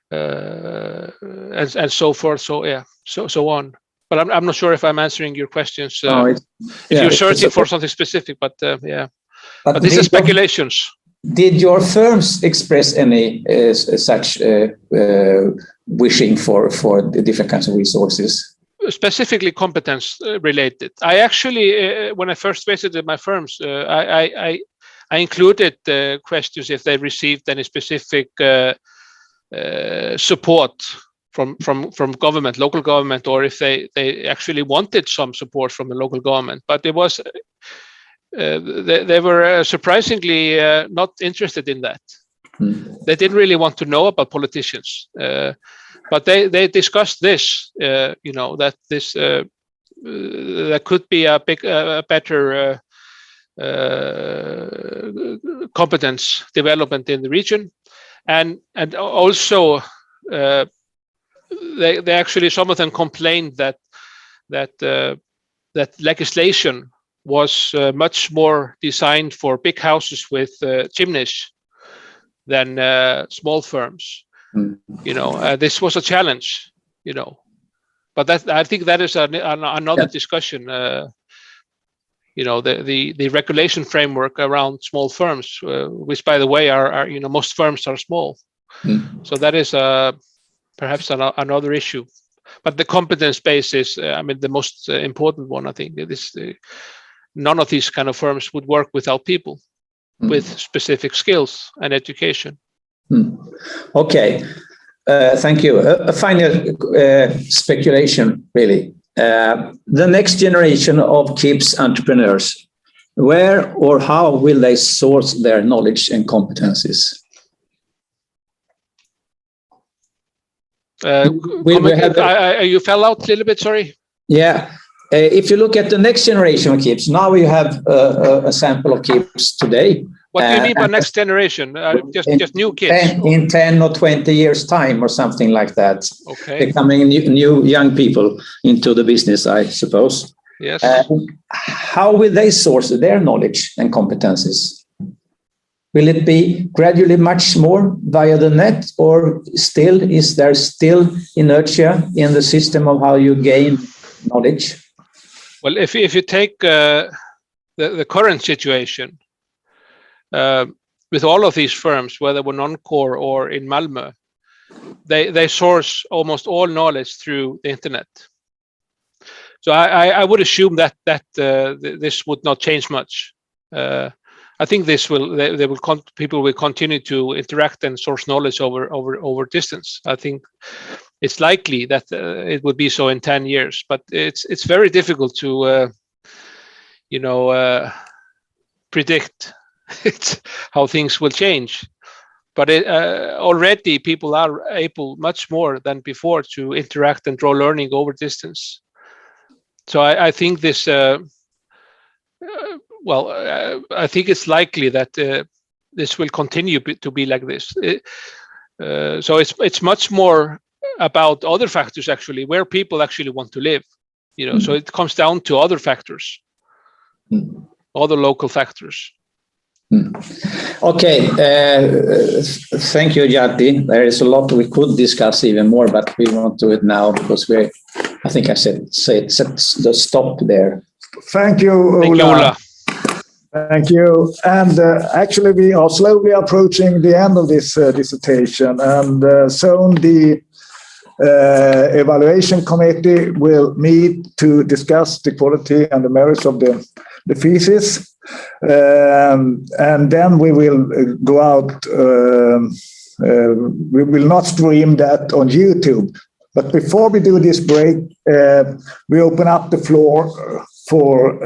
and so forth. So yeah, so on. But I'm not sure if I'm answering your questions. If you're searching for something specific, but yeah. But this is speculations. Did your firms express any such wishing for the different kinds of resources? Specifically competence related. I actually, when I first visited my firms, I included questions if they received any specific support from government, local government, or if they actually wanted some support from the local government. But it was they were surprisingly not interested in that. They didn't really want to know about politicians, but they discussed this. You know, that this there could be a better competence development in the region, and also. They actually, some of them complained that legislation was much more designed for big houses with chimneys than small firms. You know, this was a challenge. You know, but I think that is another discussion. You know, the regulation framework around small firms, which, by the way, are you know, most firms are small. So that is perhaps another issue, but the competence base is, I mean, the most important one. I think none of these kind of firms would work without people with specific skills and education. Okay, thank you. A final speculation, really. The next generation of KIPS entrepreneurs, where or how will they source their knowledge and competencies? You fell out a little bit, sorry. Yeah. If you look at the next generation of KIPS, now we have a sample of KIPS today. What do you mean by next generation? Just new kids? In 10 or 20 years' time or something like that. Okay. They're coming new young people into the business, I suppose. Yes. How will they source their knowledge and competencies? Will it be gradually much more via the net, or is there still inertia in the system of how you gain knowledge? Well, if you take the current situation, with all of these firms, whether we're non-core or in Malmö, they source almost all knowledge through the internet. So I would assume that this would not change much. I think people will continue to interact and source knowledge over distance. I think it's likely that it would be so in 10 years, but it's very difficult to predict how things will change. But already people are able much more than before to interact and draw learning over distance. So I think this. I think it's likely that this will continue to be like this. So it's much more about other factors, actually, where people actually want to live. So it comes down to other factors, other local factors. Okay, thank you, Hjalti. There is a lot we could discuss even more, but we won't do it now because I think I said the stop there. Thank you, Ola. Thank you, Ola. Thank you. And actually, we are slowly approaching the end of this dissertation, and soon the evaluation committee will meet to discuss the quality and the merits of the thesis. And then we will go out. We will not stream that on YouTube. But before we do this break, we open up the floor for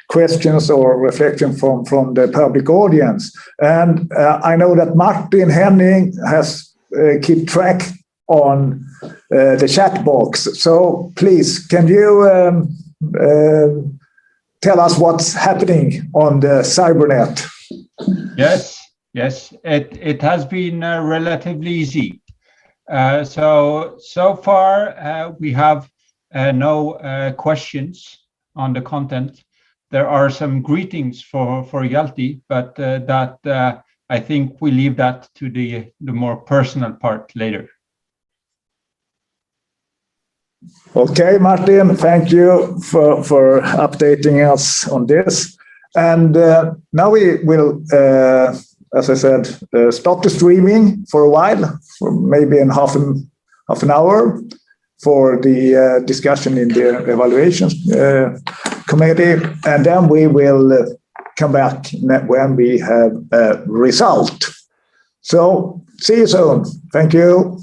questions or reflection from the public audience. And I know that Martin Henning has kept track on the chat box. So please, can you tell us what's happening on the cybernet? Yes, it has been relatively easy. So far we have no questions on the content. There are some greetings for Hjalti, but that I think we leave that to the more personal part later. Okay, Martin, thank you for updating us on this. And now we will, as I said, stop the streaming for a while, for maybe in half an hour, for the discussion in the evaluations committee. And then we will come back when we have a result. So see you soon. Thank you.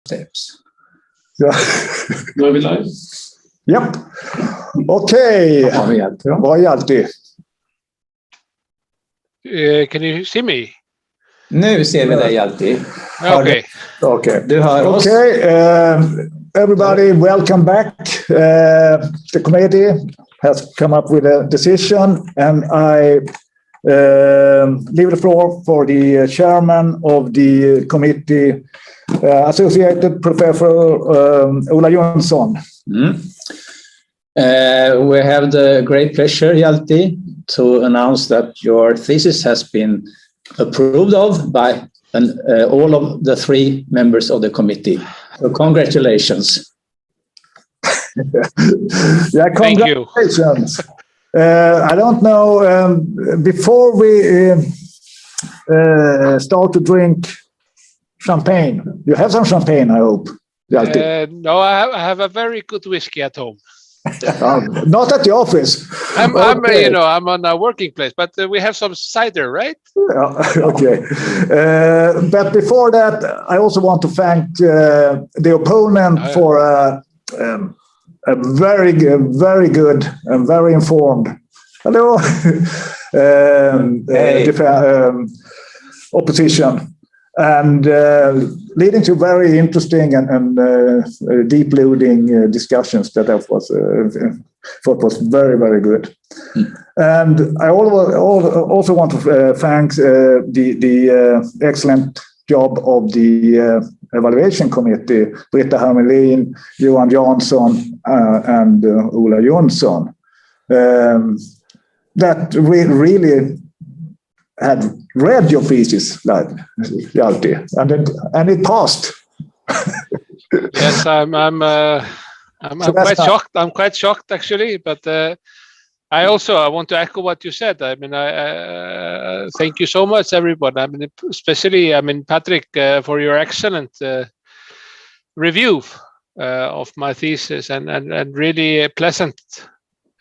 steps. Ja. Då är vi live. Japp. Okej. Bra Hjalti. Can you see me? Nu ser vi dig, Hjalti. Okay. Okay. Du hör oss. Okay. Everybody, welcome back. The committee has come up with a decision, and I leave the floor for the chairman of the committee, Associated Professor Ola Jonsson. We have the great pleasure, Hjalti, to announce that your thesis has been approved of by all of the 3 members of the committee. So congratulations. Yeah, congratulations. I don't know, before we start to drink champagne, you have some champagne, I hope. No, I have a very good whiskey at home. Not at the office. I'm on a working place, but we have some cider, right? Okay. But before that, I also want to thank the opponent for a very good and very informed. Hello. Opposition. And leading to very interesting and deep-loading discussions that I thought was very, very good. And I also want to thank the excellent job of the evaluation committee, Brita, Hermelin, Johan, Jansson, and Ola Jonsson. That really had read your thesis, Hjalti, and it passed. Yes, I'm quite shocked. I'm quite shocked actually, but I want to echo what you said. I mean, I thank you so much, everyone. I mean, especially, Patrik, for your excellent review of my thesis and really pleasant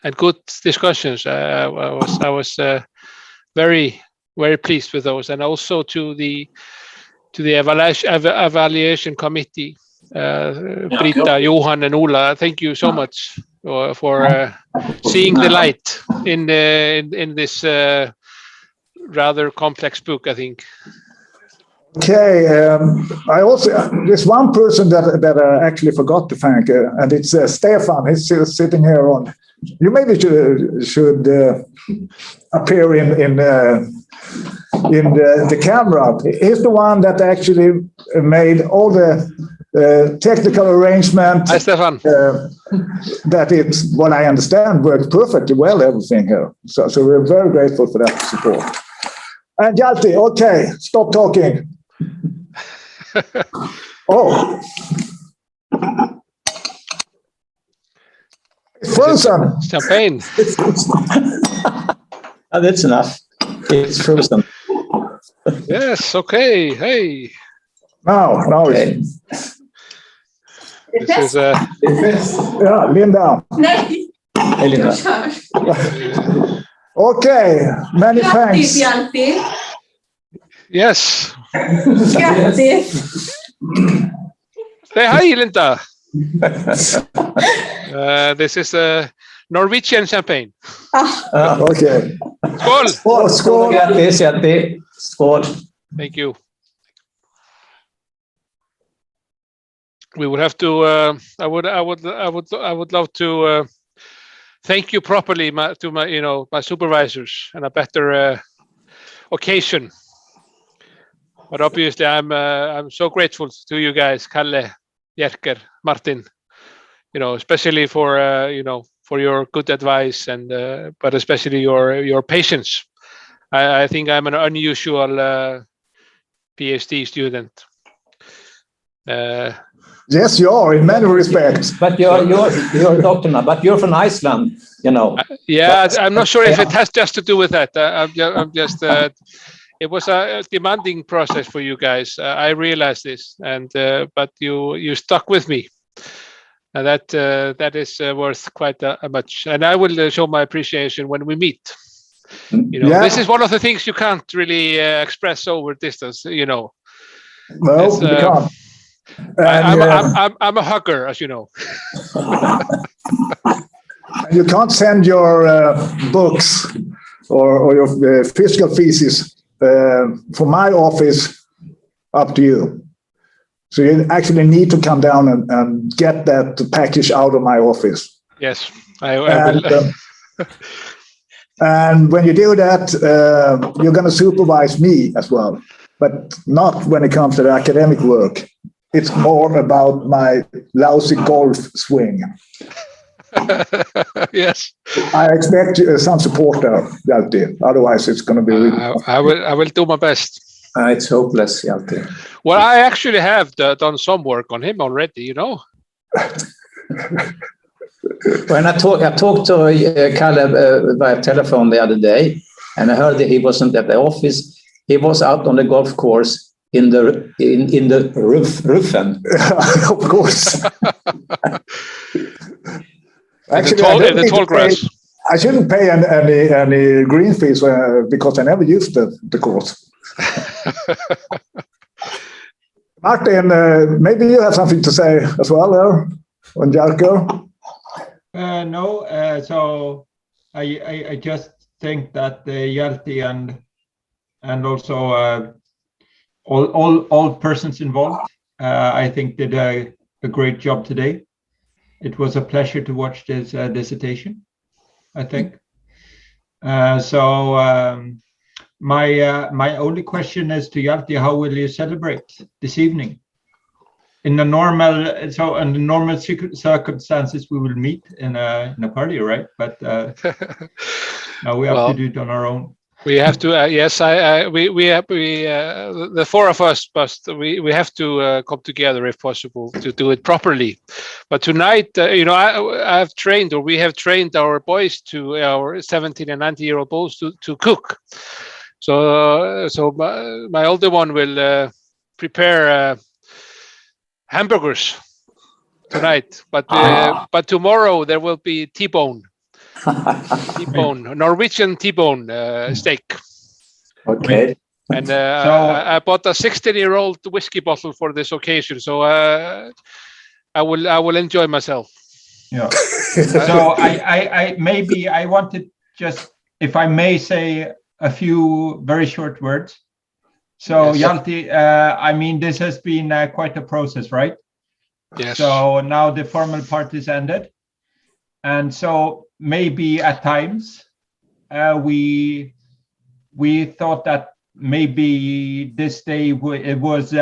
and good discussions. I was very pleased with those, and also to the evaluation committee, Brita, Johan, and Ola. Thank you so much for seeing the light in this rather complex book, I think. Okay, there's one person that I actually forgot to thank, and it's Stefan. He's sitting here on. You maybe should appear in the camera. He's the one that actually made all the technical arrangement. Hi, Stefan. That it's what I understand worked perfectly well. Everything here. So we're very grateful for that support. And Hjalti, okay, stop talking. Oh. It's frozen. Champagne. That's enough. It's frozen. Yes, okay. Hey. Now okay. This is yeah, Linda. Nej. Hey, Linda. Okay, many thanks. Hjalti. Yes. Grattis. Say hi, Linda. This is Norwegian champagne. Okay. Skål. Skål. Grattis, Hjalti. Skål. Thank you. We would have to. I would love to thank you properly to my supervisors and a better occasion. But obviously, I'm so grateful to you guys, Kalle, Jerker, Martin. Especially for for your good advice and but especially your patience. I think I'm an unusual PhD student. Yes, you are in many respects. But you're a doctor now. But you're from Iceland, Yeah, I'm not sure if it has just to do with that. I'm just. It was a demanding process for you guys. I realized this, and but you stuck with me, and that is worth quite much. And I will show my appreciation when we meet. This is one of the things you can't really express over distance. No, you can't. I'm a hugger, as you know. You can't send your books or your physical thesis from my office up to you. So you actually need to come down and get that package out of my office. Yes, I will. And when you do that, you're going to supervise me as well, but not when it comes to the academic work. It's more about my lousy golf swing. Yes. I expect some support there, Hjalti. Otherwise, it's going to be really I will do my best. It's hopeless, Hjalti. Well, I actually have done some work on him already, you know. When I talked to Kalle by telephone the other day, and I heard that he wasn't at the office. He was out on the golf course in the roofen. Of course. Actually, the tall grass. I shouldn't pay any green fees because I never used the course. Martin, maybe you have something to say as well there on Jarko? No, so I just think that Hjalti and also all persons involved, I think did a great job today. It was a pleasure to watch this dissertation, I think. My only question is to Hjalti: how will you celebrate this evening? In the normal, under normal circumstances, we will meet in a party, right? But now we have to do it on our own. We have to. Yes, the four of us, but we have to come together if possible to do it properly. But tonight, I have trained, or we have trained our boys, our 17 and 19-year-old boys to cook. So my older one will prepare hamburgers tonight, but tomorrow there will be T-bone. Norwegian T-bone steak. Okay. And I bought a 16-year-old whiskey bottle for this occasion, so I will enjoy myself. Yeah. So I wanted just, if I may, say a few very short words. So yes. Hjalti, I mean, this has been quite a process, right? Yes. So now the formal part is ended, and so maybe at times we thought that maybe this day it was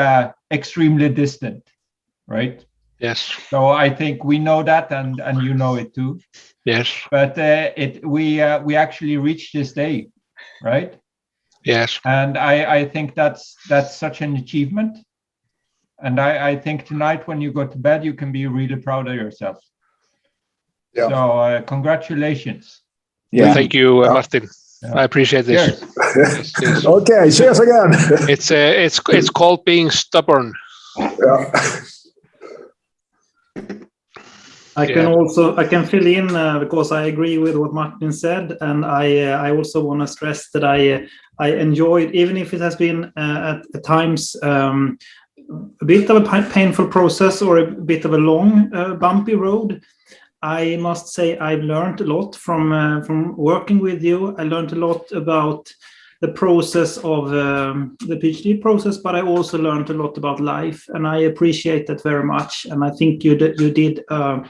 extremely distant, right? Yes. So I think we know that, and you know it too. Yes. But we actually reached this day, right? Yes. And I think that's such an achievement. And I think tonight when you go to bed, you can be really proud of yourself. Yeah. So congratulations. Yeah. Thank you, Martin. Yeah. I appreciate this. Yes. Okay, cheers again. It's called being stubborn. Yeah. I can fill in because I agree with what Martin said, and I also want to stress that I enjoyed, even if it has been at times a bit of a painful process or a bit of a long bumpy road. I must say I've learned a lot from working with you. I learned a lot about the process of the PhD process, but I also learned a lot about life, and I appreciate that very much. And I think you did a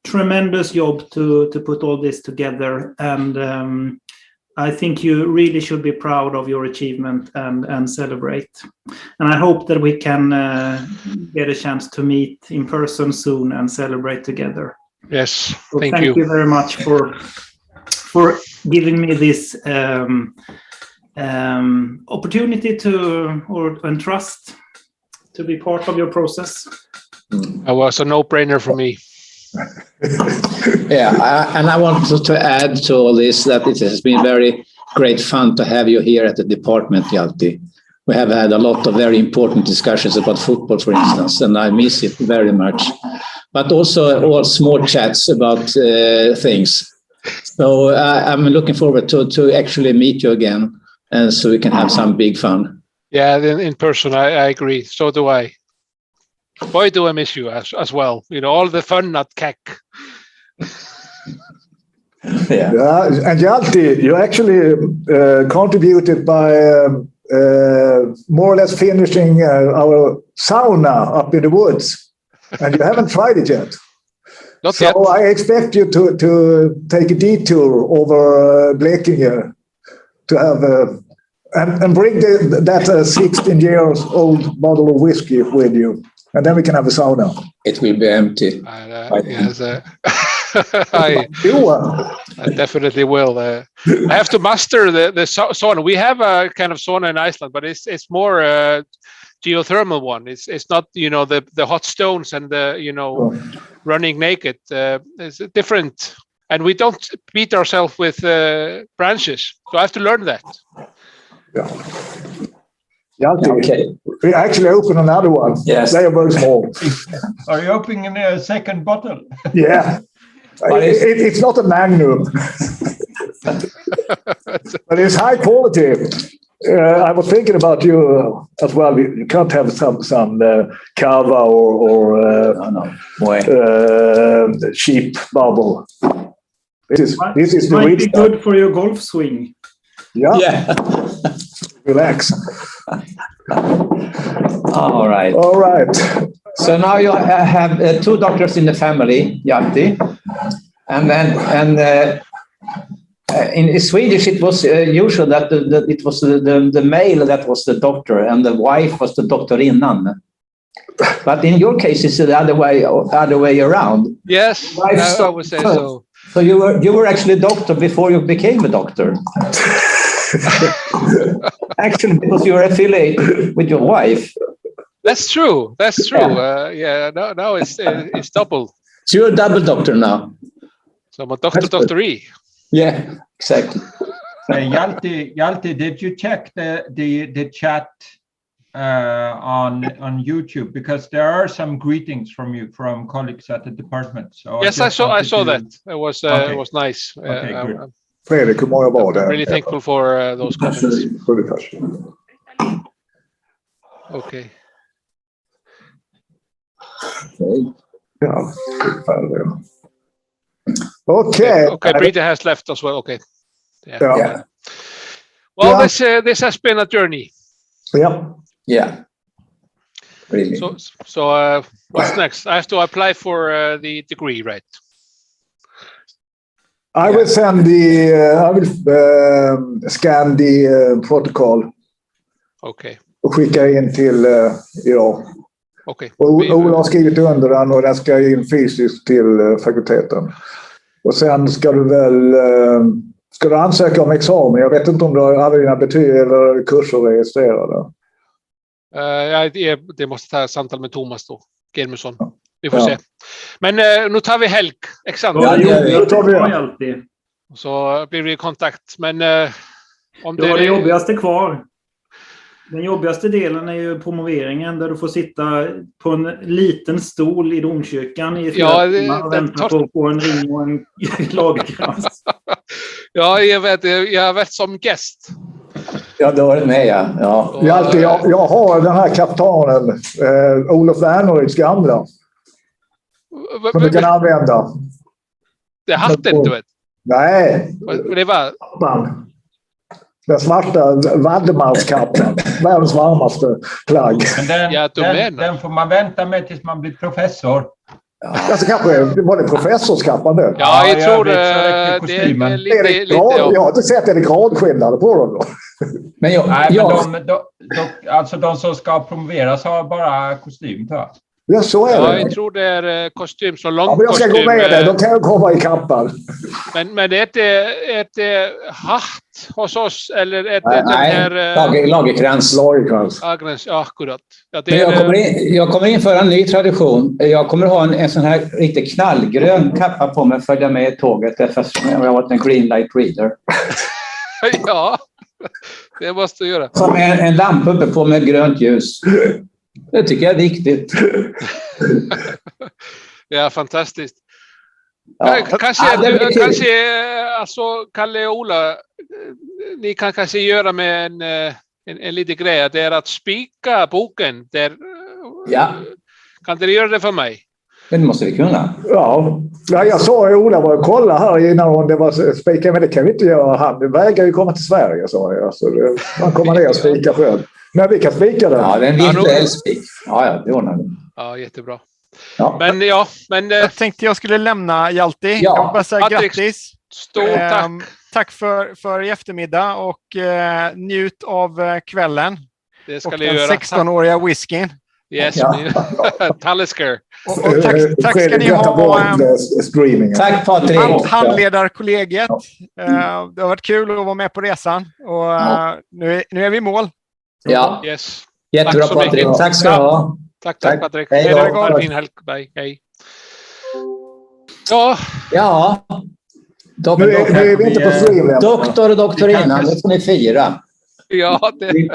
tremendous job to put all this together, and I think you really should be proud of your achievement and celebrate. And I hope that we can get a chance to meet in person soon and celebrate together. Yes, so thank you very much for giving me this opportunity and trust to be part of your process. It was a no-brainer for me. Yeah, and I want to add to all this that it has been very great fun to have you here at the department, Hjalti. We have had a lot of very important discussions about football, for instance, and I miss it very much. But also all small chats about things. So I'm looking forward to actually meet you again, and so we can have some big fun. Yeah, in person, I agree. So do I. Boy, do I miss you as well. You know, all the fun at CAC. Yeah, and Hjalti, you actually contributed by more or less finishing our sauna up in the woods, and you haven't tried it yet. Not so yet. I expect you to take a detour over Blekinge to have and bring that 16-year-old bottle of whiskey with you, and then we can have a sauna. It will be empty. Yes, I definitely will. I have to master the sauna. We have a kind of sauna in Iceland, but it's more geothermal one. It's not, you know, the hot stones and the, you know, running naked. It's different, and we don't beat ourselves with branches. So I have to learn that. Yeah. Hjalti, Okay. we actually open another one. Yes. They are very small. Are you opening a second bottle? Yeah. It's not a magnum, but it's high quality. I was thinking about you as well. You can't have some cava or cheap bubble. This is the might real be stuff. good for your golf swing. Yeah. Relax. All right. All right. So now you have two doctors in the family, Hjalti, and in Swedish it was usual that it was the male that was the doctor and the wife was the doctorinnan. But in your case, it's the other way around. Yes, I would say so. So you were actually a doctor before you became a doctor. Actually, because you were affiliated with your wife. That's true. That's true. Now it's double. So you're a double doctor now. So I'm a doctoree. Yeah, exactly. Hjalti, did you check the chat on YouTube, because there are some greetings from you from colleagues at the department? So yes, I saw that. It was Okay. It was nice. Okay, good. Fredrik, hur mår jag var där? I'm really thankful for those comments. Okay. Yeah. Okay. Okay, Brita has left as well. Okay. Yeah. Well, this has been a journey. Yeah. Yeah. Really. So what's next? I have to apply for the degree, right? I will send scan the protocol. Okay. Och skicka in till idag. Okay. Ola har skrivit under den och den ska in fysiskt till fakulteten. Och sen ska du ansöka om examen. Jag vet inte om du har alla dina betyg eller kurser registrerade. Det måste ta samtal med Thomas då. Germusson. Vi får se. Men nu tar vi examen. Nu tar vi alltid. Så blir vi i kontakt. Men om det var det jobbigaste kvar. Den jobbigaste delen är ju promoveringen, där du får sitta på en liten stol i domkyrkan i flera timmar och vänta på en ring och en lagerkrans. Ja, jag har varit som gäst. Ja, det var det med, ja. Jag har den här kaptanen, Olof Werneryds gamla. Som du kan använda. Det är hatten, du vet. Nej. Det var... Den svarta Valdemarskappan. Världens varmaste plagg. Men den får man vänta med tills man blir professor. Alltså kanske var det professorskappan det? Ja, jag tror det är lite... Jag har inte sett en gradskillnad på dem då. Men alltså de som ska promoveras har bara kostym, tror jag. Ja, så är det. Jag tror det är kostym, så lång men jag ska kostym. gå med det, då kan jag komma i kappan. Men det är hatt hos oss, eller är det lagerkrans. Lagerkrans, ja, akkurat. Ja, jag kommer införa en ny tradition. Jag kommer ha en sån här riktigt knallgrön kappa på mig och följa med i tåget, eftersom jag har varit en green light reader. Ja, det måste du göra. Som en lampa uppe på med grönt ljus. Det tycker jag är viktigt. Ja, fantastiskt. Ja. Kanske alltså Kalle och Ola, ni kan kanske göra med en liten grej. Det är att spika boken. Kan du göra det för mig? Men det måste vi kunna. Ja, jag sa ju Ola var och kolla här innan om det var spika, men det kan vi inte göra. Han vägrar ju komma till Sverige, sa jag. Så man kommer ner och spika själv. Men vi kan spika den. Ja, det är en virtuell spik. Ja, det ordnar vi. Ja, jättebra. Ja. Men jag tänkte jag skulle lämna Hjalti. Jag vill bara säga Patrik, grattis. Stort tack. Tack för i eftermiddag och njut av kvällen. Det ska och ni den göra. 16-åriga whiskyn. Yes, Talisker. Och tack ska ni ha. Tack Patrik. Handledarkollegiet. Det har varit kul att vara med på resan. Och nu är vi i mål. Ja, yes. Jättebra Patrik. Tack ska du ha. Tack Patrik. Hej då. Fin helg. Bye. Hej. Ja. Nu är vi inte på stream. Doktor och doktorinnan, det får ni fira. Ja, det...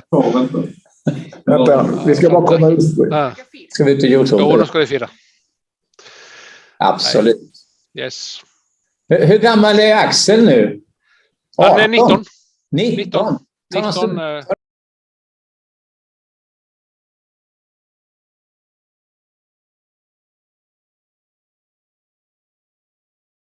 Vänta, vi ska bara komma ut. Ska vi ut till Youtube? Jo, då ska vi fira. Absolut. Yes. Hur gammal är Axel nu? Han är 19. 19?